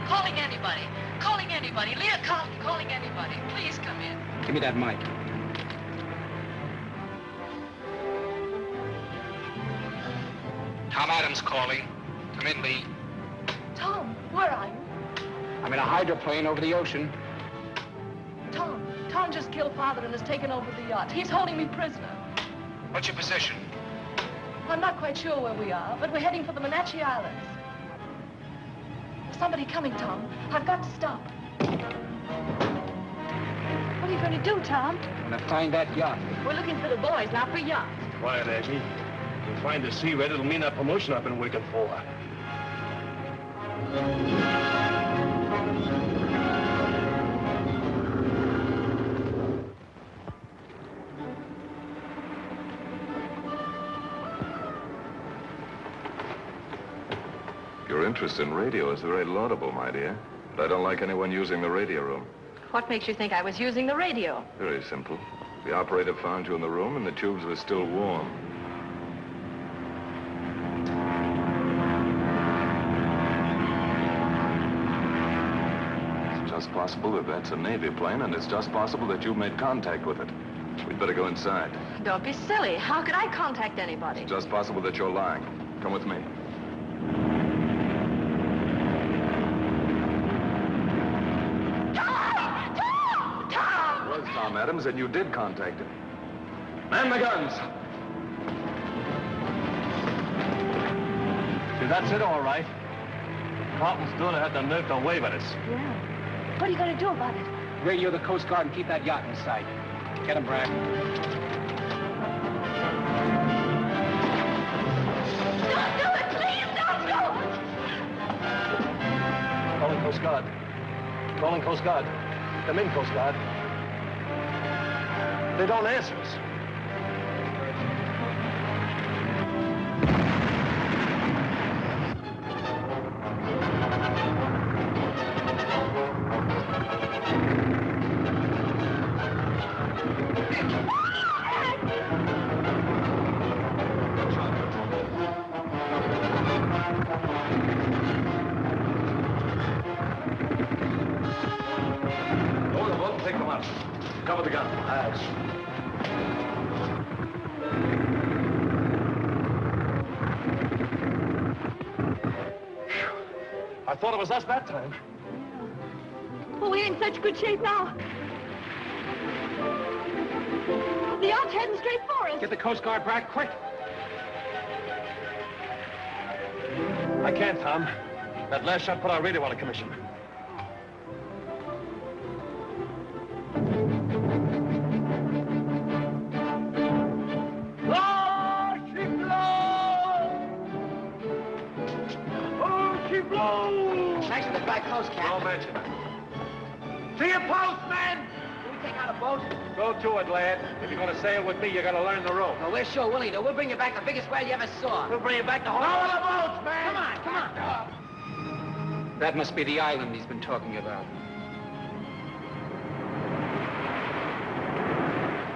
Calling anybody. Calling anybody. Leah Carlton calling anybody. Please come in. Give me that mic. Tom Adams calling. Come in, Lee. Tom, where are you? I'm in a hydroplane over the ocean. Tom just killed Father and has taken over the yacht. He's holding me prisoner. What's your position? I'm not quite sure where we are, but we're heading for the Wenatchee Islands. There's somebody coming, Tom. I've got to stop. What are you going to do, Tom? I'm going to find that yacht. We're looking for the boys, not for yachts. Quiet, Aggie. If we find the sea red, it'll mean that promotion I've been working for. Your interest in radio is very laudable, my dear. But I don't like anyone using the radio room. What makes you think I was using the radio? Very simple. The operator found you in the room and the tubes were still warm. It's just possible that that's a Navy plane, and it's just possible that you've made contact with it. We'd better go inside. Don't be silly. How could I contact anybody? It's just possible that you're lying. Come with me. Tom Adams, and you did contact him. Man the guns! See, that's it, all right. Carlton's daughter had the nerve to wave at us. Yeah. What are you going to do about it? Radio the Coast Guard and keep that yacht in sight. Get him, Brack. Don't do it, please! Don't do it! Calling Coast Guard. Calling Coast Guard. Come in, Coast Guard. They don't answer us. Lower the boat and take them out. Cover the gun. Aye. I thought it was us that time. Oh, we're in such good shape now. The yacht's heading straight for us. Get the Coast Guard, Brack, quick. I can't, Tom. That last shot put our radio out of commission. Thanks for the back post, Captain. Don't mention it. To your post, man! Can we take out a boat? Go to it, lad. If you're going to sail with me, you got to learn the ropes. Well, we're sure willing to. We'll bring you back the biggest whale you ever saw. We'll bring you back the whole... Lower the boats, man! Come on. That must be the island he's been talking about.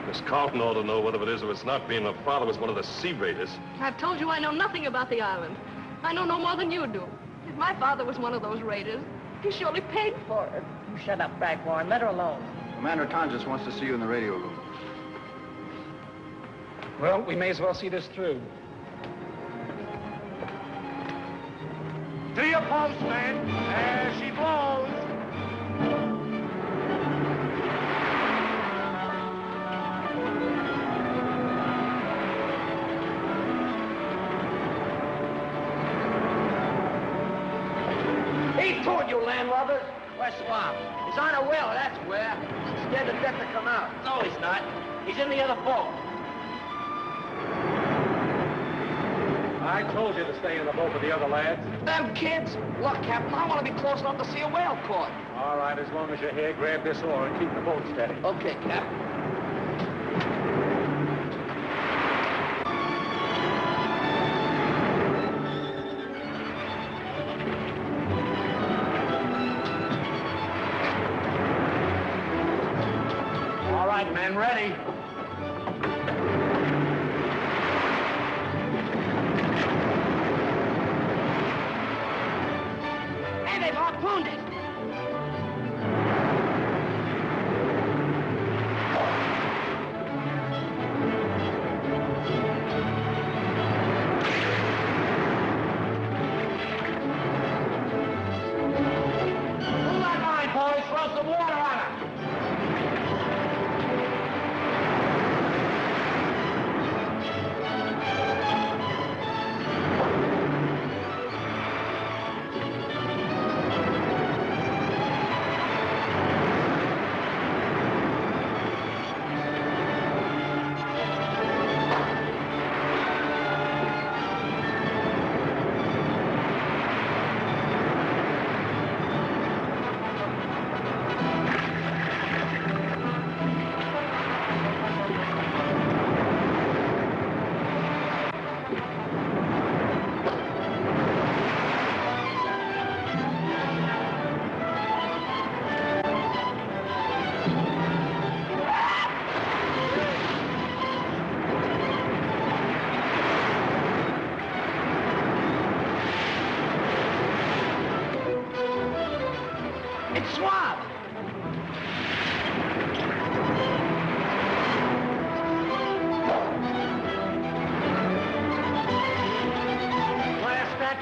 Miss Carlton ought to know whether it is or it's not, being her father was one of the sea raiders. I've told you I know nothing about the island. I know no more than you do. If my father was one of those raiders, he surely paid for it. You shut up, Brack Warren. Let her alone. Commander Tonjes wants to see you in the radio room. Well, we may as well see this through. To your post, man! There she blows! He told you, landlubbers. Where's Swamp? He's on a whale, that's where. He's scared to death to come out. No, he's not. He's in the other boat. I told you to stay in the boat with the other lads. Them kids? Look, Captain, I want to be close enough to see a whale caught. All right, as long as you're here, grab this oar and keep the boat steady. Okay, Captain. All right, men, ready. Hey, they've harpooned it.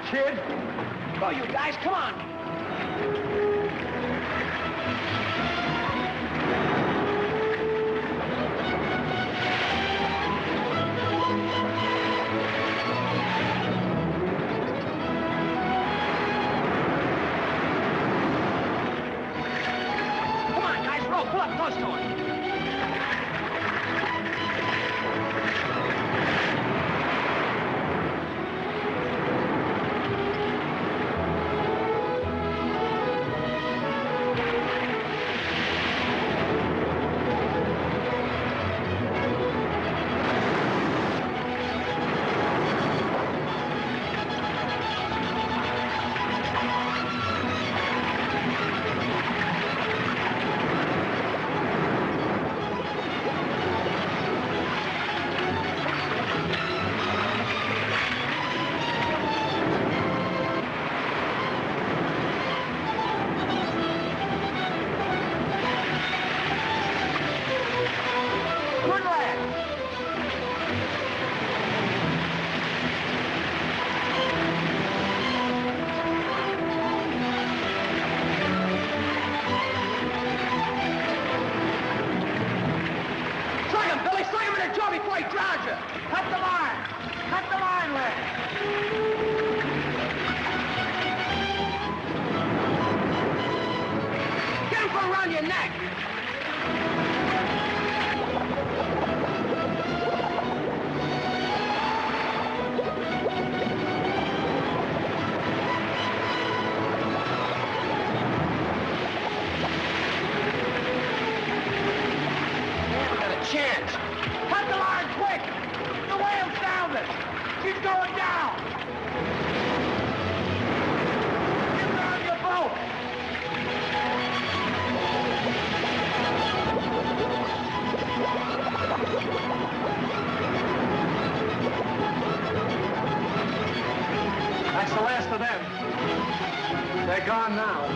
kid. Go, you guys, come on. Come on, guys, row. Pull up close to him. That's the last of them. They're gone now.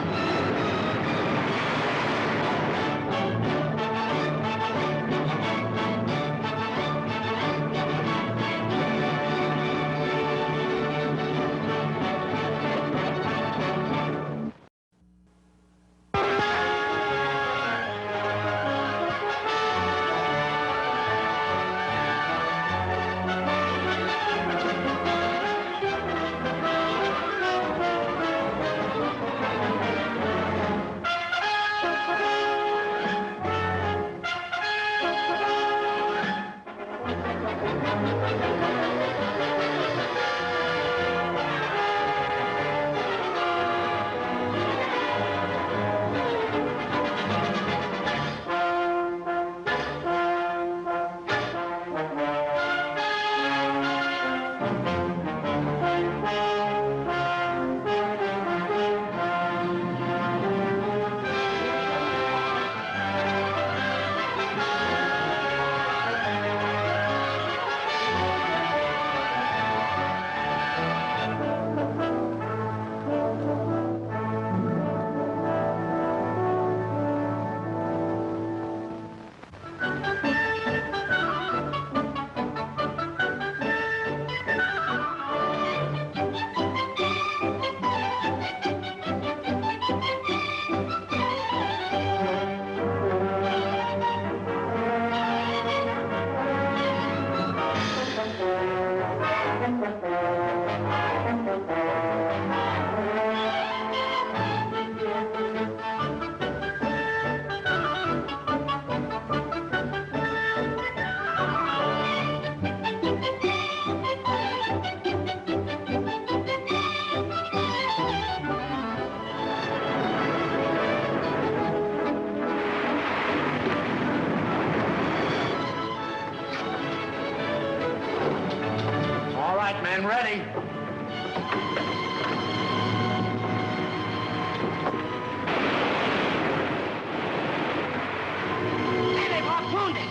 Man, ready. Hey, they've harpooned it.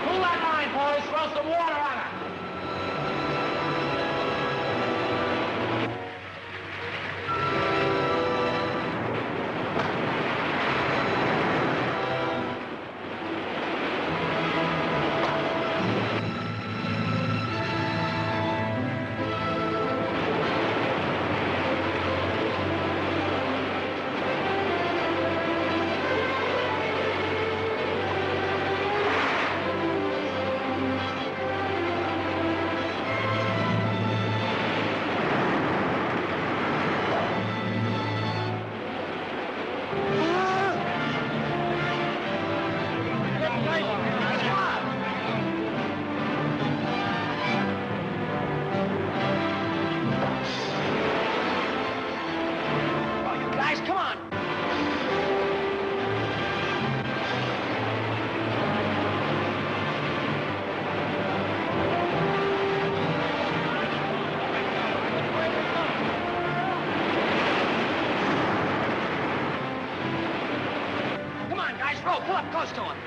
Pull that line, boys. Throw some water on it. Pull up close to him.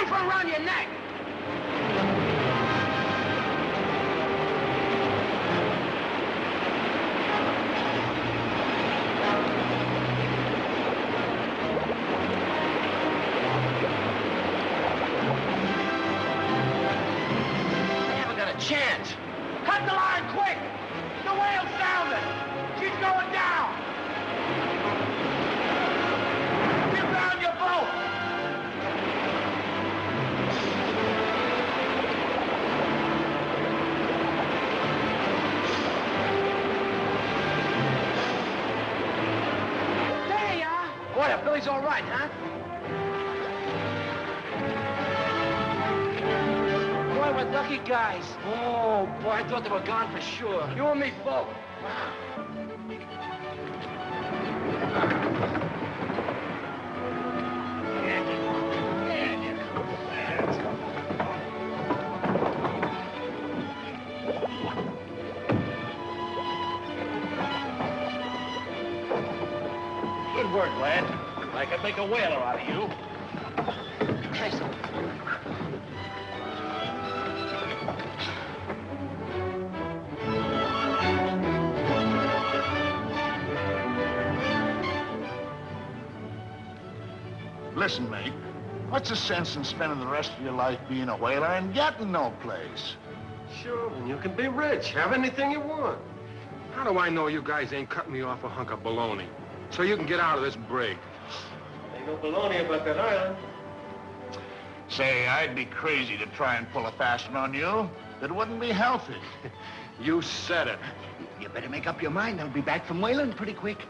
Around your neck. They haven't got a chance. Cut the line quick. The whale's sounding. She's going down. Get down your boat. Boy, Billy's all right, huh? Boy, we're lucky guys. Oh, boy, I thought they were gone for sure. You and me both. Wow. Good work, lad. I could make a whaler out of you. Thanks. Listen, mate. What's the sense in spending the rest of your life being a whaler and getting no place? Sure, and you can be rich. Have anything you want. How do I know you guys ain't cutting me off a hunk of baloney? So you can get out of this brig. Ain't no baloney about that island. Say, I'd be crazy to try and pull a fast one on you. That wouldn't be healthy. You said it. You better make up your mind. I'll be back from whaling pretty quick.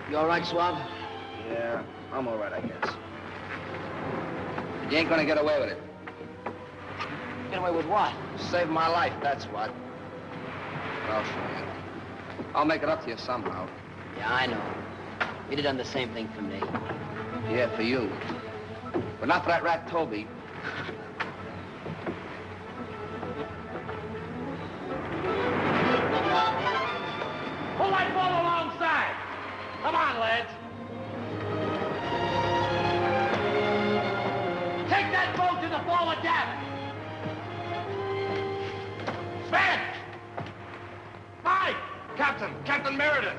You all right, Swab? Yeah, I'm all right, I guess. You ain't gonna get away with it. Get away with what? Save my life, that's what. I'll show you. I'll make it up to you somehow. Yeah, I know. You'd have done the same thing for me. Yeah, for you. But not for that rat Toby. Pull that boat alongside. Come on, lads. Take that boat to the forward davit. Sven! Mike! Captain Meredith.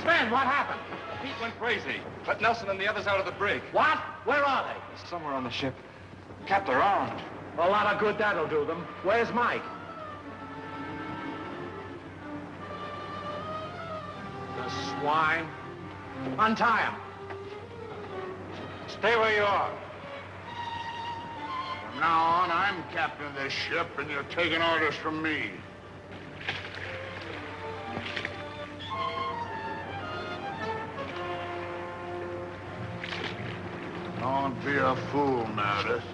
Sven, what happened? Pete went crazy. Let Nelson and the others out of the brig. What? Where are they? Somewhere on the ship. Cap, they're armed. A lot of good that'll do them. Where's Mike? The swine. Untie him. Stay where you are. From now on, I'm captain of this ship, and you're taking orders from me. Don't be a fool, Meredith.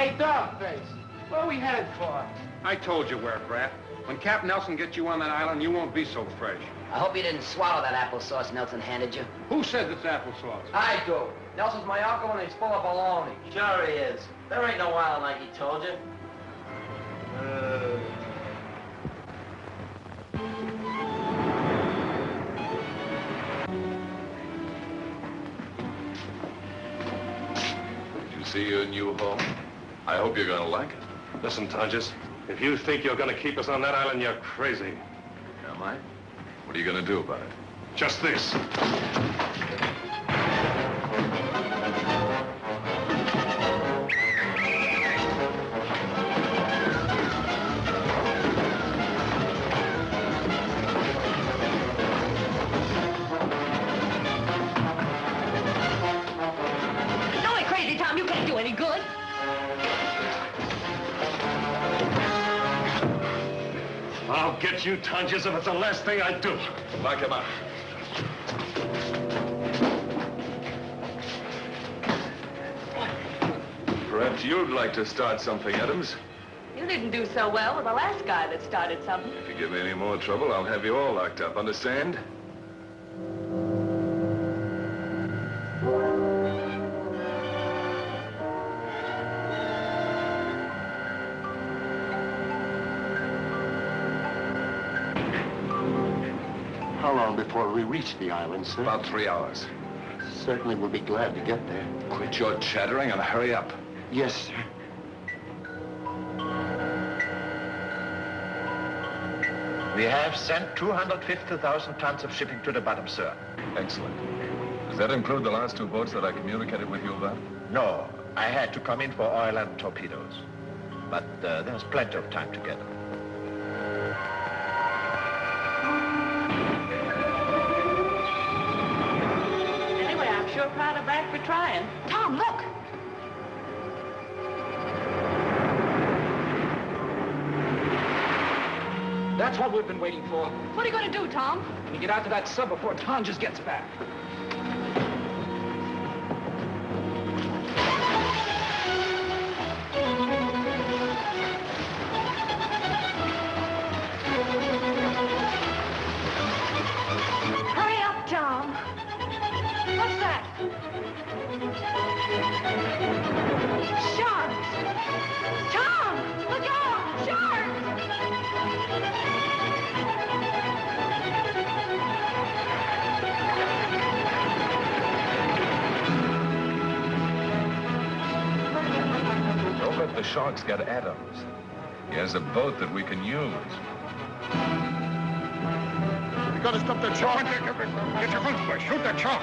Hey, Dogface, where are we headed for? I told you where, Brack. When Captain Nelson gets you on that island, you won't be so fresh. I hope you didn't swallow that applesauce Nelson handed you. Who says it's applesauce? I do. Nelson's my uncle and he's full of baloney. Sure he is. There ain't no island like he told you. Did you see your new home? I hope you're gonna like it. Listen, Tonjes, if you think you're gonna keep us on that island, you're crazy. Am I? What are you gonna do about it? Just this. Don't be crazy, Tom. You can't do any good. I'll get you, Tonjes, if it's the last thing I do. Lock him up. Perhaps you'd like to start something, Adams. You didn't do so well with the last guy that started something. If you give me any more trouble, I'll have you all locked up, understand? How long before we reach the island, sir? About 3 hours. Certainly we'll be glad to get there. Quit your chattering and hurry up. Yes, sir. We have sent 250,000 tons of shipping to the bottom, sir. Excellent. Does that include the last 2 boats that I communicated with you about? No, I had to come in for oil and torpedoes. But there's plenty of time to get them. Anyway, I'm sure proud of Brack for trying. Tom, look. That's what we've been waiting for. What are you going to do, Tom? We get out to that sub before Tonjes gets back. Hurry up, Tom. What's that? Sharks! Tom! Look out! Sharks! Don't let the sharks get Adams. He has a boat that we can use. You gotta stop that shark. Get your guns, boy. Shoot that shark.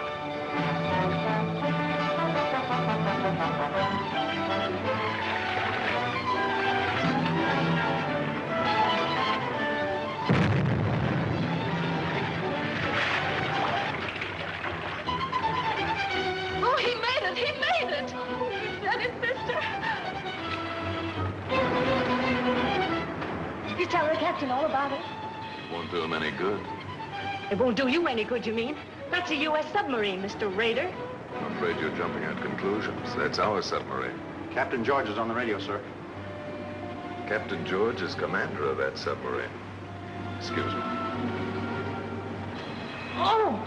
Oh, he made it! He made it! He said it, sister. You tell the captain all about it? Won't do him any good. It won't do you any good, you mean? That's a U.S. submarine, Mr. Raider. I'm afraid you're jumping at conclusions. That's our submarine. Captain George is on the radio, sir. Captain George is commander of that submarine. Excuse me. Oh!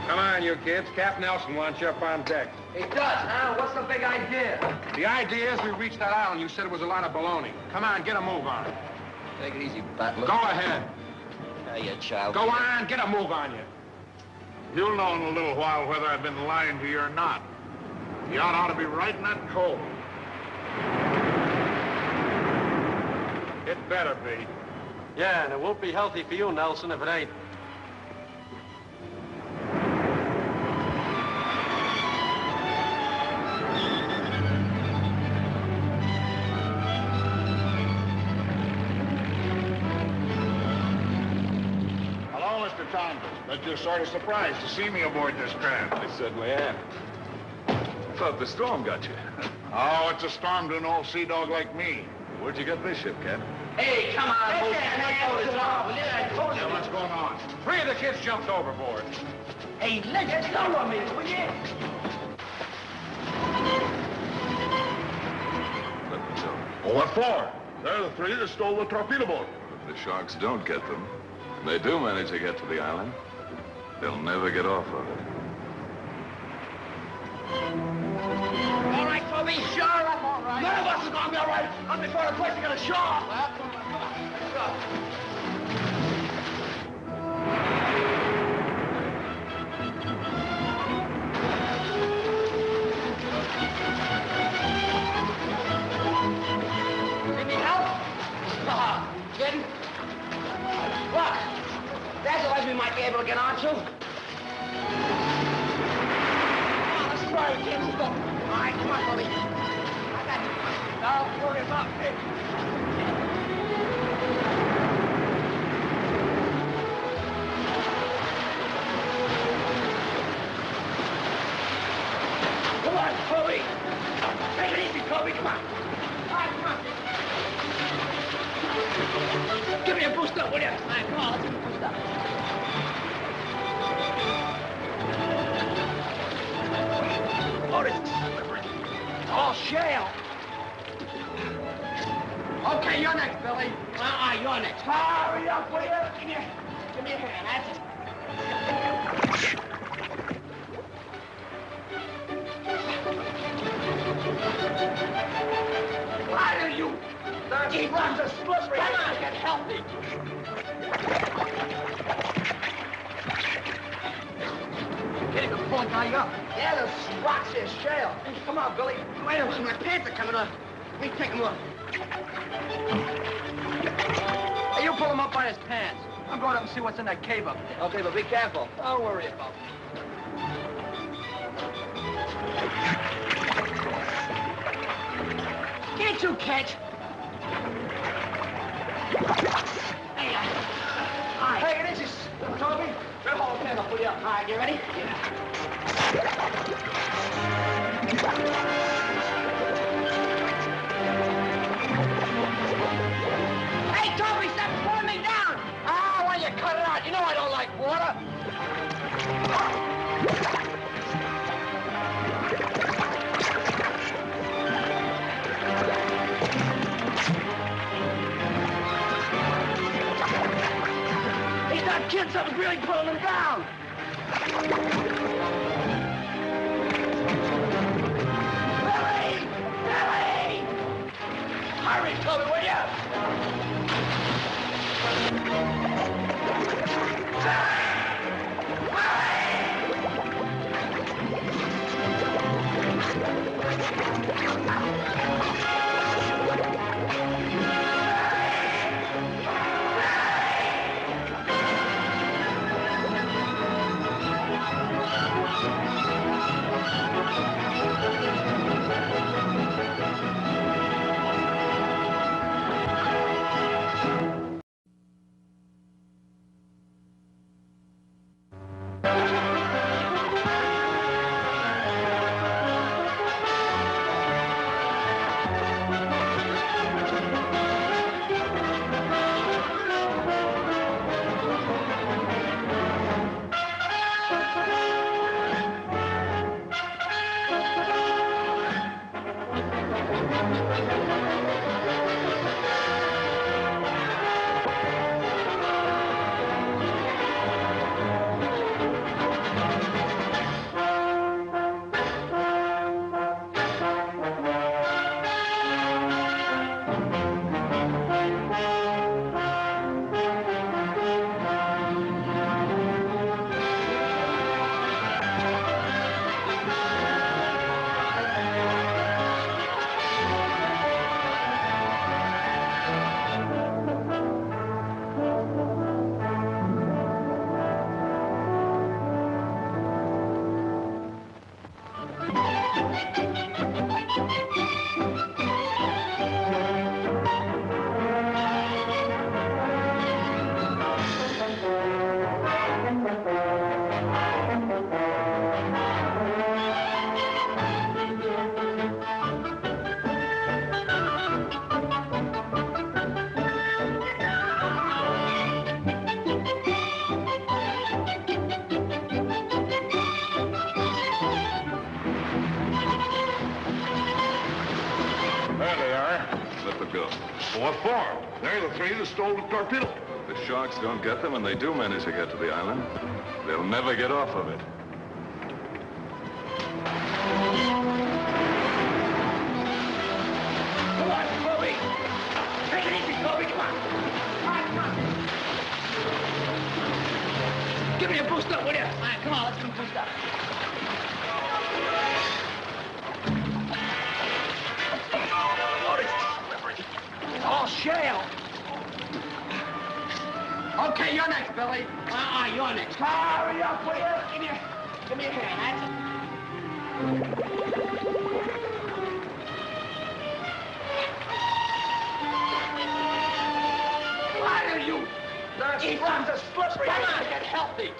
Come on, you kids. Captain Nelson wants you up on deck. He does, huh? What's the big idea? The idea is we reach that island you said it was a lot of baloney. Come on, get a move on. Take it easy, Butler. Go ahead. You child. Go on, get a move on you. You'll know in a little while whether I've been lying to you or not. The yacht ought to be right in that cove. It better be. Yeah, and it won't be healthy for you, Nelson, if it ain't. Hello, Mr. Tonjes. Bet you're sort of surprised to see me aboard this craft. I certainly am. Thought the storm got you. Oh, it's a storm to an old sea dog like me. Where'd you get this ship, Cat? Hey, come on, Hey, boat. I told you. What's going on? 3 of the kids jumped overboard. Hey, let's go on me, will you? Let them go. Well, what for? They're the 3 that stole the torpedo boat. If the sharks don't get them, and they do manage to get to the island, they'll never get off of it. All right, Toby. Sure, I'm all right. None of us is gonna be all right. Not before the place is gonna show up. Well, come on. Let's go. Need help? Kidding? Look, there's a ledge we might be able to get onto. Come on, let's try it, kids. Let's go. All right, come on, Toby. I got you. Don't worry about me. Come on, Toby. Take it easy, Toby. Come on. All right, come on. Give me a boost up, will you? All right, come on. Let's give me a boost up. Oh, this is slippery. It's all shale. Okay, you're next, Billy. You're next. Hurry up, will you? Give me a hand. That's it. Why do you? These rocks are slippery. Come on, get healthy. Getting a pull guy up. Yeah, the rocks here, shale. Come on, Billy. Wait a minute, my pants are coming up. Let me take him up. Hey, you pull him up by his pants. I'm going up and see what's in that cave up there. Okay, but be careful. Don't worry about it. Can't you catch? Hey, all right. Hey, it is Toby. Grab hold of the pen, I'll pull you up. All right, you ready? Yeah. Hey, Toby, stop pulling me down! Ah, why you cut it out? You know I don't like water. He's not kidding, something's really pulling him down. Billy! Billy! Hurry, Toby, will you? Slip the bill. What for? They're the three that stole the torpedo. If the sharks don't get them, and they do manage to get to the island, they'll never get off of it. Come on, Toby. Take it easy, Toby. Come on. Come on. Give me a boost up, will you? All right, come on. Let's go boost up. Lord, it's slippery. It's all shale. Okay, you're next, Billy. You're next. Hurry up, will you? Give me a hand. That's it. Why are you? The fronts are slippery. Come on, get healthy.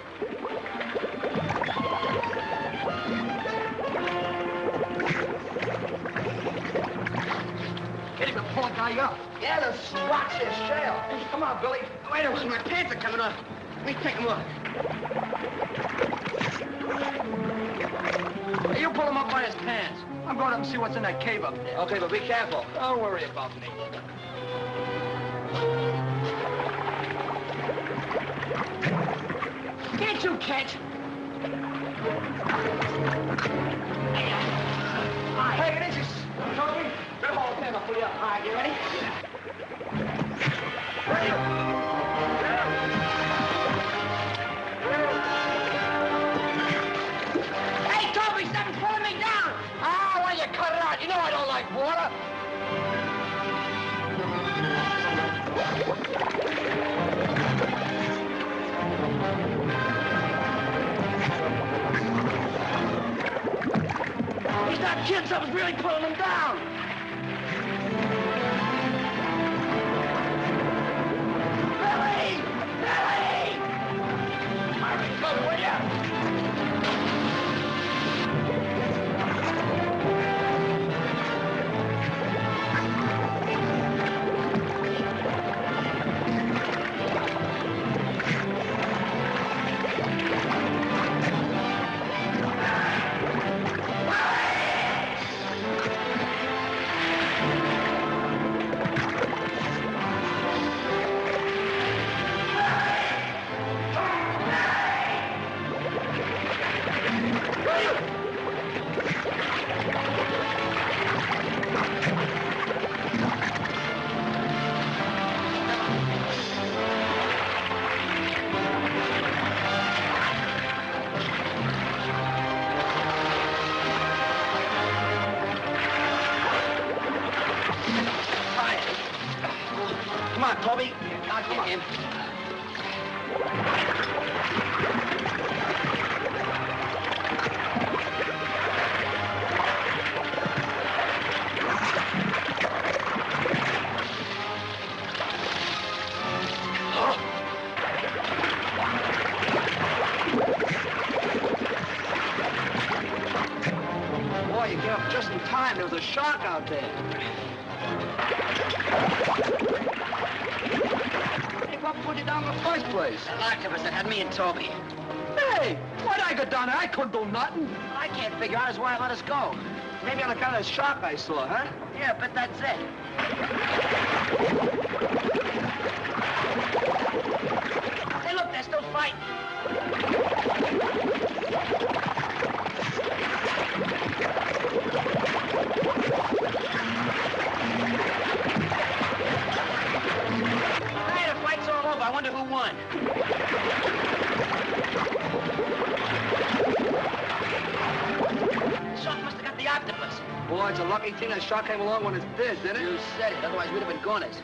Can't even pull a guy up. Yeah, the rocks are shale. Come on, Billy. Wait a minute, my pants are coming off. Let me take them off. Hey, you pull him up by his pants. I'm going up and see what's in that cave up there. Okay, but be careful. Don't worry about me. Can't you catch? Hey, get easy. Toby, get hold of him. I'll pull you up. All right, you ready? Ready? Hey, Toby, something's pulling me down. Ah, why don't you cut it out? You know I don't like water. He's not kidding. Something's really pulling him down. Billy! Billy! All right, go, will ya? Come on, Toby. I'll get him. Boy, you get up just in time. There was a shark out there. What put you down in the first place? An octopus that had me and Toby. Hey, why'd I go down there? I couldn't do nothing. I can't figure out is why I let us go. Maybe on account of the shark I saw, huh? Yeah, but that's it. Hey, look, they're still fighting. I wonder who won. The shark must have got the octopus. Boy, it's a lucky thing that shark came along when it did, didn't it? You said it, otherwise we'd have been goners.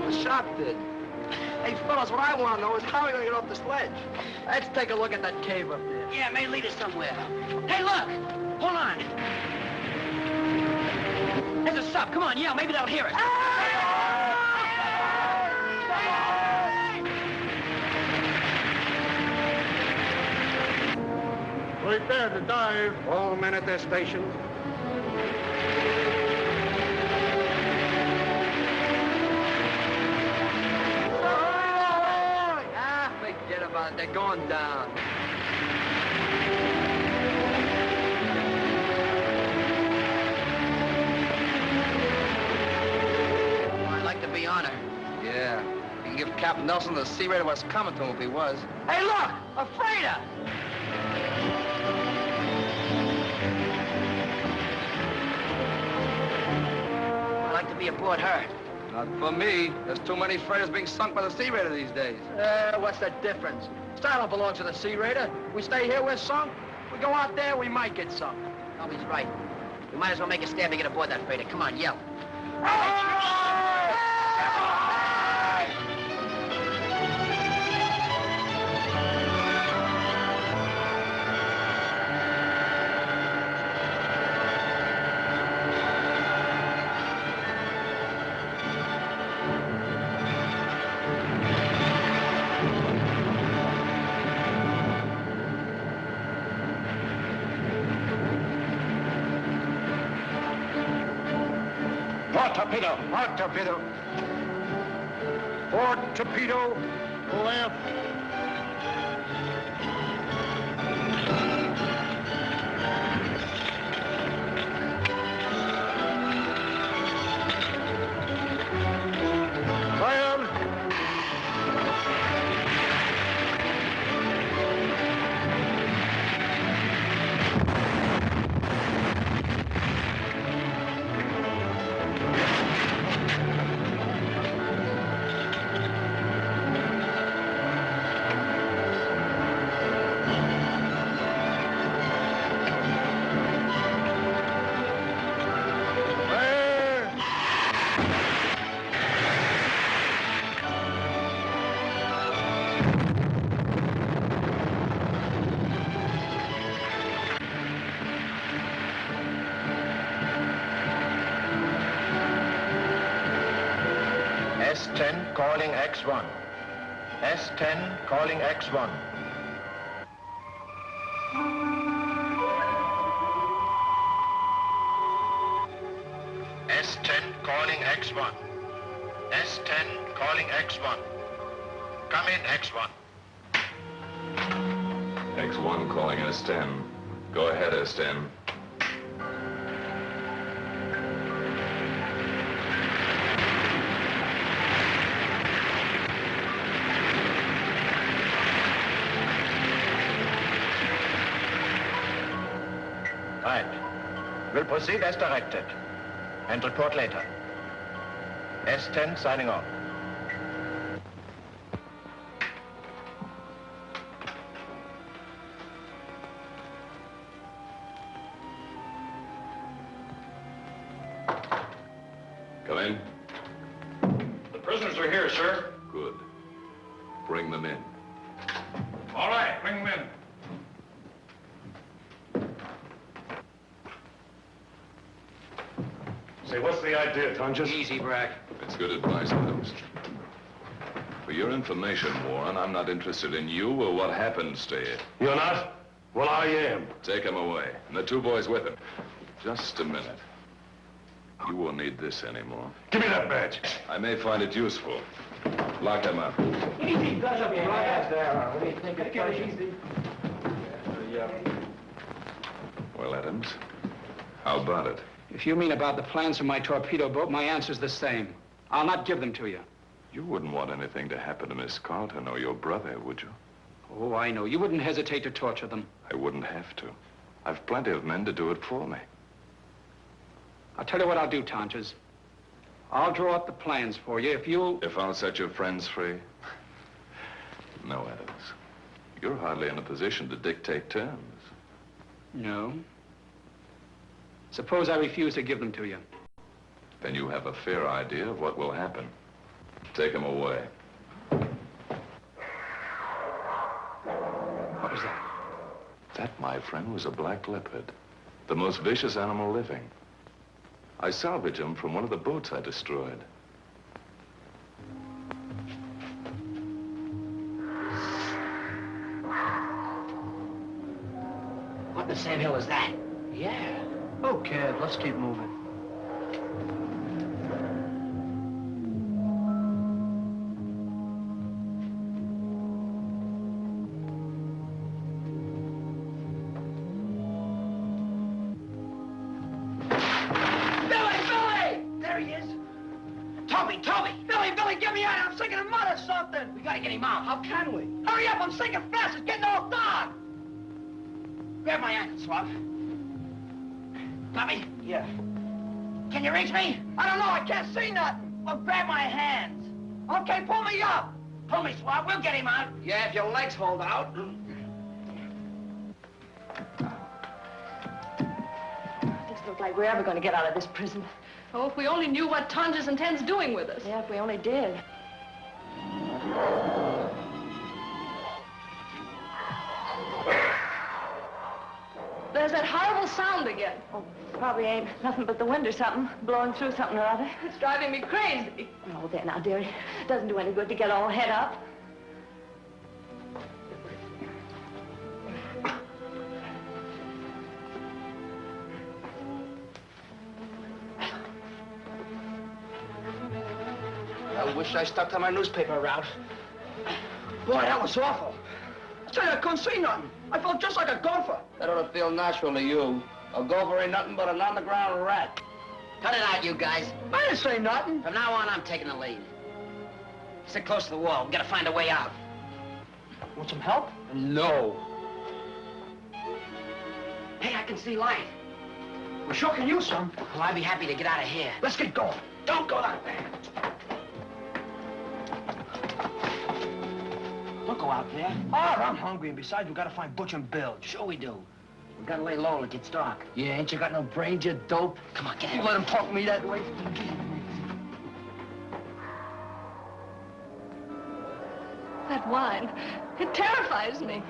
The shark did. Hey, fellas, what I want to know is how are we going to get off the sledge? Let's take a look at that cave up there. Yeah, it may lead us somewhere. Hey, look! Hold on. There's a sub. Come on, yell. Maybe they'll hear us. Right there to dive. All men at their stations. Forget about it. They're going down. like to be on her. Yeah. You can give Captain Nelson the Sea Raider what's coming to him if he was. Hey, look! A freighter! I'd like to be aboard her. Not for me. There's too many freighters being sunk by the Sea Raider these days. What's the difference? Style belongs to the Sea Raider. We stay here, we're sunk. We go out there, we might get sunk. Toby's right. We might as well make a stand to get aboard that freighter. Come on, yell. Torpedo. Port torpedo. Port torpedo. Left. Cleared. S10 calling X1. S10 calling X1. S10 calling X1. S10 calling X1. Come in, X1. X1 calling S10. Go ahead, S10. Right. We'll proceed as directed and report later. S10 signing off. Come in. The prisoners are here, sir. Good. Bring them in. All right, bring them in. Say, what's the idea, Tonjes? Easy, Brack. It's good advice, Adams. For your information, Warren, I'm not interested in you or what happens to you. You're not? Well, I am. Take him away, and the two boys with him. Just a minute. You won't need this anymore. Give me that badge. I may find it useful. Lock them up. Easy, does up your right there. What do you think? Take it easy. Well, Adams, how about it? If you mean about the plans for my torpedo boat, my answer's the same. I'll not give them to you. You wouldn't want anything to happen to Miss Carlton or your brother, would you? Oh, I know. You wouldn't hesitate to torture them. I wouldn't have to. I've plenty of men to do it for me. I'll tell you what I'll do, Tonjes. I'll draw up the plans for you if you'll... If I'll set your friends free? No, Adams. You're hardly in a position to dictate terms. No. Suppose I refuse to give them to you. Then you have a fair idea of what will happen. Take them away. What was that? That, my friend, was a black leopard. The most vicious animal living. I salvaged him from one of the boats I destroyed. What in the Sam Hill is that? Yeah. Okay, let's keep moving. Toby! Billy, get me out! I'm sinking in mud or something! We gotta get him out. How can we? Hurry up! I'm sinking fast! It's getting all dark! Grab my ankle, Swab. Got me? Yeah. Can you reach me? I don't know. I can't see nothing. Well, grab my hands. Okay, pull me up. Pull me, Swab. We'll get him out. Yeah, if your legs hold out. Doesn't look like we're ever going to get out of this prison. Oh, if we only knew what Tonjes intends doing with us. Yeah, if we only did. There's that horrible sound again. Oh, probably ain't nothing but the wind or something, blowing through something or other. It's driving me crazy. Oh, there now, dearie. Doesn't do any good to get all head up. I wish I stuck to my newspaper route. Boy, that was awful. I tell you, I couldn't see nothing. I felt just like a gopher. That ought to feel natural to you. A gopher ain't nothing but an on-the-ground rat. Cut it out, you guys. I didn't say nothing. From now on, I'm taking the lead. Sit close to the wall. We gotta find a way out. Want some help? No. Hey, I can see light. We sure can use some. Well, I'd be happy to get out of here. Let's get going. Don't go out there. Don't go out there. Oh, I'm hungry, and besides, we gotta find Butch and Bill. Sure we do. We gotta lay low till it gets dark. Yeah, ain't you got no brains, you dope? Come on, get You in. let him talk me that way? That wine, it terrifies me.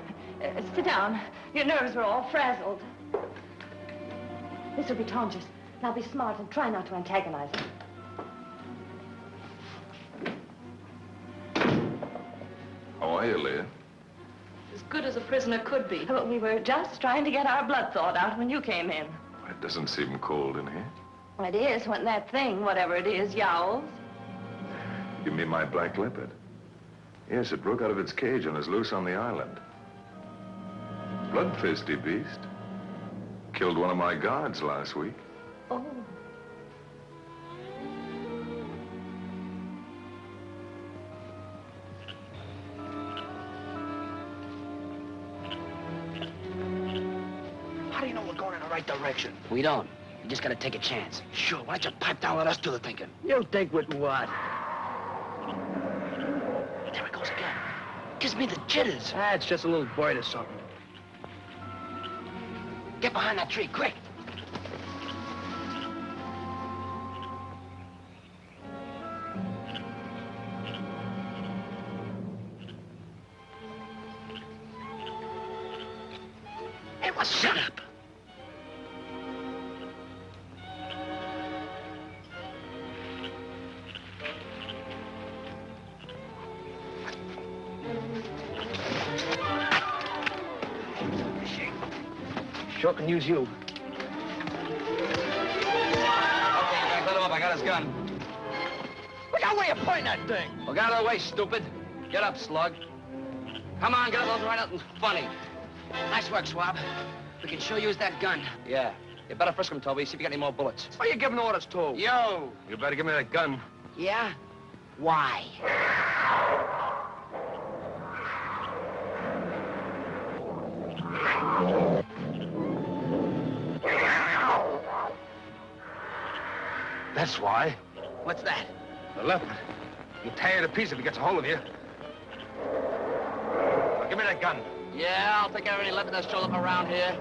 Sit down. Your nerves are all frazzled. This will be Tonjes. Now be smart and try not to antagonize him. How are you, Leah? As good as a prisoner could be. But we were just trying to get our blood thawed out when you came in. It doesn't seem cold in here. Well, it is when that thing, whatever it is, yowls. You mean my black leopard? Yes, it broke out of its cage and is loose on the island. Bloodthirsty beast. Killed one of my guards last week. Oh. How do you know we're going in the right direction? We don't. You just gotta take a chance. Sure, why don't you pipe down and let us do the thinking? You think with what? There it goes again. Gives me the jitters. Ah, it's just a little bird or something. Get behind that tree, quick. Hey, what's shut up? Sure can use you. Okay, Brack, let him up. I got his gun. Look out where you point that thing. Well, get out of the way, stupid. Get up, slug. Come on, get up. Don't write nothing funny. Nice work, Swab. We can sure use that gun. Yeah. You better frisk him, Toby. See if you got any more bullets. What are you giving orders to? Yo! You better give me that gun. Yeah? Why? That's why. What's that? The leopard. He'll tear you to pieces if he gets a hold of you. Now, give me that gun. Yeah, I'll take care of any leopard that shows up around here.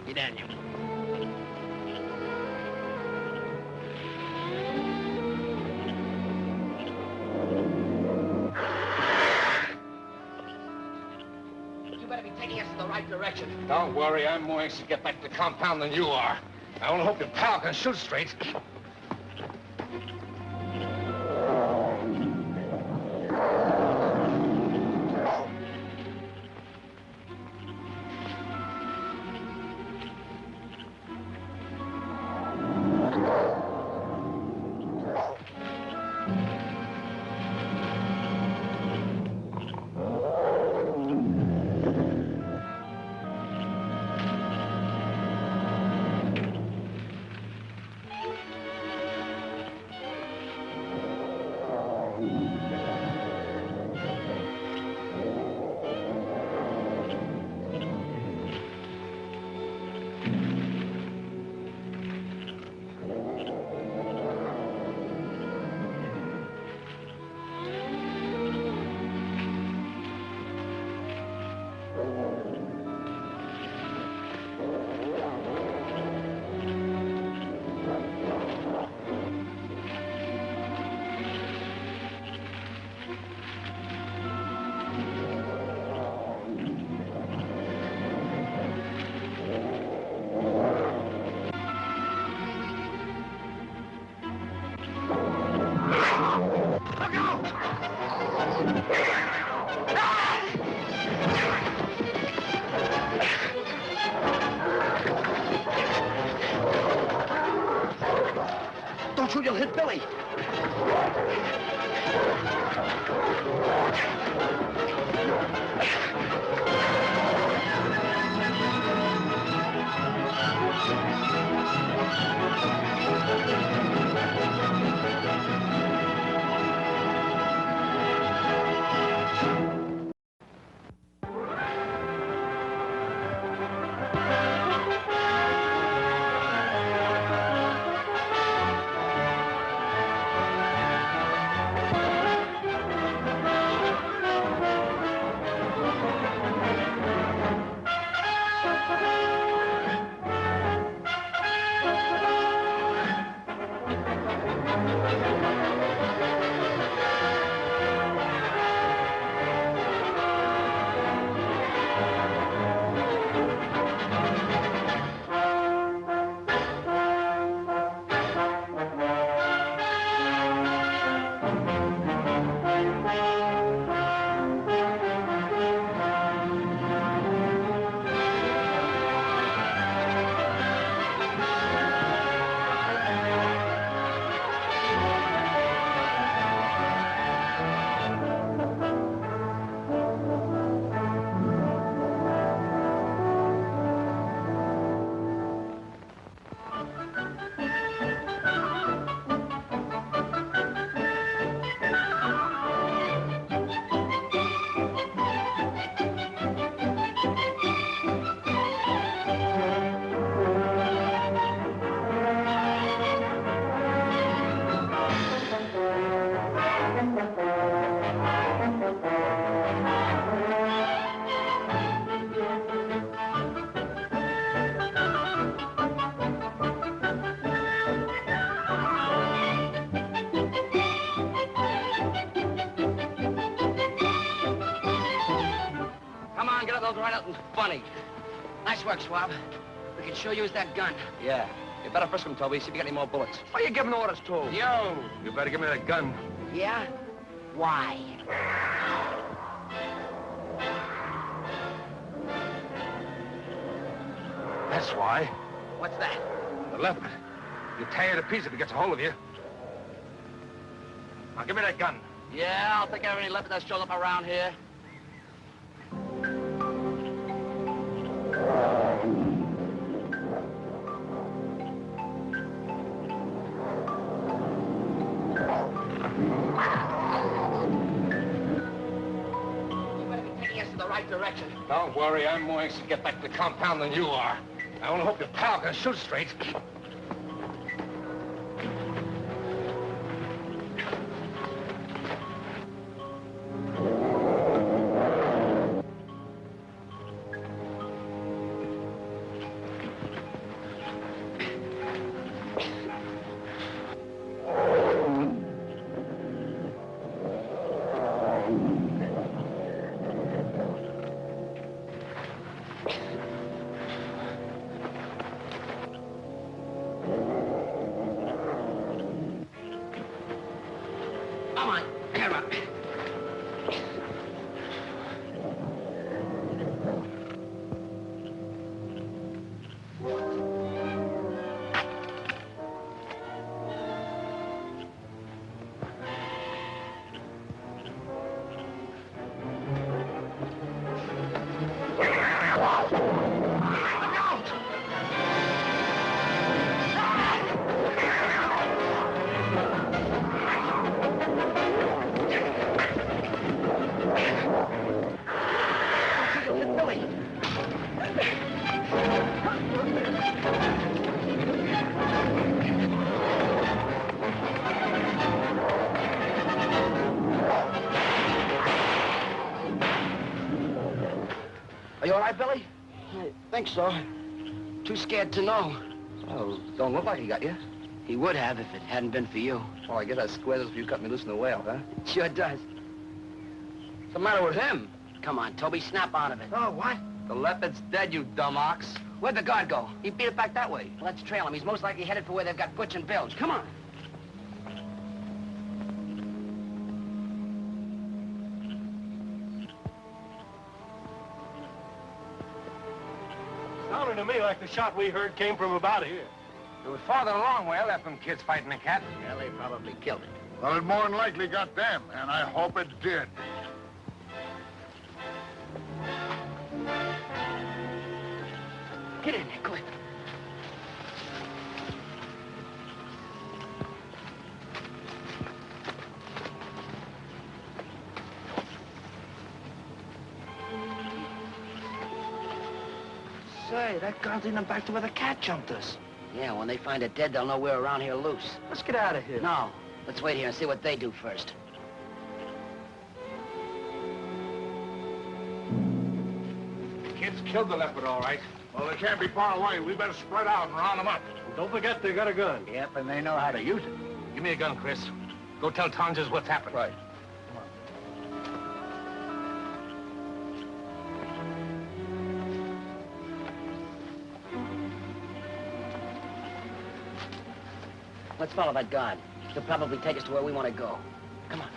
Get down here. You better be taking us in the right direction. Don't worry, I'm more anxious to get back to the compound than you are. I only hope your pal can shoot straight. shoot, you'll hit Billy. Funny. Nice work, Swab. We can sure use that gun. Yeah. You better frisk him, Toby. See if you got any more bullets. What are you giving orders to? Yo, you better give me that gun. Yeah? Why? That's why. What's that? The leopard. You tear it to pieces if he gets a hold of you. Now, give me that gun. Yeah, I'll take care of any leopard that shows up around here. Direction. Don't worry, I'm more anxious to get back to the compound than you are. I only hope your pal can shoot straight. Are you all right, Billy? I think so. Too scared to know. Oh, don't look like he got you. He would have if it hadn't been for you. Oh, I guess that squares if you cut me loose in the whale, huh? Sure does. What's the matter with him? Come on, Toby, snap out of it. Oh, what? The leopard's dead, you dumb ox. Where'd the guard go? He beat it back that way. Let's trail him. He's most likely headed for where they've got Butch and Bilge. Come on. Sounded to me like the shot we heard came from about here. It was farther along where I left them kids fighting the cat. Yeah, they probably killed it. Well, it more than likely got them, and I hope it did. Get in there, quick. Say, that gun's in back to where the cat jumped us. Yeah, when they find it dead, they'll know we're around here loose. Let's get out of here. No, let's wait here and see what they do first. Kids killed the leopard, all right. Well, they can't be far away. We better spread out and round them up. Don't forget they got a gun. Yep, and they know how to use it. Give me a gun, Chris. Go tell Tonjes what's happened. Right. Let's follow that guard. He'll probably take us to where we want to go. Come on.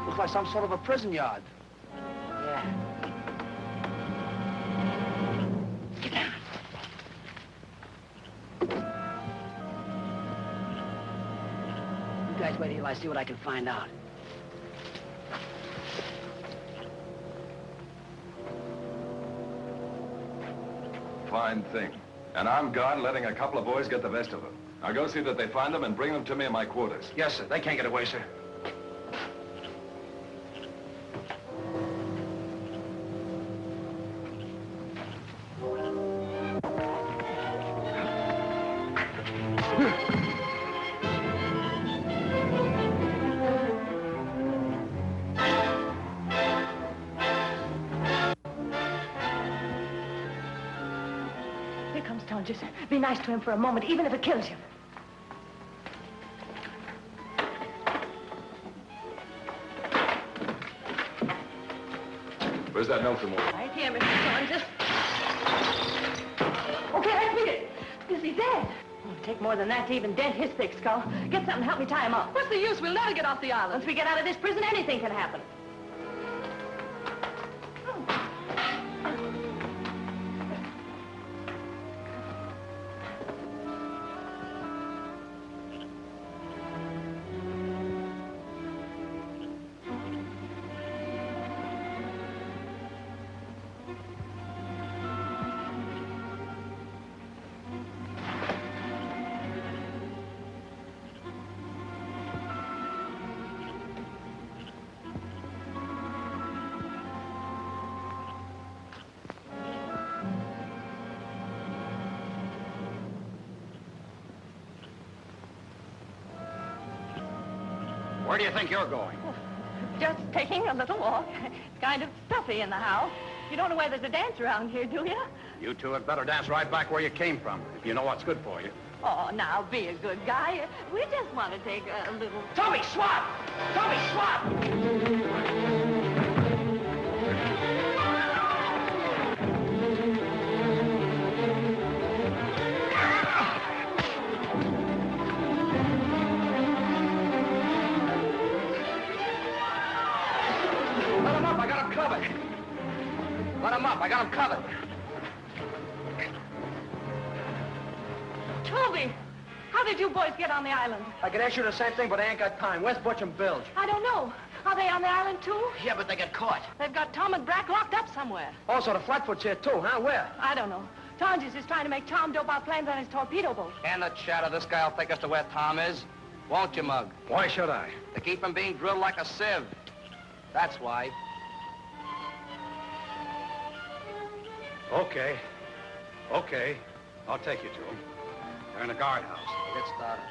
Looks like some sort of a prison yard. Yeah. Get down. You guys wait till I see what I can find out. Fine thing. And I'm gone, letting a couple of boys get the best of them. Now go see that they find them and bring them to me in my quarters. Yes, sir. They can't get away, sir. Here comes Tonjes. Be nice to him for a moment, even if it kills him. Where's that note from Warren? Right here, Mr. Tonjes. Okay, let's beat it. Is he dead? It'll take more than that to even dent his thick skull. Get something to help me tie him up. What's the use? We'll never get off the island. Once we get out of this prison, anything can happen. Where do you think you're going? Just taking a little walk. It's kind of stuffy in the house. You don't know where there's a dance around here, do you? You two had better dance right back where you came from, if you know what's good for you. Oh, now, be a good guy. We just want to take a little... Toby, swap! Toby, swap! Let him up, I got him covered. Let him up, I got him covered. Toby, how did you boys get on the island? I could ask you the same thing, but I ain't got time. Where's Butch and Bilge? I don't know. Are they on the island, too? Yeah, but they got caught. They've got Tom and Brack locked up somewhere. Also, the Flatfoot's here, too, huh? Where? I don't know. Tonjes is trying to make Tom dope our plans on his torpedo boat. And the chatter, this guy'll take us to where Tom is. Won't you, Mug? Why should I? To keep him being drilled like a sieve. That's why. Okay. Okay. I'll take you to him. They're in the guardhouse. Get started.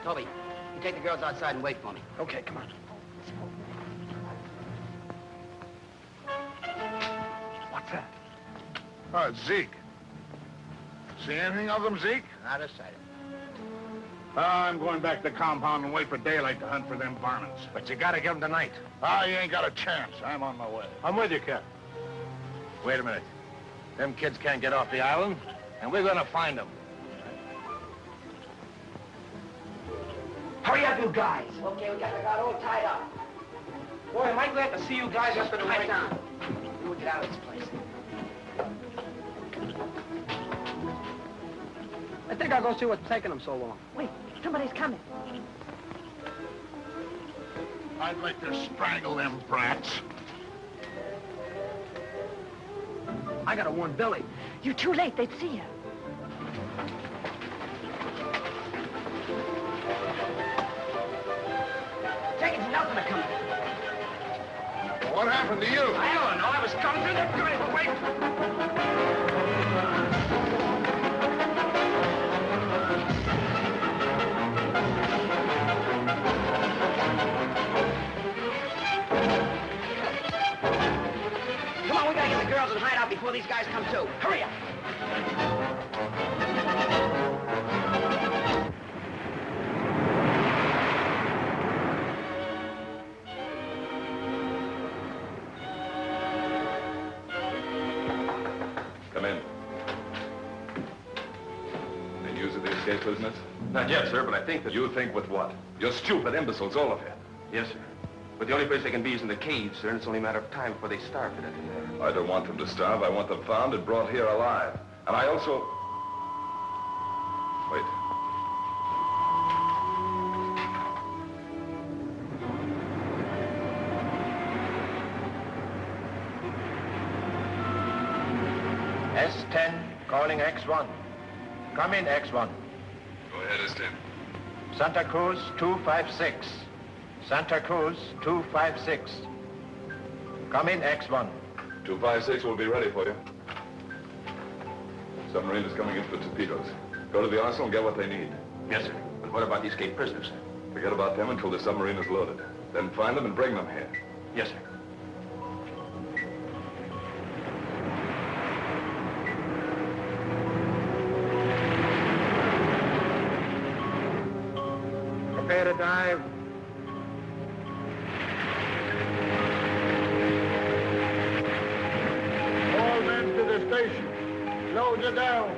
Toby, you take the girls outside and wait for me. Okay, come on. What's that? Oh, it's Zeke. See anything of them, Zeke? Not a sight. I'm going back to the compound and wait for daylight to hunt for them varmints. But you gotta get him tonight. You ain't got a chance. I'm on my way. I'm with you, Cap. Wait a minute. Them kids can't get off the island, and we're gonna find them. Hurry up, you guys. Okay, we got the guard all tied up. Boy, am I glad to see you guys up in the Pipe right down. We'll get out of this place. I think I'll go see what's taking them so long. Wait, somebody's coming. I'd like to strangle them brats. I gotta warn Billy. You're too late. They'd see you. Jenkins and Nelson are coming. What happened to you? I don't know. I was coming through the gate. Wait. Come on, we gotta get the girls in hideout before these guys come too. Hurry up. Come in. Any news of the escape business? Not yet, sir, but I think that... You think with what? You're stupid imbeciles, all of you. Yes, sir. But the only place they can be is in the cave, sir, and it's only a matter of time before they starve to death in there. I don't want them to starve. I want them found and brought here alive. And I also... Wait. S10 calling X1. Come in, X1. Go ahead, S10. Santa Cruz 256. Santa Cruz 256. Come in, X1. 256 will be ready for you. Submarine is coming in for torpedoes. Go to the arsenal and get what they need. Yes, sir. But what about the escaped prisoners, sir? Forget about them until the submarine is loaded. Then find them and bring them here. Yes, sir. Prepare to dive. All men to the station. Load you down.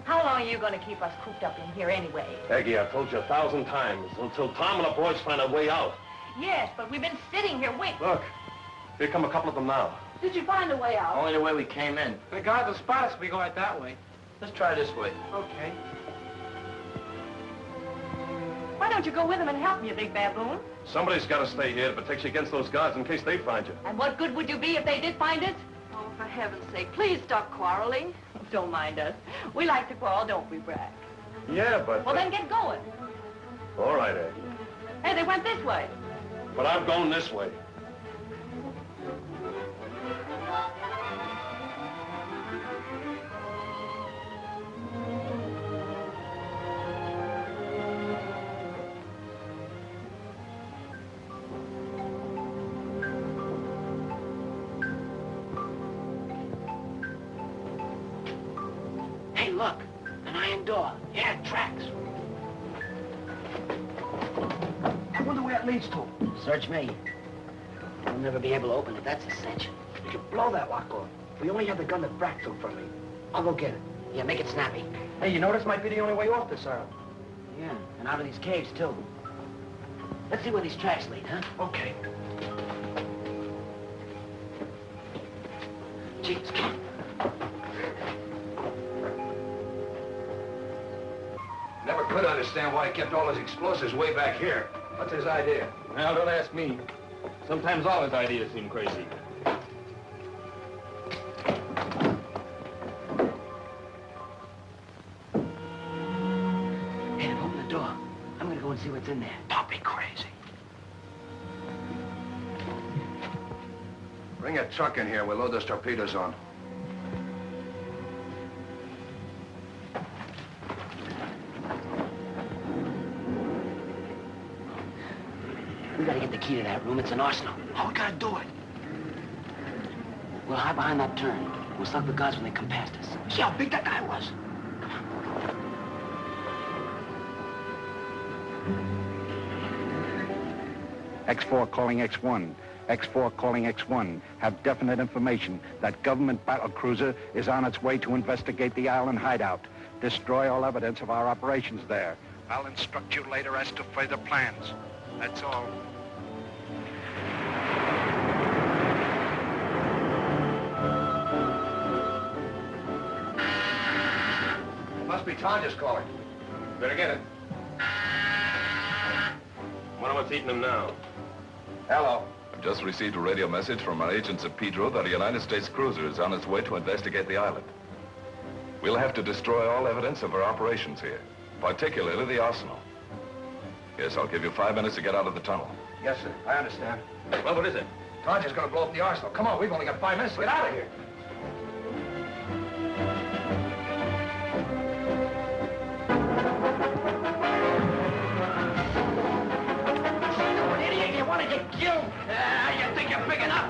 How long are you going to keep us cooped up in here anyway? Aggie, I've told you 1,000 times, until Tom and the boys find a way out. Yes, but we've been sitting here waiting. Look, here come a couple of them now. Did you find a way out? Only the way we came in. The guards will spot us if we go out that way. Let's try this way. Okay. Why don't you go with them and help me, you big baboon? Somebody's got to stay here to protect you against those guards in case they find you. And what good would you be if they did find us? Oh, for heaven's sake, please stop quarreling. Don't mind us. We like to quarrel, don't we, Brack? Yeah, but... Well, then get going. All right, Aggie. Hey, they went this way. But I'm going this way. Hey, look. An iron door. Yeah, it tracks. I wonder where it leads to. Search me. We'll never be able to open it, that's a cinch. We could blow that lock off. We only have the gun that Brack took from me. I'll go get it. Yeah, make it snappy. Hey, you know this might be the only way off this island. Yeah, and out of these caves, too. Let's see where these tracks lead, huh? Okay. Jeez, come on. Never could understand why he kept all his explosives way back here. What's his idea? Well, don't ask me. Sometimes all his ideas seem crazy. Hey, they've opened the door. I'm gonna go and see what's in there. Don't be crazy. Bring a truck in here. We'll load those torpedoes on. We gotta get the key to that room. It's an arsenal. How we gotta do it? We'll hide behind that turn. We'll slug the guards when they come past us. See how big that guy was? X4 calling X1. X4 calling X1. Have definite information that government battlecruiser is on its way to investigate the island hideout. Destroy all evidence of our operations there. I'll instruct you later as to further plans. That's all. Must be Tonjes calling. Better get it. Wonder what's eating him now. Hello. I've just received a radio message from our agents at Pedro that a United States cruiser is on its way to investigate the island. We'll have to destroy all evidence of our operations here, particularly the arsenal. Yes, I'll give you 5 minutes to get out of the tunnel. Yes, sir. I understand. Well, what is it? Tonjes gonna blow up the arsenal. Come on, we've only got 5 minutes to get out of here. Want to get killed? You think you're big enough?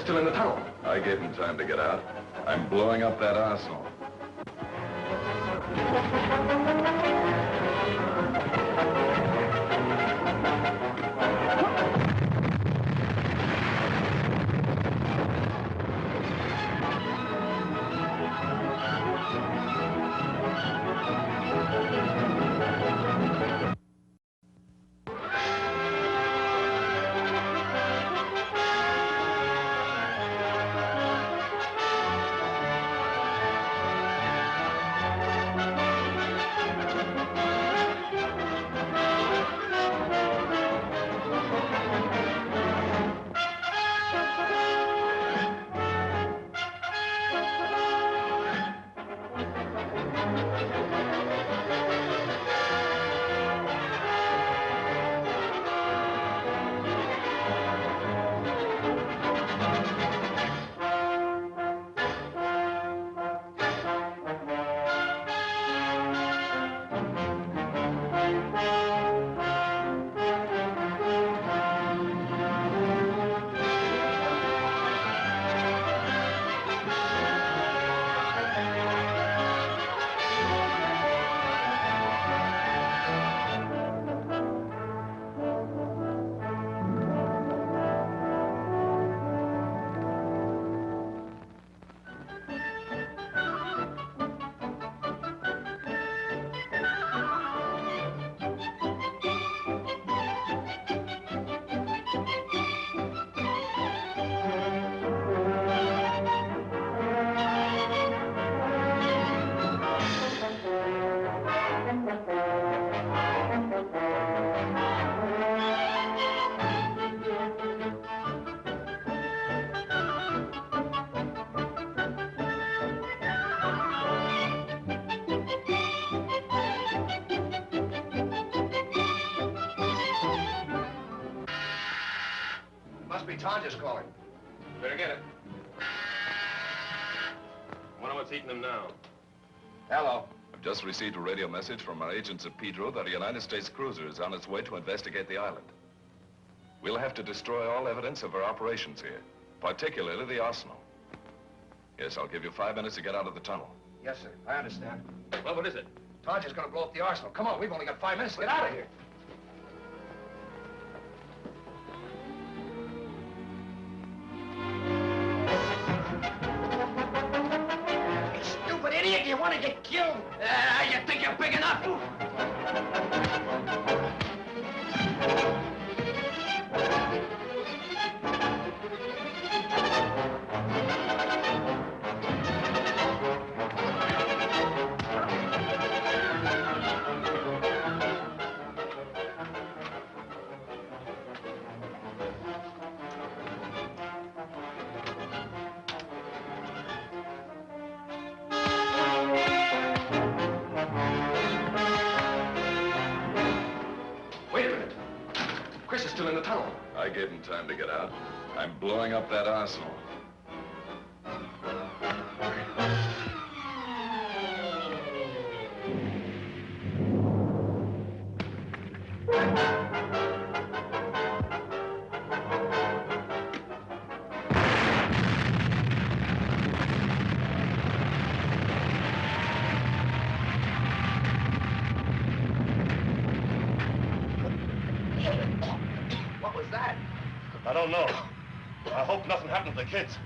Still in the tunnel. I gave him time to get out. I'm blowing up that arsenal. Tonjes calling. Better get it. Wonder what's eating him now. Hello. I've just received a radio message from our agents at Pedro that a United States cruiser is on its way to investigate the island. We'll have to destroy all evidence of our operations here, particularly the arsenal. Yes, I'll give you 5 minutes to get out of the tunnel. Yes, sir. I understand. Well, what is it? Tonjes is going to blow up the arsenal. Come on, we've only got 5 minutes to get out of here. You stupid idiot! You want to get killed? You think you're big enough? Still in the tunnel. I gave him time to get out. I'm blowing up that arsenal. I don't know. I hope nothing happened to the kids.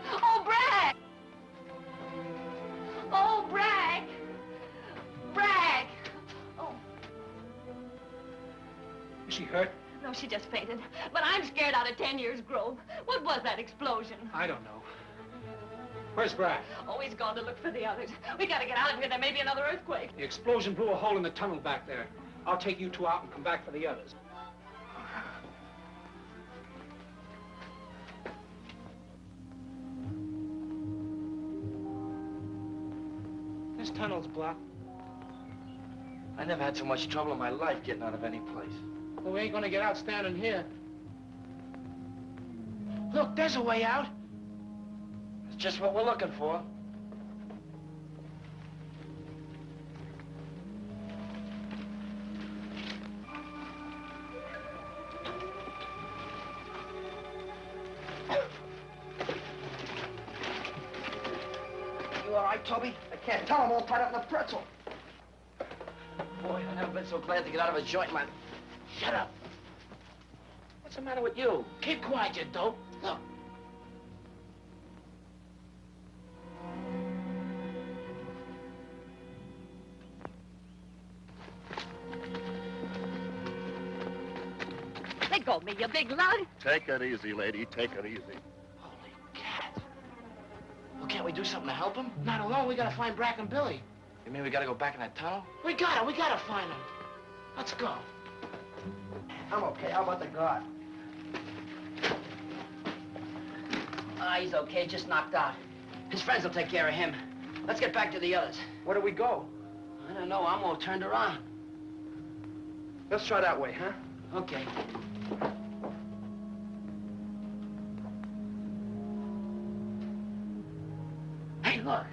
Oh, Brack! Oh, Brack! Brack! Oh. Is she hurt? No, she just fainted. But I'm scared out of 10 years' growth. What was that explosion? I don't know. Where's Brack? Oh, he's gone to look for the others. We gotta get out of here. There may be another earthquake. The explosion blew a hole in the tunnel back there. I'll take you two out and come back for the others. This tunnel's blocked. I never had so much trouble in my life getting out of any place. Well, we ain't gonna get out standing here. Look, there's a way out. It's just what we're looking for. You all right, Toby? I can't tell. I'm all tied up in a pretzel. Boy, I've never been so glad to get out of a joint, man. Shut up. What's the matter with you? Keep quiet, you dope. Look. Let go of me, you big lug. Take it easy, lady. Take it easy. Holy cat. Well, can't we do something to help him? Not alone. We gotta find Brack and Billy. You mean we gotta go back in that tunnel? We gotta find them. Let's go. I'm okay. How about the guard? He's okay. Just knocked out. His friends will take care of him. Let's get back to the others. Where do we go? I don't know. I'm all turned around. Let's try that way, huh? Okay. Hey, look.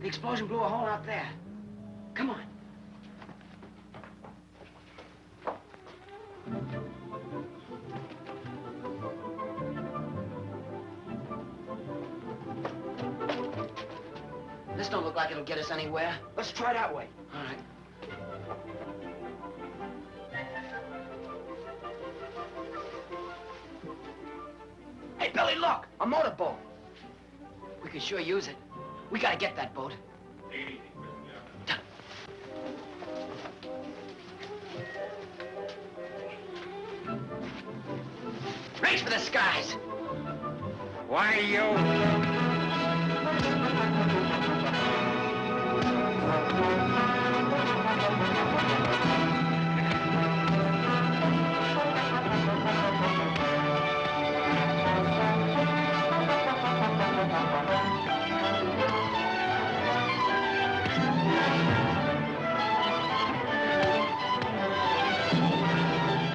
The explosion blew a hole out there. Come on. This don't look like it'll get us anywhere. Let's try that way. All right. Hey, Billy, look! A motorboat. We could sure use it. We gotta get that boat. Reach for the skies. Why, you...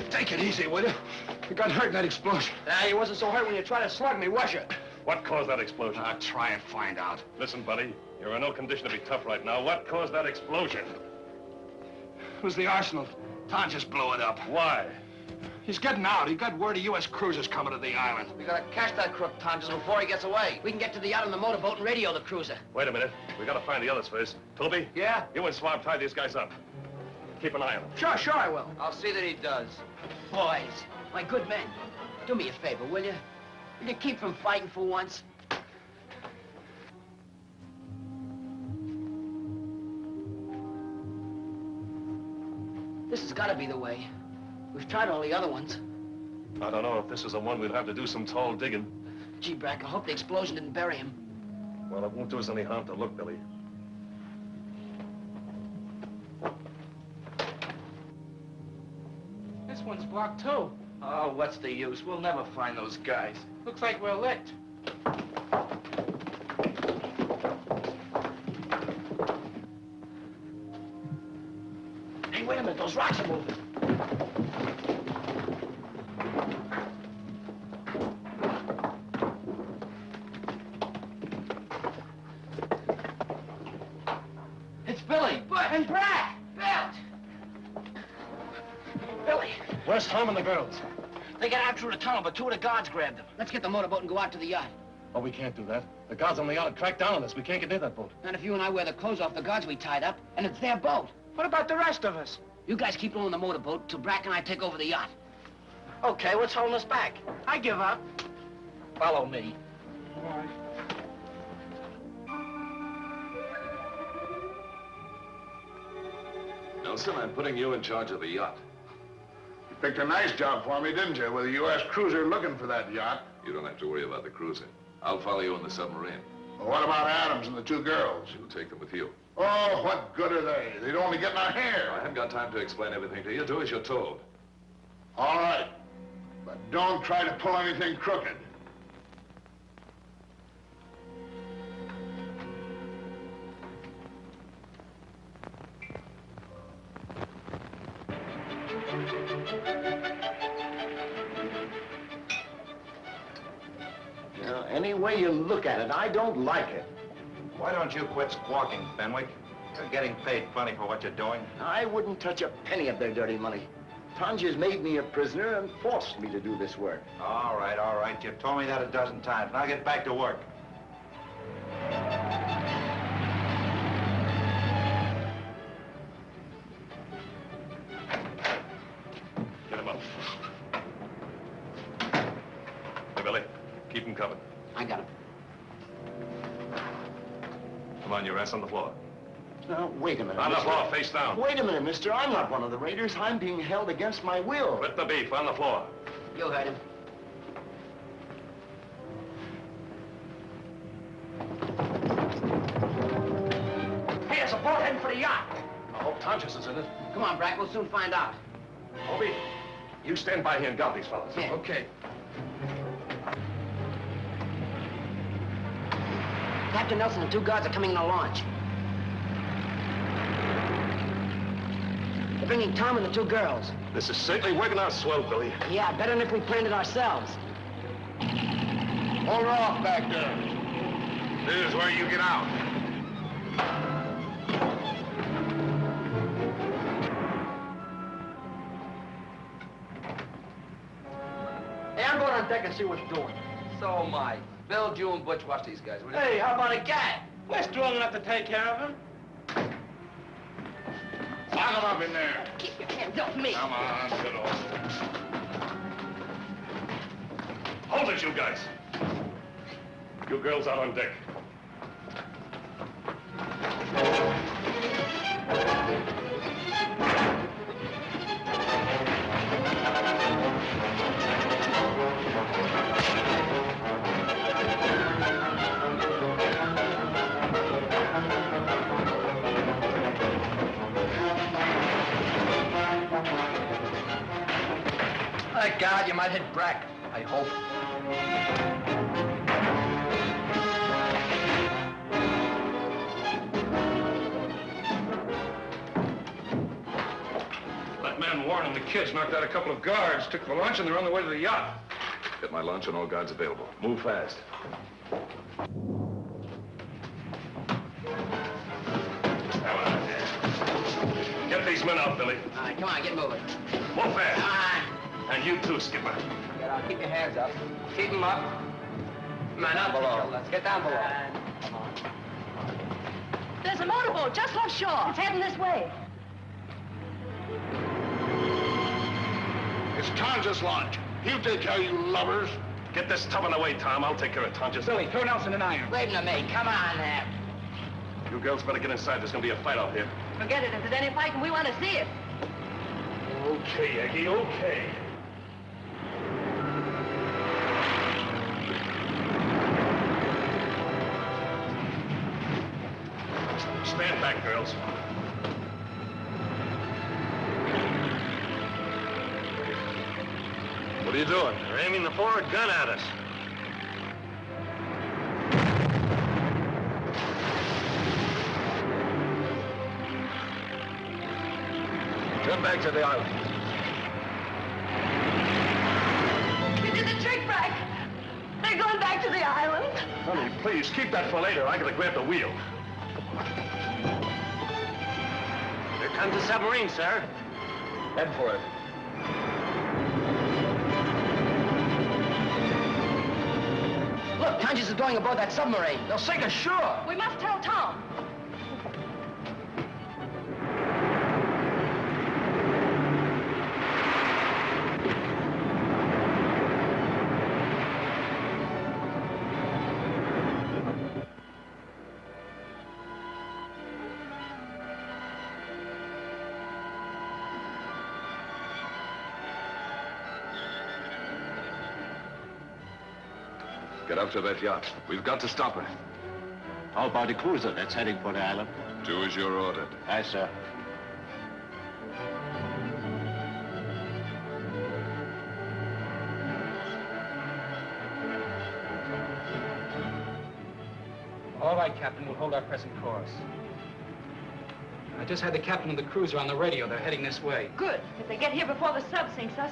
Take it easy, will you? You got hurt in that explosion. You wasn't so hurt when you tried to slug me, was you? What caused that explosion? I'll try and find out. Listen, buddy, you're in no condition to be tough right now. What caused that explosion? It was the arsenal. Tonjes blew it up. Why? He's getting out. He got word of U.S. cruisers coming to the island. We gotta catch that crook, Tonjes, before he gets away. We can get to the yacht on the motorboat and radio the cruiser. Wait a minute. We gotta find the others first. Toby? Yeah? You and Swab tie these guys up. Keep an eye on them. Sure, I will. I'll see that he does. Boys, my good men, do me a favor, will you? Will you keep from fighting for once? This has got to be the way. We've tried all the other ones. I don't know if this is the one. We'll have to do some tall digging. Gee, Brack, I hope the explosion didn't bury him. Well, it won't do us any harm to look, Billy. This one's blocked, too. Oh, what's the use? We'll never find those guys. Looks like we're licked. Hey, wait a minute. Those rocks are moving. It's Billy. And Brack. Billy. Where's Tom and the girls? They got out through the tunnel, but two of the guards grabbed them. Let's get the motorboat and go out to the yacht. Oh, we can't do that. The guards on the yacht track down on us. We can't get near that boat. Not if you and I wear the clothes off the guards we tied up, and it's their boat. What about the rest of us? You guys keep rolling the motorboat till Brack and I take over the yacht. Okay, what's holding us back? I give up. Follow me. All right. Nelson, I'm putting you in charge of the yacht. You picked a nice job for me, didn't you, with a U.S. cruiser looking for that yacht? You don't have to worry about the cruiser. I'll follow you in the submarine. Well, what about Adams and the two girls? You'll take them with you. Oh, what good are they? They'd only get in our I hair. haven't got time to explain everything to you. Do as you're told. All right. But don't try to pull anything crooked. Now, any way you look at it, I don't like it. Why don't you quit squawking, Fenwick? You're getting paid plenty for what you're doing. I wouldn't touch a penny of their dirty money. Tonjes made me a prisoner and forced me to do this work. All right, all right. You've told me that a dozen times. Now get back to work. Get him up. Hey, Billy. Keep him coming. I got him. Come on, your ass on the floor. Now, wait a minute. On the mister. floor, face down. Wait a minute, mister. I'm not one of the raiders. I'm being held against my will. Quit the beef. On the floor. You heard him. Hey, there's a boat heading for the yacht. I hope Tonjes is in it. Come on, Brack. We'll soon find out. Toby, you stand by here and guard these fellas. Yeah. Okay. Captain Nelson and two guards are coming in a launch. They're bringing Tom and the two girls. This is certainly working out swell, Billy. Yeah, better than if we planned it ourselves. Hold her off back there. This is where you get out. Hey, I'm going on deck and see what's doing. So am I. Bill, you and Butch, watch these guys, will you? Hey, how about a cat? We're strong enough to take care of him. Lock them up in there. Keep your hands off me. Come on, get off. Hold it, you guys. You girls out on deck. My God, you might hit Brack, I hope. That man Warren and the kids knocked out a couple of guards, took the lunch, and they're on their way to the yacht. Get my lunch and all guards available. Move fast. Get these these men out, Billy. All right, come on, get moving. Move fast. Come on. And you too, Skipper. Get out. Keep your hands up. Keep them up. Come on, down below. Let's get down below. Come on. There's a motorboat just offshore. It's heading this way. It's Tonjes' launch. He'll take care of you lovers. Get this tub on the way, Tom. I'll take care of Tonjes. Billy, throw Nelson and iron. Leave him to me. Come on, there. You girls better get inside. There's gonna be a fight out here. Forget it. If there's any fighting, we want to see it. Okay, Aggie, okay. Stand back, girls. What are you doing? They're aiming the forward gun at us. Turn back to the island. You did the trick, Brack. They're going back to the island. Honey, please, keep that for later. I gotta grab the wheel. Here comes the submarine, sir. Head for it. Look, Tonjes is going aboard that submarine. They'll sink us, sure. We must tell Tom. Get up to that yacht. We've got to stop her. How about the cruiser that's heading for the island? Do as you're ordered. Aye, sir. All right, Captain, we'll hold our present course. I just had the captain of the cruiser on the radio. They're heading this way. Good. If they get here before the sub sinks us.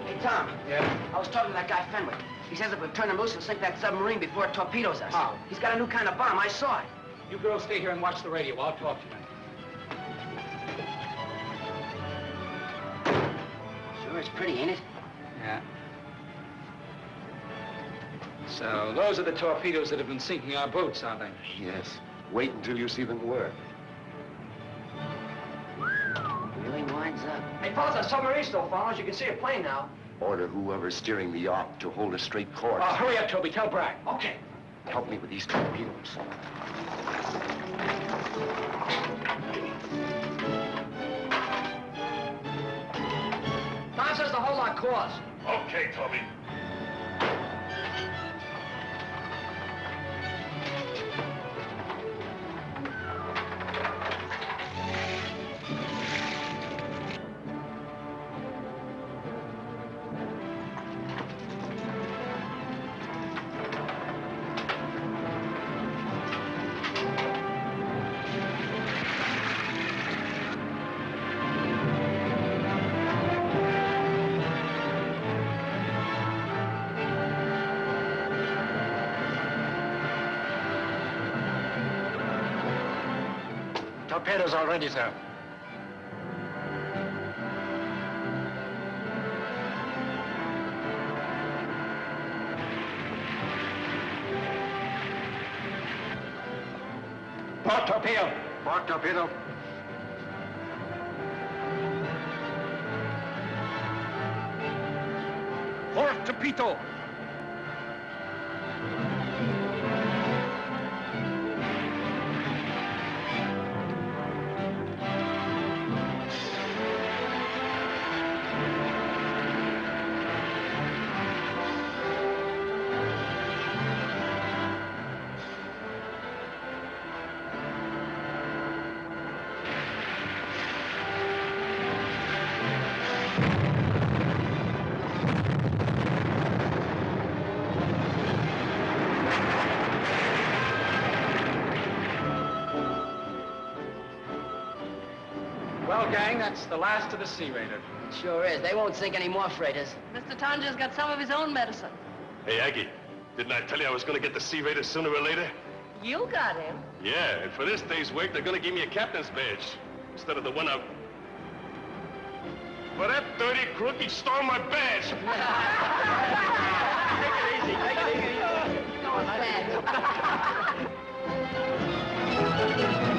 Hey, Tom. Yeah? I was talking to that guy Fenwick. He says if we turn him loose, he'll sink that submarine before it torpedoes us. How? He's got a new kind of bomb. I saw it. You girls stay here and watch the radio. I'll talk to them. Sure, it's pretty, ain't it? Yeah. So, those are the torpedoes that have been sinking our boats, are they? Yes. Wait until you see them work. Really winds up. Hey, fellas, that submarine's still following us. You can see a plane now. Order whoever's steering the yacht to hold a straight course. Hurry up, Toby. Tell Brack. Okay. Help me with these torpedoes. Tom says to hold our course. Okay, Toby. Torpedoes already, sir. Port torpedo. Port torpedo. Port torpedo. Well, gang, that's the last of the Sea Raider. Sure is. They won't sink any more freighters. Mr. Tonjes got some of his own medicine. Hey, Aggie, didn't I tell you I was gonna get the Sea Raider sooner or later? You got him. Yeah, and for this day's work, they're gonna give me a captain's badge. instead of the winner. But that dirty crook, he stole my badge. Take it easy. Go on, man.